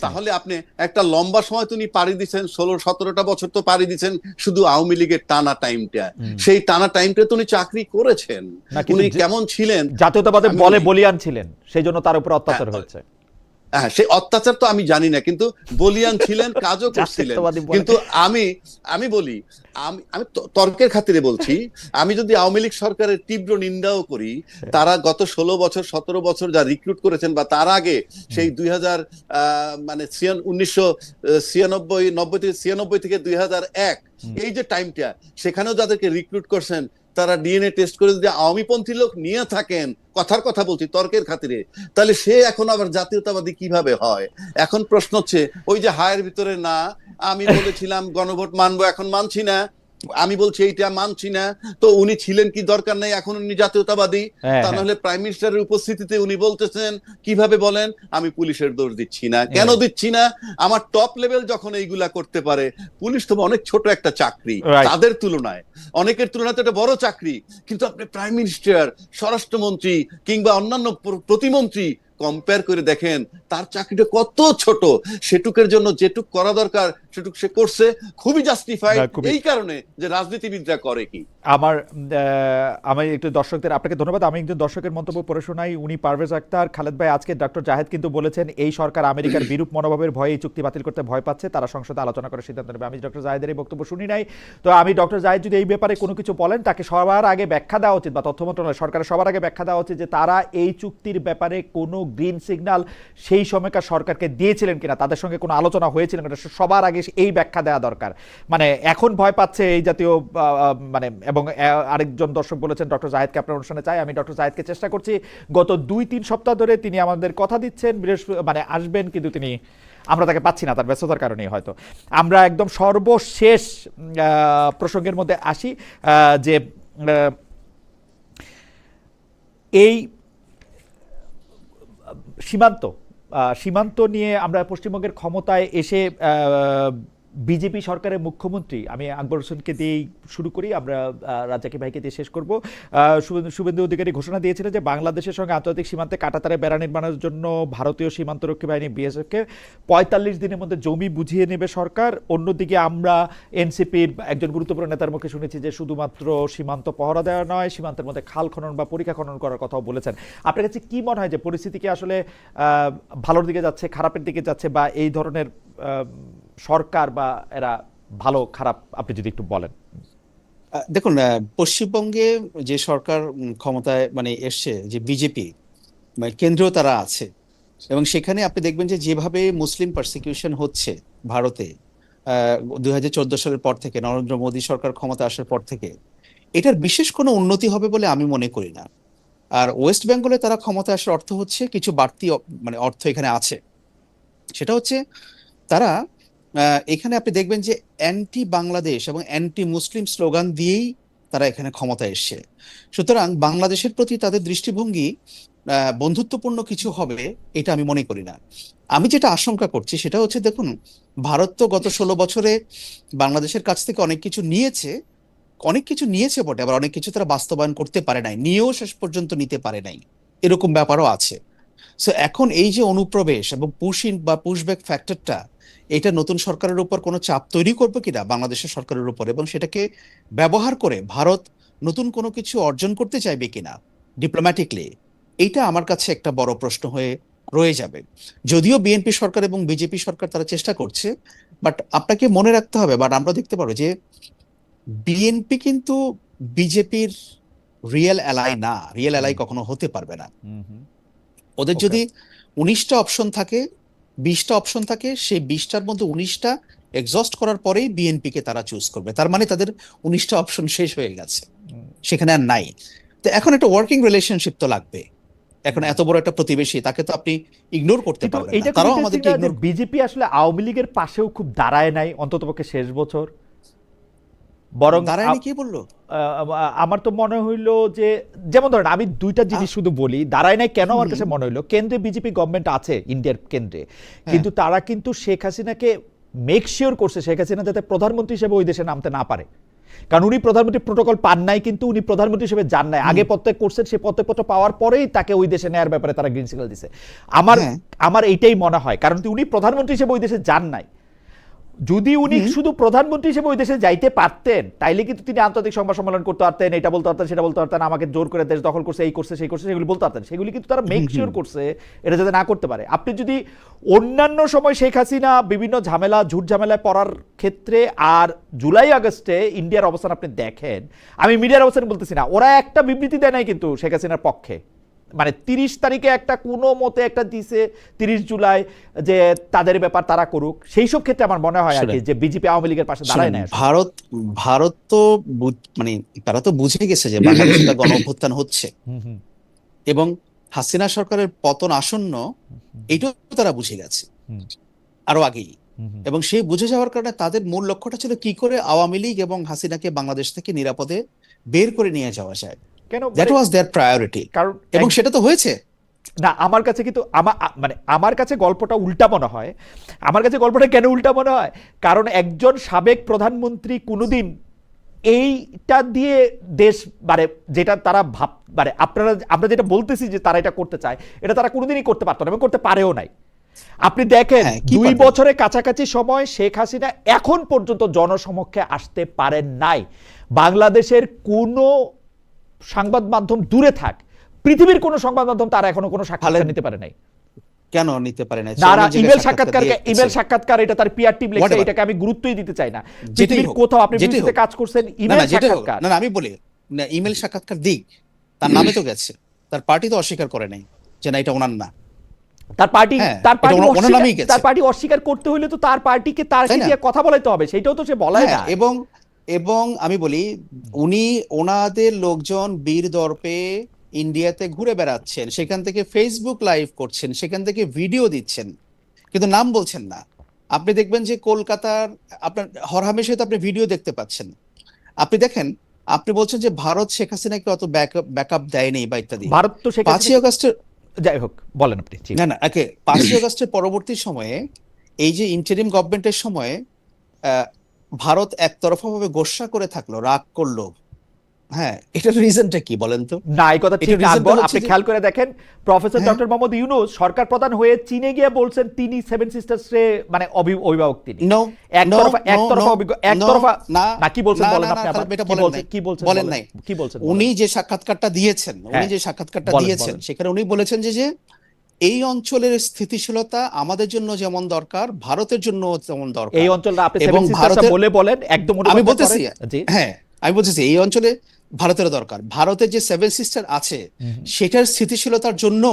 তাহলে আপনি একটা লম্বা সময় তো উনি পাড়ি দিচ্ছেন, 16-17টা বছর তো পাড়ি দিচ্ছেন শুধু আওয়ামী লীগের টানা টাইমটা। সেই টানা টাইমটা তো উনি চাকরি করেছেন। উনি কেমন ছিলেন? জাতীয়তাবাদের বলে বলিয়ান ছিলেন, সেই জন্য তার উপর অত্যাচার হয়েছে। হ্যাঁ, সেই অত্যাচার তো আমি জানি না, কিন্তু বলিয়ান ছিলেন, কাজও করছিলেন। কিন্তু আমি বলি, আমি তর্কের খাতিরে বলছি, আমি যদি আওয়ামী লীগ সরকারের তীব্র নিন্দাও করি, তারা গত 16 বছর 17 বছর যা রিক্রুট করেছেন, বা তার আগে সেই 1996 থেকে 2001 এই যে টাইমটা, সেখানেও যাদেরকে রিক্রুট করছেন তারা ডিএনএ টেস্ট করে যদি আওয়ামীপন্থী লোক নিয়ে থাকেন, কথার কথা বলছি তর্কের খাতিরে, তাহলে সে এখন আবার জাতীয়তাবাদী কিভাবে হয়? এখন প্রশ্ন হচ্ছে, ওই যে হায়ের ভিতরে না, আমি বলেছিলাম গণভোট মানবো, এখন মানছি না, আমি বলছি এইটা মানছি না, তো উনি ছিলেন কি দরকার নাই, এখন উনি জাতীয়তাবাদী? তা নাহলে প্রাইম মিনিস্টারের উপস্থিতিতে উনি বলতেছেন, কিভাবে বলেন, আমি পুলিশের দোষ দিচ্ছি না। কেন দিচ্ছি না? আমার টপ লেভেল যখন এইগুলা করতে পারে, পুলিশ তো অনেক ছোট একটা চাকরি তাদের তুলনায়, অনেকের তুলনায় তো একটা বড় চাকরি, কিন্তু আপনি প্রাইম মিনিস্টার, স্বরাষ্ট্রমন্ত্রী কিংবা অন্যান্য প্রতিমন্ত্রী কম্পেয়ার করে দেখেন তার চাকরিটা কত ছোট। সেটুকের জন্য যেটুক করা দরকার সেটুক সে করছে, খুবই জাস্টিফাইড, এই কারণে যে রাজনীতিবিদরা করে কি। আমি একটু দর্শকদের, আপনাকে ধন্যবাদ। আমি একজন দর্শকের মন্তব্য পড়ে শোনাই। উনি পারভেজ আক্তার, খালেদ ভাই, আজকে ডক্টর জাহেদ কিন্তু বলেছেন এই সরকার আমেরিকার বিরূপ মনোভাবের ভয়ে এই চুক্তি বাতিল করতে ভয় পাচ্ছে, তারা সংসদে আলোচনা করে সিদ্ধান্ত নেবে। আমি ডক্টর জাহেদের এই বক্তব্য শুনি নাই, তো আমি ডক্টর জাহেদ যদি এই ব্যাপারে কোনো কিছু বলেন, তাকে সবার আগে ব্যাখ্যা দেওয়া উচিত, বা তথ্য মন্ত্রণালয় সরকারের সবার আগে ব্যাখ্যা দেওয়া উচিত যে তারা এই চুক্তির ব্যাপারে কোনো গ্রিন সিগন্যাল সেই সময়কার সরকারকে দিয়েছিলেন কিনা, তাদের সঙ্গে কোনো আলোচনা হয়েছিল কিনা, সবার আগে এই ব্যাখ্যা দেওয়া দরকার। মানে এখন ভয় পাচ্ছে এই জাতীয়, মানে, এবং আরেকজন দর্শক বলেছেন ডক্টর জাহেদকে আপনার অনুষ্ঠানে চাই। আমি ডক্টর জাহেদকে চেষ্টা করছি, গত 2-3 সপ্তাহ ধরে তিনি আমাদের কথা দিচ্ছেন মানে আসবেন, কিন্তু আমরা তাকে পাচ্ছি না, তার ব্যস্ততার কারণেই হয়তো। আমরা একদম সর্বশেষ প্রসঙ্গের মধ্যে আসি, যে এই সীমান্ত নিয়ে আমরা পশ্চিমবঙ্গের ক্ষমতায় এসে বিজেপি সরকারের মুখ্যমন্ত্রী, আমি আকবর হোসেনকে দিয়েই শুরু করি, আমরা রাজ্জাকি ভাইকে দিয়ে শেষ করব। শুভেন্দু অধিকারী ঘোষণা দিয়েছিলেন যে বাংলাদেশের সঙ্গে আন্তর্জাতিক সীমান্তে কাঁটাতারে বেড়া নির্মাণের জন্য ভারতীয় সীমান্তরক্ষী বাহিনী বিএসএফকে 45 দিনের মধ্যে জমি বুঝিয়ে নেবে সরকার। অন্যদিকে আমরা এনসিপির একজন গুরুত্বপূর্ণ নেতার মুখে শুনেছি যে শুধুমাত্র সীমান্ত পহরা দেওয়া নয়, সীমান্তের মধ্যে খাল খনন বা পরিখা খনন করার কথাও বলেছেন। আপনার কাছে কি মনে হয় যে পরিস্থিতি কি আসলে ভালোর দিকে যাচ্ছে, খারাপের দিকে যাচ্ছে, বা এই ধরনের সরকার বা এরা ভালো খারাপ, আপনি যদি একটু বলেন। দেখুন, পশ্চিমবঙ্গে যে সরকার ক্ষমতায় মানে এসছে, যে বিজেপি মানে কেন্দ্রেও তারা আছে, এবং সেখানে আপনি দেখবেন যে যেভাবে মুসলিম পারসিকিউশন হচ্ছে ভারতে 2014 সালের পর থেকে, নরেন্দ্র মোদী সরকার ক্ষমতা আসার পর থেকে, এটার বিশেষ কোনো উন্নতি হবে বলে আমি মনে করি না। আর ওয়েস্ট বেঙ্গলে তারা ক্ষমতা আসার অর্থ হচ্ছে কিছু বাড়তি মানে অর্থ এখানে আছে। সেটা হচ্ছে তারা এখানে আপনি দেখবেন যে অ্যান্টি বাংলাদেশ এবং অ্যান্টি মুসলিম স্লোগান দিয়েই তারা এখানে ক্ষমতা এসছে। সুতরাং বাংলাদেশের প্রতি তাদের দৃষ্টিভঙ্গি বন্ধুত্বপূর্ণ কিছু হবে এটা আমি মনে করি না। আমি যেটা আশঙ্কা করছি সেটা হচ্ছে, দেখুন, ভারত তো গত 16 বছরে বাংলাদেশের কাছ থেকে অনেক কিছু নিয়েছে বটে, আবার অনেক কিছু তারা বাস্তবায়ন করতে পারে নাই, নিয়েও শেষ পর্যন্ত নিতে পারে নাই, এরকম ব্যাপারও আছে। সো এখন এই যে অনুপ্রবেশ এবং পুশব্যাক ফ্যাক্টরটা, এটা নতুন সরকারের উপর কোনো চাপ তৈরি করবে কিনা বাংলাদেশের সরকারের উপর, এবং সেটাকে ব্যবহার করে ভারত নতুন কোনো কিছু অর্জন করতে চাইবে কিনা ডিপ্লোম্যাটিকলি, এইটা আমার কাছে একটা বড় প্রশ্ন হয়ে রয়ে যাবে। যদিও বিএনপি সরকার এবং বিজেপি সরকার তারা চেষ্টা করছে, বাট আপনাকে মনে রাখতে হবে, বাট আমরা দেখতে পারবো যে বিএনপি কিন্তু বিজেপির রিয়েল অ্যালাই কখনো হতে পারবে না। ওদের যদি 19টা অপশন থাকে, 20টা অপশন থাকে, সেই 20টার মধ্যে 19টা এক্সস্ট করার পরেই বিএনপি কে তারা চুজ করবে। তার মানে তাদের 19টা অপশন শেষ হয়ে গেছে, সেখানে আর নাই। তো এখন একটা ওয়ার্কিং রিলেশনশিপ তো লাগবে। এখন এত বড় একটা প্রতিবেশী, তাকে তো আপনি ইগনোর করতে পারবেন না। তারাও আমাদেরকে ইগনোর। বিজেপি আসলে আওয়ামী লীগের পাশেও খুব দাঁড়ায় নাই, অন্ততপক্ষে শেষ বছর। বরং দাঁড়ায়নি কে বললো? আমার তো মনে হইলো যে, যেমন ধরেন আমি দুইটা জিনিস শুধু বলি, দাঁড়ায় নাই কেন আমার কাছে মনে হইলো, কেন্দ্রে বিজেপি গভর্নমেন্ট আছে ইন্ডিয়ার কেন্দ্রে, কিন্তু তারা কিন্তু শেখ হাসিনাকে মেক শিওর করছে শেখ হাসিনা যাতে প্রধানমন্ত্রী হিসেবে ওই দেশে নামতে না পারে। কারণ উনি প্রধানমন্ত্রী প্রোটোকল পান নাই, কিন্তু উনি প্রধানমন্ত্রী হিসেবে যান নাই, আগে পদত্যাগ করছেন, সে পদত্যাগপত্র পাওয়ার পরেই তাকে ওই দেশে নেয়ার ব্যাপারে তারা গ্রিন সিগন্যাল দিছে। আমার এইটাই মনে হয়, কারণ উনি প্রধানমন্ত্রী হিসেবে ওই দেশে যান নাই। যদি উনি শুধু প্রধানমন্ত্রী হিসেবে ওই দেশে যাইতে পারতেন, তাইলে কিন্তু তিনি আন্তর্জাতিক সংবাদ সম্মেলন করতে পারতেন, এটা বলতে পারতেন, সেটা বলতে পারতেন, আমাকে জোর করে দেশ দখল করছে, এই করছে, সেই করছে, সেগুলি বলতে পারতেন। সেগুলি কিন্তু তারা মেক শিওর করছে এটা যাতে না করতে পারে। আপনি যদি অন্যান্য সময় শেখ হাসিনা বিভিন্ন ঝামেলা ঝুট ঝামেলায় পড়ার ক্ষেত্রে আর জুলাই আগস্টে ইন্ডিয়ার অবস্থান আপনি দেখেন, আমি মিডিয়ার অবস্থান বলতেছি না, ওরা একটা বিবৃতি দেয় নাই কিন্তু শেখ হাসিনার পক্ষে, মানে 30 তারিখে একটা কোনো মতে একটা দিছে 30 জুলাই যে তাদের ব্যাপার তারা করুক। সেই সব ক্ষেত্রে আমার মনে হয় আর কি যে বিজেপি আওয়ামী লীগের পাশে দাঁড়ায় না। ভারত তো মানে তারা তো বুঝে গেছে যে বাংলাদেশে একটা গণ অভ্যুত্থান হচ্ছে এবং হাসিনা সরকারের পতন আসন্ন, এইটাও তারা বুঝে গেছে আরো আগেই। এবং সেই বুঝে যাওয়ার কারণে তাদের মূল লক্ষ্যটা ছিল কি করে আওয়ামী লীগ এবং হাসিনাকে বাংলাদেশ থেকে নিরাপদে বের করে নিয়ে যাওয়া যায়। কেন দ্যাট ওয়াজ देयर প্রায়োরিটি, এবং সেটা তো হয়েছে না। আমার কাছে কিন্তু মানে আমার কাছে গল্পটা উল্টা মনে হয়। আমার কাছে গল্পটা কেন উল্টা মনে হয়, কারণ একজন সাবেক প্রধানমন্ত্রী কোনোদিন এইটা দিয়ে দেশ মানে যেটা তারা মানে আমরা যেটা বলতেছি যে তারা এটা করতে চায়, এটা তারা কোনোদিনই করতে পারতো না এবং করতে পারেও নাই। আপনি দেখেন 2 বছরের কাছাকাছি সময় শেখ হাসিনা এখন পর্যন্ত জনসমক্ষে আসতে পারেন নাই। বাংলাদেশের কোনো সংবাদ মাধ্যম দূরে থাক, পৃথিবীর কোন সংবাদ মাধ্যম তারা এখনো কোনো সাক্ষাৎকার নিতে পারে নাই। কেন নিতে পারে না? ইমেল সাক্ষাৎকার এটা তার পিআর টিম লিখছে, এটাকে আমি গুরুত্বই দিতে চাই না। পৃথিবীর কোথাও আপনি বিদেশে কাজ করছেন, ইমেল সাক্ষাৎকার না, আমি বলি না, ইমেল সাক্ষাৎকার দিক, তার নামে তো গেছে, তার পার্টি তো অস্বীকার করে নাই যে না এটা ওনার না। তার পার্টি অস্বীকার করতে হইলে তো তার পার্টিকে তার সাথে কথা বলাইতে হবে, সেটাও তো সে বলায় না। এবং আমি বলি উনি ওনাদের লোকজন বীর দর্পে ইন্ডিয়াতে ঘুরে বেড়াচ্ছেন, সেখান থেকে ফেসবুক লাইভ করছেন, সেখান থেকে ভিডিও দিচ্ছেন, কিন্তু নাম বলছেন না। আপনি দেখবেন যে কলকাতার আপনার হরহামেশে তো আপনি ভিডিও দেখতে পাচ্ছেন। আপনি দেখেন, আপনি বলছেন যে ভারত শেখ হাসিনাকে অত ব্যাকআপ দেয়নি বা ইত্যাদি। ভারত তো 5ই আগস্টের, যাই হোক বলেন আপনি। না 5ই আগস্টের পরবর্তী সময়ে এই যে ইন্টারিম গভর্নমেন্টের সময়ে ভারত একতরফাভাবে গোসা করে থাকলো, রাগ করলো। হ্যাঁ, এটার রিজনটা কি বলেন তো? না, এই কথা ঠিক না। আপনি খেয়াল করে দেখেন, প্রফেসর ডক্টর মোহাম্মদ ইউনূস সরকার প্রধান হয়ে চীনে গিয়ে বলছেন তিনি 7 সিস্টার্সে মানে অভিভাবক তিনি। একতরফা না, কি বলছেন বলেন আপনি? বলেন নাই, কি বলছেন? উনি যে সাক্ষাৎকারটা দিয়েছেন, সেখানে উনি বলেছেন যে এই অঞ্চলের স্থিতিশীলতা আমাদের জন্য যেমন দরকার, ভারতের জন্য তেমন দরকার। এই অঞ্চলটা আপনি 7 সিস্টার্স বলেন একদম। আমি বলতেছি, হ্যাঁ আমি বলতেছি এই অঞ্চলে ভারতের দরকার। ভারতের যে 7 সিস্টার আছে সেটার স্থিতিশীলতার জন্য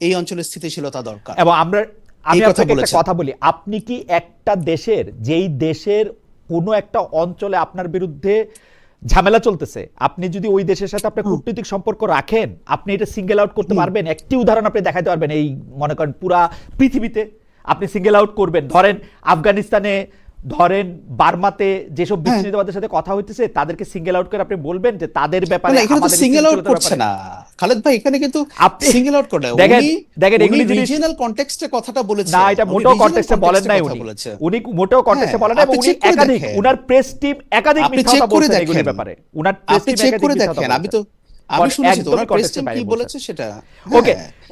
এই অঞ্চলের স্থিতিশীলতা দরকার। এবং আমি আপনাকে একটা কথা বলি, আপনি কি একটা দেশের, যেই দেশের কোনো একটা অঞ্চলে আপনার বিরুদ্ধে ঝামেলা চলতেছে, আপনি যদি ওই দেশের সাথে আপনার কূটনৈতিক সম্পর্ক রাখেন, আপনি এটা সিঙ্গেল আউট করতে পারবেন? একটি উদাহরণ আপনি দেখাতে পারবেন? এই মনে করেন পুরা পৃথিবীতে আপনি সিঙ্গেল আউট করবেন? ধরেন আফগানিস্তানে, ধরেন বার্মাতে যেসব বিচ্ছিন্নতাবাদের সাথে কথা হইতেছে, তাদেরকে সিঙ্গেল আউট করে আপনি বলবেন যে তাদের ব্যাপারে আমাদের সিঙ্গেল আউট করছে না খালেদ ভাই, এখানে কিন্তু আপনি সিঙ্গেল আউট করে দেখেন এগুলি রিজিওনাল কনটেক্সটে কথাটা বলেছেন না, এটা মোটেও কনটেক্সটে বলেন নাই উনি মোটেও কনটেক্সটে বলেন না। এবং উনি একাধিক, উনার প্রেস টিম একাধিক মিথ্যা কথা বলছেন এগুলির ব্যাপারে। উনার প্রেস টিম চেক করে দেখেন, আমি শুনেছি তো ওনার প্রেস টিম কি বলেছে সেটা।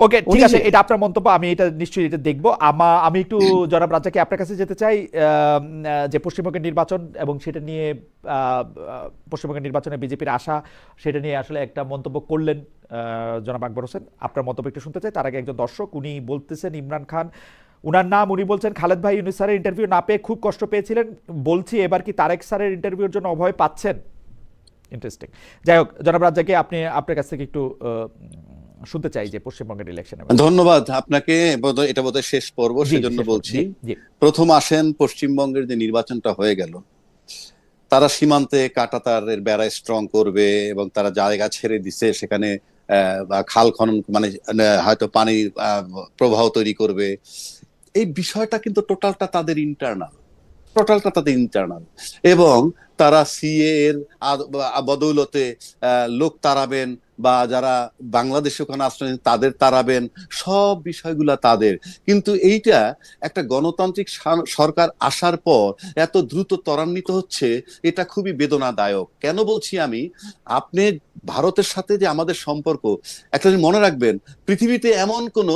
ওকে ঠিক আছে, এটা আপনার মন্তব্য, আমি এটা নিশ্চয়ই এটা দেখব। আমি একটু জনাব রাজ্জাকী আপনার কাছে যেতে চাই যে পশ্চিমবঙ্গের নির্বাচন এবং সেটা নিয়ে পশ্চিমবঙ্গের নির্বাচনে বিজেপির আশা, সেটা নিয়ে আসলে একটা মন্তব্য করলেন জনাব আকবর হোসেন। আপনার মন্তব্য একটু শুনতে চাই। তার আগে একজন দর্শক উনি বলতেছেন, ইমরান খান উনার নাম, উনি বলছেন খালেদ ভাই ইউনূস স্যারের ইন্টারভিউ না পেয়ে খুব কষ্ট পেয়েছিলেন, বলছি এবার কি তারেক স্যারের ইন্টারভিউর জন্য অভয় পাচ্ছেন? ইন্টারেস্টিং। যাই হোক জনাব রাজ্জাকী, আপনার কাছ থেকে একটু শুনতে চাই যে পশ্চিমবঙ্গের ইলেকশনে। ধন্যবাদ আপনাকে। এটা বোধহয় শেষ পর্ব, সেজন্য বলছি। প্রথম আসেন পশ্চিমবঙ্গের যে নির্বাচনটা হয়ে গেল, তারা সীমান্তে কাঁটাতারের বেড়া স্ট্রং করবে এবং তারা জায়গা ছেড়ে দিছে, সেখানে খাল খনন মানে হয়তো পানির প্রবাহ তৈরি করবে। এই বিষয়টা কিন্তু টোটালটা তাদের ইন্টারনাল এবং তারা সিএ এর বদৌলতে লোক তাড়াবেন, বা যারা বাংলাদেশে ওখানে আশ্রয় নিয়েছে তাদের তাড়াবেন, সব বিষয়গুলা তাদের। কিন্তু এইটা একটা গণতান্ত্রিক সরকার আসার পর এত দ্রুত ত্বরান্বিত হচ্ছে, এটা খুবই বেদনাদায়ক। কেন বলছি আমি, আপনি ভারতের সাথে যে আমাদের সম্পর্ক, একটা জিনিস মনে রাখবেন, পৃথিবীতে এমন কোন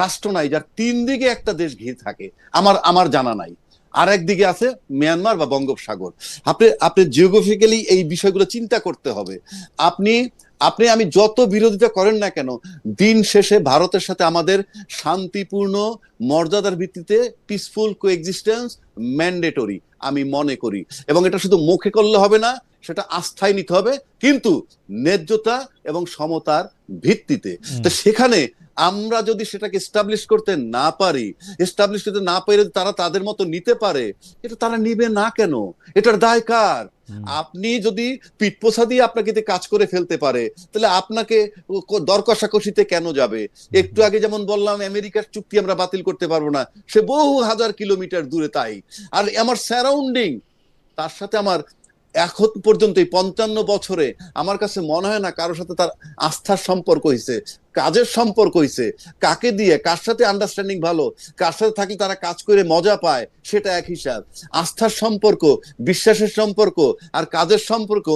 রাষ্ট্র নাই যার 3 দিকে একটা দেশ ঘিরে থাকে, আমার জানা নাই। আর একদিকে আছে মিয়ানমার বা বঙ্গোপসাগর। আপনি জিওগ্রাফিক্যালি এই বিষয়গুলো চিন্তা করতে হবে। আপনি আপনি আমি যত বিরোধিতা করেন না কেন, দিন শেষে ভারতের সাথে আমাদের শান্তিপূর্ণ মর্যাদার ভিত্তিতে পিসফুল কোএক্সিস্টেন্স ম্যান্ডেটরি আমি মনে করি। এবং এটা শুধু মুখে করলে হবে না, সেটা আস্থায় নিতে হবে, কিন্তু ন্যায্যতা এবং সমতার ভিত্তিতে। তো সেখানে আমরা যদি সেটাকে এস্টাবলিশ করতে না পারি, এস্টাবলিশ করতে না পারে তারা তাদের মতো নিতে পারে, এটা তারা নিবে না কেন? এটার দায় কার? আপনি যদি পিঠপোছা দিয়ে আপনাকে কাজ করে ফেলতে পারে, তাহলে আপনাকে দর কষাকষিতে কেন যাবে? একটু আগে যেমন বললাম আমেরিকার চুক্তি আমরা বাতিল করতে পারবো না, সে বহু হাজার কিলোমিটার দূরে। তাই আর আমার সারাউন্ডিং, তার সাথে আমার এখন পর্যন্ত এই 55 বছরে আমার কাছে মনে হয় না কারোর সাথে তার আস্থার সম্পর্ক হয়েছে, কাজের সম্পর্ক হয়েছে। কাকে দিয়ে কার সাথে আন্ডারস্ট্যান্ডিং ভালো, কার সাথে থাকলে তারা কাজ করে মজা পায়, সেটা এক হিসাব। আস্থার সম্পর্ক, বিশ্বাসের সম্পর্ক আর কাজের সম্পর্ক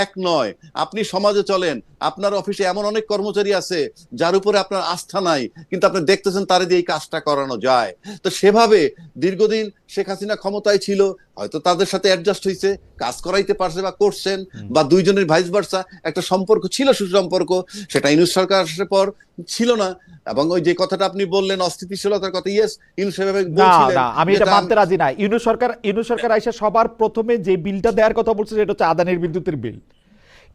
এক নয়। আপনি সমাজে চলেন, আপনার অফিসে এমন অনেক কর্মচারী আছে যার উপরে আপনার আস্থা নাই, কিন্তু আপনি দেখতেছেন তারা দিয়ে এই কাজটা করানো যায়। তো সেভাবে দীর্ঘদিন শেখ হাসিনা ক্ষমতায় ছিল, হয়তো তাদের সাথে অ্যাডজাস্ট হয়েছে, কাজ করাইতে পারছে বা করছেন, বা দুইজনের ভাইস ভার্সা একটা সম্পর্ক ছিল, সুসম্পর্ক। সেটা ইউনূস সরকার আসার পর ছিল না। এবং ওই যে কথাটা আপনি বললেন অস্থিতিশীলতার কথা, ইয়েস, ইউনূস সাহেব বলছিলেন, না আমি এটা মানতে রাজি না। ইউনূস সরকার আইসা সবার প্রথমে যে বিলটা দেওয়ার কথা বলছে সেটা হচ্ছে আদানির বিদ্যুতের বিল।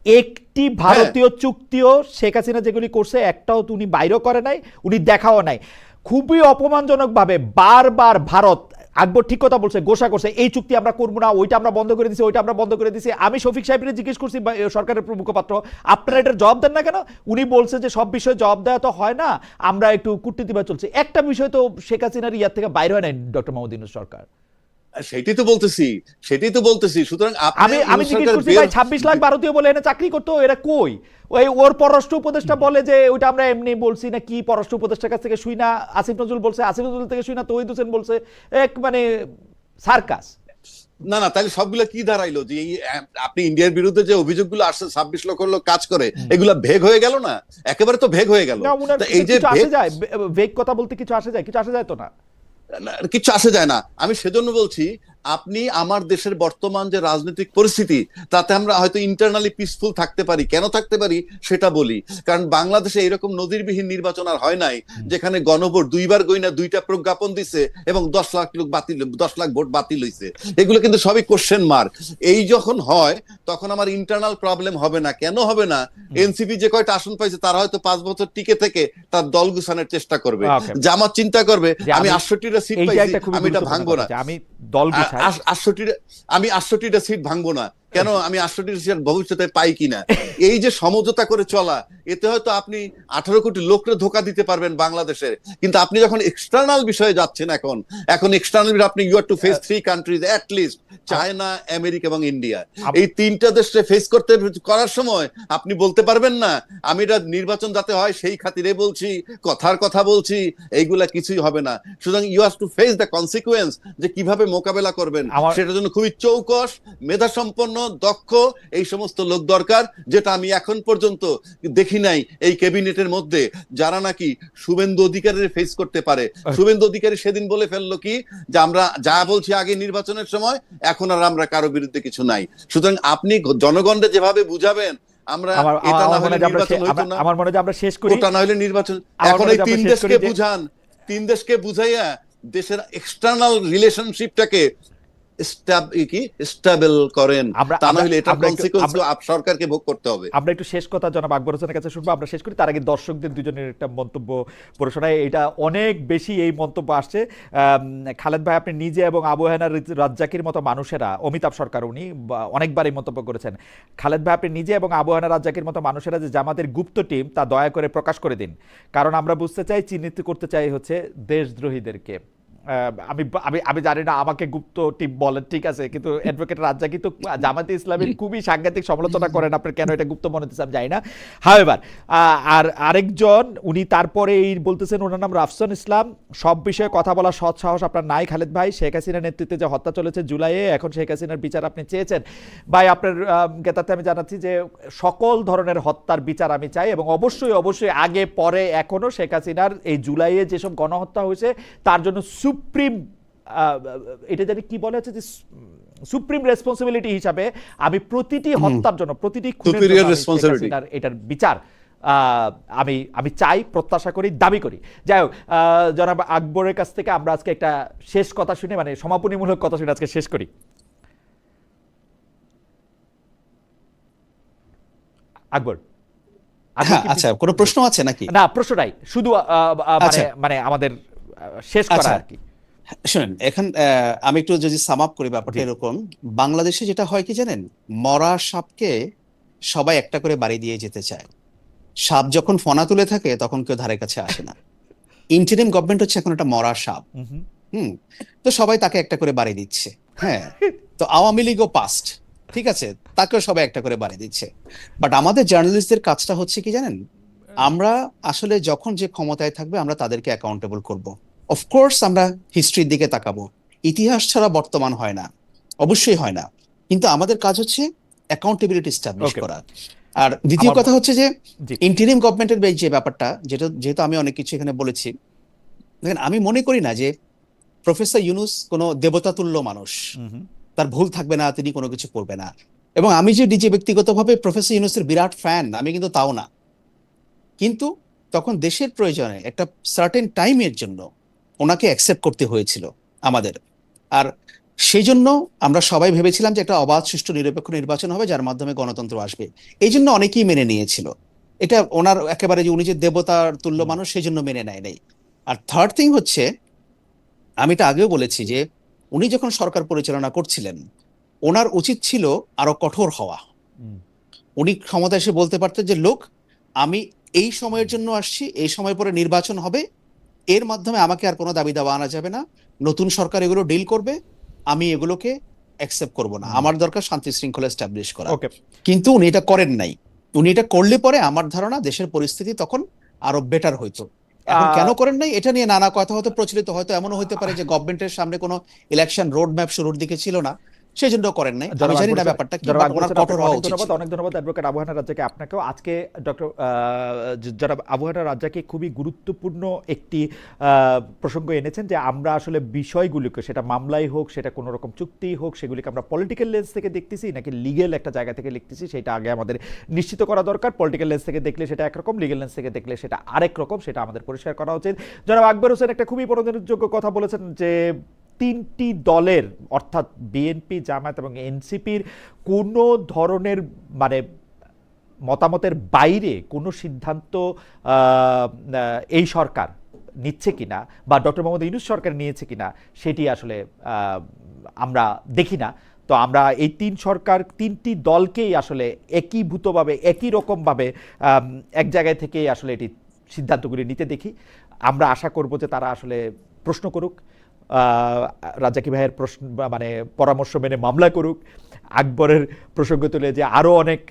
একটি ভারতীয় চুক্তিও শেখ হাসিনা যেগুলি করছে একটাও উনি বাইরও করে নাই, উনি দেখাও নাই। খুবই অপমানজনক ভাবে বারবার ভারত, আকবর ঠিক কথা বলছে, গোসা করছে এই চুক্তি আমরা করবো না, ওইটা আমরা বন্ধ করে দিছি, ওইটা আমরা বন্ধ করে দিছি। আমি শফিক সাহেবের জিজ্ঞেস করছি, সরকারের মুখপাত্র, আপনারা এটার জবাব দেন না কেন? উনি বলছে যে সব বিষয়ে জবাব দেওয়া তো হয় না, আমরা একটু কূটনীতিভাবে চলছে। একটা বিষয় তো শেখ হাসিনার ইয়ার থেকে বাইরে হয় নাই ডক্টর মোহাম্মদ ইউনূস সরকার। সেটাই তো বলতেছি। সুতরাং আমি জিজ্ঞেস করছি, ভাই 26 লাখ ভারতীয় বলে এনে চাকরি করতো, এরা কই? ওর পররাষ্ট্র উপদেষ্টা বলে যে ওইটা আমরা এমনি বলছি, না কি পররাষ্ট্র উপদেষ্টার কাছ থেকে শুই না, আসিফ নজরুল বলছে, আসিফ নজরুল থেকে শুই না তৌহিদ হোসেন বলছে, এক মানে সার্কাস। না না, তাহলে সবগুলো কি দাঁড়াইলো? যে আপনি ইন্ডিয়ার বিরুদ্ধে যে অভিযোগগুলো আসছে 26 লক্ষ লোক কাজ করে, এগুলা ভেগ হয়ে গেল না? একেবারে তো ভেগ হয়ে গেল। এই যে আসে যায় ভেগ কথা বলতে, কিছু আসে যায়, কিছু আসে যায় তো না, কিছু আসে যায় না। আমি সেজন্য বলছি, আপনি আমার দেশের বর্তমান যে রাজনৈতিক পরিস্থিতি, তাতে আমরা হয়তো ইন্টারনালি পিসফুল থাকতে পারি। কেন থাকতে পারি সেটা বলি। কারণ বাংলাদেশে এরকম নজিরবিহীন নির্বাচন আর হয় নাই, যেখানে গণভোট 2বার গইনা 2টা প্রজ্ঞাপন দিছে এবং 10 লাখ লোক বাতিল, 10 লাখ ভোট বাতিল হয়েছে। এগুলো কিন্তু সবই কোশ্চেন মার্ক। এই যখন হয় তখন আমার ইন্টারনাল প্রবলেম হবে না। কেন হবে না? এনসিপি যে কয়টা আসন পাইছে তারা হয়তো 5 বছর টিকে থেকে তার দল গুছানোর চেষ্টা করবে। জামাত চিন্তা করবে আমি 68টা সিট পাইছি, আমি এটা ভাঙবো না, আমি দল গুছাই, আমি 68টা সিট ভাঙবো না। কেন? আমি 68টা সিট ভবিষ্যতে পাই কিনা। এই যে সমঝোতা করে চলা, এতে হয়তো আপনি 18 কোটি লোককে ধোকা দিতে পারবেন বাংলাদেশের। কিন্তু আপনি যখন এক্সটার্নাল বিষয়ে যাচ্ছেন, এখন এক্সটার্নাল আপনি you are to face 3 countries at least, China, America এবং ইন্ডিয়া। এই 3টা দেশে ফেস করার সময় আপনি বলতে পারবেন না আমি এটা নির্বাচন যাতে হয় সেই খাতিরে বলছি, কথার কথা বলছি, এইগুলা কিছুই হবে না। সুতরাং you have to face the consequence, যে কিভাবে মোকাবেলা করবেন সেটার জন্য খুবই চৌকস, মেধাসম্পন্ন, দক্ষ এই সমস্ত লোক দরকার, যেটা আমি এখন পর্যন্ত দেখি নাই এই ক্যাবিনেটের মধ্যে, যারা নাকি শুভেন্দু অধিকারীর ফেস করতে পারে। শুভেন্দু অধিকারী সেদিন বলে ফেললো কি, যে আমরা যা বলছি আগে নির্বাচনের সময়, এখন আর আমরা কারো বিরুদ্ধে কিছু নাই। সুতরাং আপনি জনগণকে যেভাবে বুঝাবেন, আমরা এটা না হলে নির্বাচন হইতো না, আমার মনে হয় আমরা শেষ করি, ওটা না হলে নির্বাচন। এখন এই 3 দেশকে বুঝান, 3 দেশকে বুঝাইয়া দেশের এক্সটার্নাল রিলেশনশিপটাকে স্টেবল করেন, তা না হলে এটা কনসিকুয়েন্স সরকারকে ভোগ করতে হবে। আমরা একটু শেষ কথা জনাব আকবর হোসেনের কাছে শুনবো, আমরা শেষ করি। তার আগে দর্শকদের দুজনের একটা মন্তব্য পড়াশোনায়, এটা অনেক বেশি এই মন্তব্য আসছে। খালেদ ভাই, আপনি নিজে এবং আবু হেনা রাজ্জাকির মতো মানুষেরা, অমিতাভ সরকার উনি অনেকবার এই মন্তব্য করেছেন। খালেদ ভাই, আপনি নিজে এবং আবু হেনা রাজ্জাকির মতো মানুষেরা যে জামাতের গুপ্ত টিম, তা দয়া করে প্রকাশ করে দিন, কারণ আমরা বুঝতে চাই, চিহ্নিত করতে চাই হচ্ছে দেশদ্রোহীদেরকে। আমি আমি আমি জানি না, আমাকে গুপ্ত টিপ বলেন ঠিক আছে, কিন্তু অ্যাডভোকেট রাজ্জাকী তো জামাতে ইসলামের খুবই সাংঘাতিক সমালোচনা করেন, আপনার কেন এটা গুপ্ত মনে হচ্ছে আমি জানি না। হাওয়েভার আর আরেকজন উনি তারপরে এই বলতেছেন, ওনার নাম রাফসান ইসলাম, সব বিষয়ে কথা বলার সৎ সাহস আপনার নাই খালেদ ভাই। শেখ হাসিনার নেতৃত্বে যে হত্যা চলেছে জুলাইয়ে, এখন শেখ হাসিনার বিচার আপনি চেয়েছেন। ভাই আপনার জ্ঞাতার্থে আমি জানাচ্ছি যে সকল ধরনের হত্যার বিচার আমি চাই, এবং অবশ্যই অবশ্যই আগে পরে এখনো শেখ হাসিনার এই জুলাইয়ে যেসব গণহত্যা হয়েছে তার জন্য সুপ্রিম, এটা জানি কি বলা হচ্ছে যে সুপ্রিম রেসপন্সিবিলিটি হিসাবে আমি প্রতিটি হত্যার জন্য, প্রতিটি খুনের জন্য আমি শেখ হাসিনার এটার বিচার আমি আমি চাই, প্রত্যাশা করি, দাবি করি। যাই হোক, জনাব আকবরের কাছ থেকে আমরা আজকে একটা শেষ কথা শুনে, মানে সমাপনীমূলক কথা শুনে আজকে শেষ করি। আকবর, আচ্ছা, কোনো প্রশ্ন আছে নাকি? না, প্রশ্ন নাই, শুধু মানে মানে আমাদের শেষ করা আর কি। শুনেন, এখন আমি একটু যদি সাম আপ করি ব্যাপারটা এরকম, বাংলাদেশে যেটা হয় কি জানেন, মরা সাপকে সবাই একটা করে বাড়ি দিয়ে যেতে চায়। সাপ যখন ফনা তুলে থাকে তখন কেউ ধারে কাছে আসে না। ইন্টারিম গভর্নমেন্ট হচ্ছে এখন একটা মরা সাপ। তো সবাই তাকে একটা করে বাড়ি দিচ্ছে। হ্যাঁ, তো আওয়ামী লীগও পাস্ট, ঠিক আছে, তাকেও সবাই একটা করে বাড়ি দিচ্ছে। বাট আমাদের জার্নালিস্টদের কাজটা হচ্ছে কি জানেন, আমরা আসলে যখন যে ক্ষমতায় থাকবে আমরা তাদেরকে অ্যাকাউন্টেবল করব। অফকোর্স আমরা হিস্ট্রির দিকে তাকাবো, ইতিহাস ছাড়া বর্তমান হয় না, অবশ্যই হয় না, কিন্তু আমাদের কাজ হচ্ছে অ্যাকাউন্টেবিলিটি এস্টাবলিশ করা। আর দ্বিতীয় কথা হচ্ছে যে ইন্টারিম গভর্নমেন্টের যে ব্যাপারটা, যেহেতু আমি অনেক কিছু এখানে বলেছি, দেখেন আমি মনে করি না যে প্রফেসর ইউনূস কোনো দেবতাতুল্য মানুষ, তার ভুল থাকবে না, তিনি কোনো কিছু করবে না। এবং আমি যে ব্যক্তিগতভাবে প্রফেসর ইউনূসের বিরাট ফ্যান, আমি কিন্তু তাও না। কিন্তু তখন দেশের প্রয়োজনে একটা সার্টেন টাইমের জন্য ওনাকে অ্যাকসেপ্ট করতে হয়েছিল আমাদের। আর সেই জন্য আমরা সবাই ভেবেছিলাম যে একটা অবাধ, সুষ্ঠু, নিরপেক্ষ নির্বাচন হবে যার মাধ্যমে গণতন্ত্র আসবে। এই জন্য অনেকেই মেনে নিয়েছিল এটা, ওনার একেবারে যে উনি যে দেবতার তুল্য মানুষ সেই জন্য মেনে নেয় নাই। আর থার্ড থিং হচ্ছে, আমি এটা আগেও বলেছি যে উনি যখন সরকার পরিচালনা করছিলেন ওনার উচিত ছিল আরো কঠোর হওয়া। উনি ক্ষমতা এসে বলতে পারতেন যে লোক, আমি এই সময়ের জন্য আসছি, এই সময় পরে নির্বাচন হবে, এর মাধ্যমে আমাকে আর কোনো দাবি দাওয়া আনা যাবে না, নতুন সরকার এগুলো ডিল করবে, আমি এগুলোকে অ্যাকসেপ্ট করব না, আমার দরকার শান্তি শৃঙ্খলা এস্টাবলিশ করা। কিন্তু উনি এটা করেন নাই। উনি এটা করলে পরে আমার ধারণা দেশের পরিস্থিতি তখন আরো বেটার হইতো। এখন কেন করেন নাই এটা নিয়ে নানা কথা হয়তো প্রচলিত, হয়তো এমনও হতে পারে যে গভর্নমেন্টের সামনে কোনো ইলেকশন রোড ম্যাপ শুরুর দিকে ছিল না, সেই জন্য করেন নাই। আমি জানি না ব্যাপারটা কি, ওনার কঠোর হওয়া উচিত। অনেক ধন্যবাদ অ্যাডভোকেট আবু হায়দার রাজ্জাকী আপনাকেও। আজকে ডক্টর জনাব আবু হায়দার রাজ্জাকী খুবই গুরুত্বপূর্ণ একটি প্রসঙ্গ এনেছেন, যে আমরা আসলে বিষয়গুলিকে, সেটা মামলাই হোক, সেটা কোনো রকম চুক্তি হোক, সেগুলিকে আমরা পলিটিক্যাল লেন্স থেকে দেখতেছি নাকি লিগেল একটা জায়গা থেকে লিখতেছি, সেটা আগে আমাদের নিশ্চিত করা দরকার। পলিটিক্যাল লেন্স থেকে দেখলে সেটা একরকম, লিগেল লেন্স থেকে দেখলে সেটা আরেক রকম, সেটা আমাদের পরিষ্কার করা উচিত। জনাব আকবর হোসেন একটা খুবই পরিণতিযোগ্য কথা বলেছেন, যে তিনটি দলের, অর্থাৎ বিএনপি, জামায়াত এবং এনসিপির কোনো ধরনের মানে মতামতের বাইরে কোনো সিদ্ধান্ত এই সরকার নিচ্ছে কিনা, বা ডক্টর মোহাম্মদ ইউনূস সরকার নিয়েছে কিনা, সেটি আসলে আমরা দেখি না। তো আমরা এই তিনটি দলকেই আসলে একীভূতভাবে, একই রকমভাবে এক জায়গায় থেকেই আসলে এটি সিদ্ধান্তগুলি নিতে দেখি। আমরা আশা করব যে তারা আসলে প্রশ্ন করুক, রাজ্জাকী ভাইয়ের প্রশ্ন মানে পরামর্শ মেনে মামলা করুক, আকবরের প্রসঙ্গ তুলে যে আরও অনেক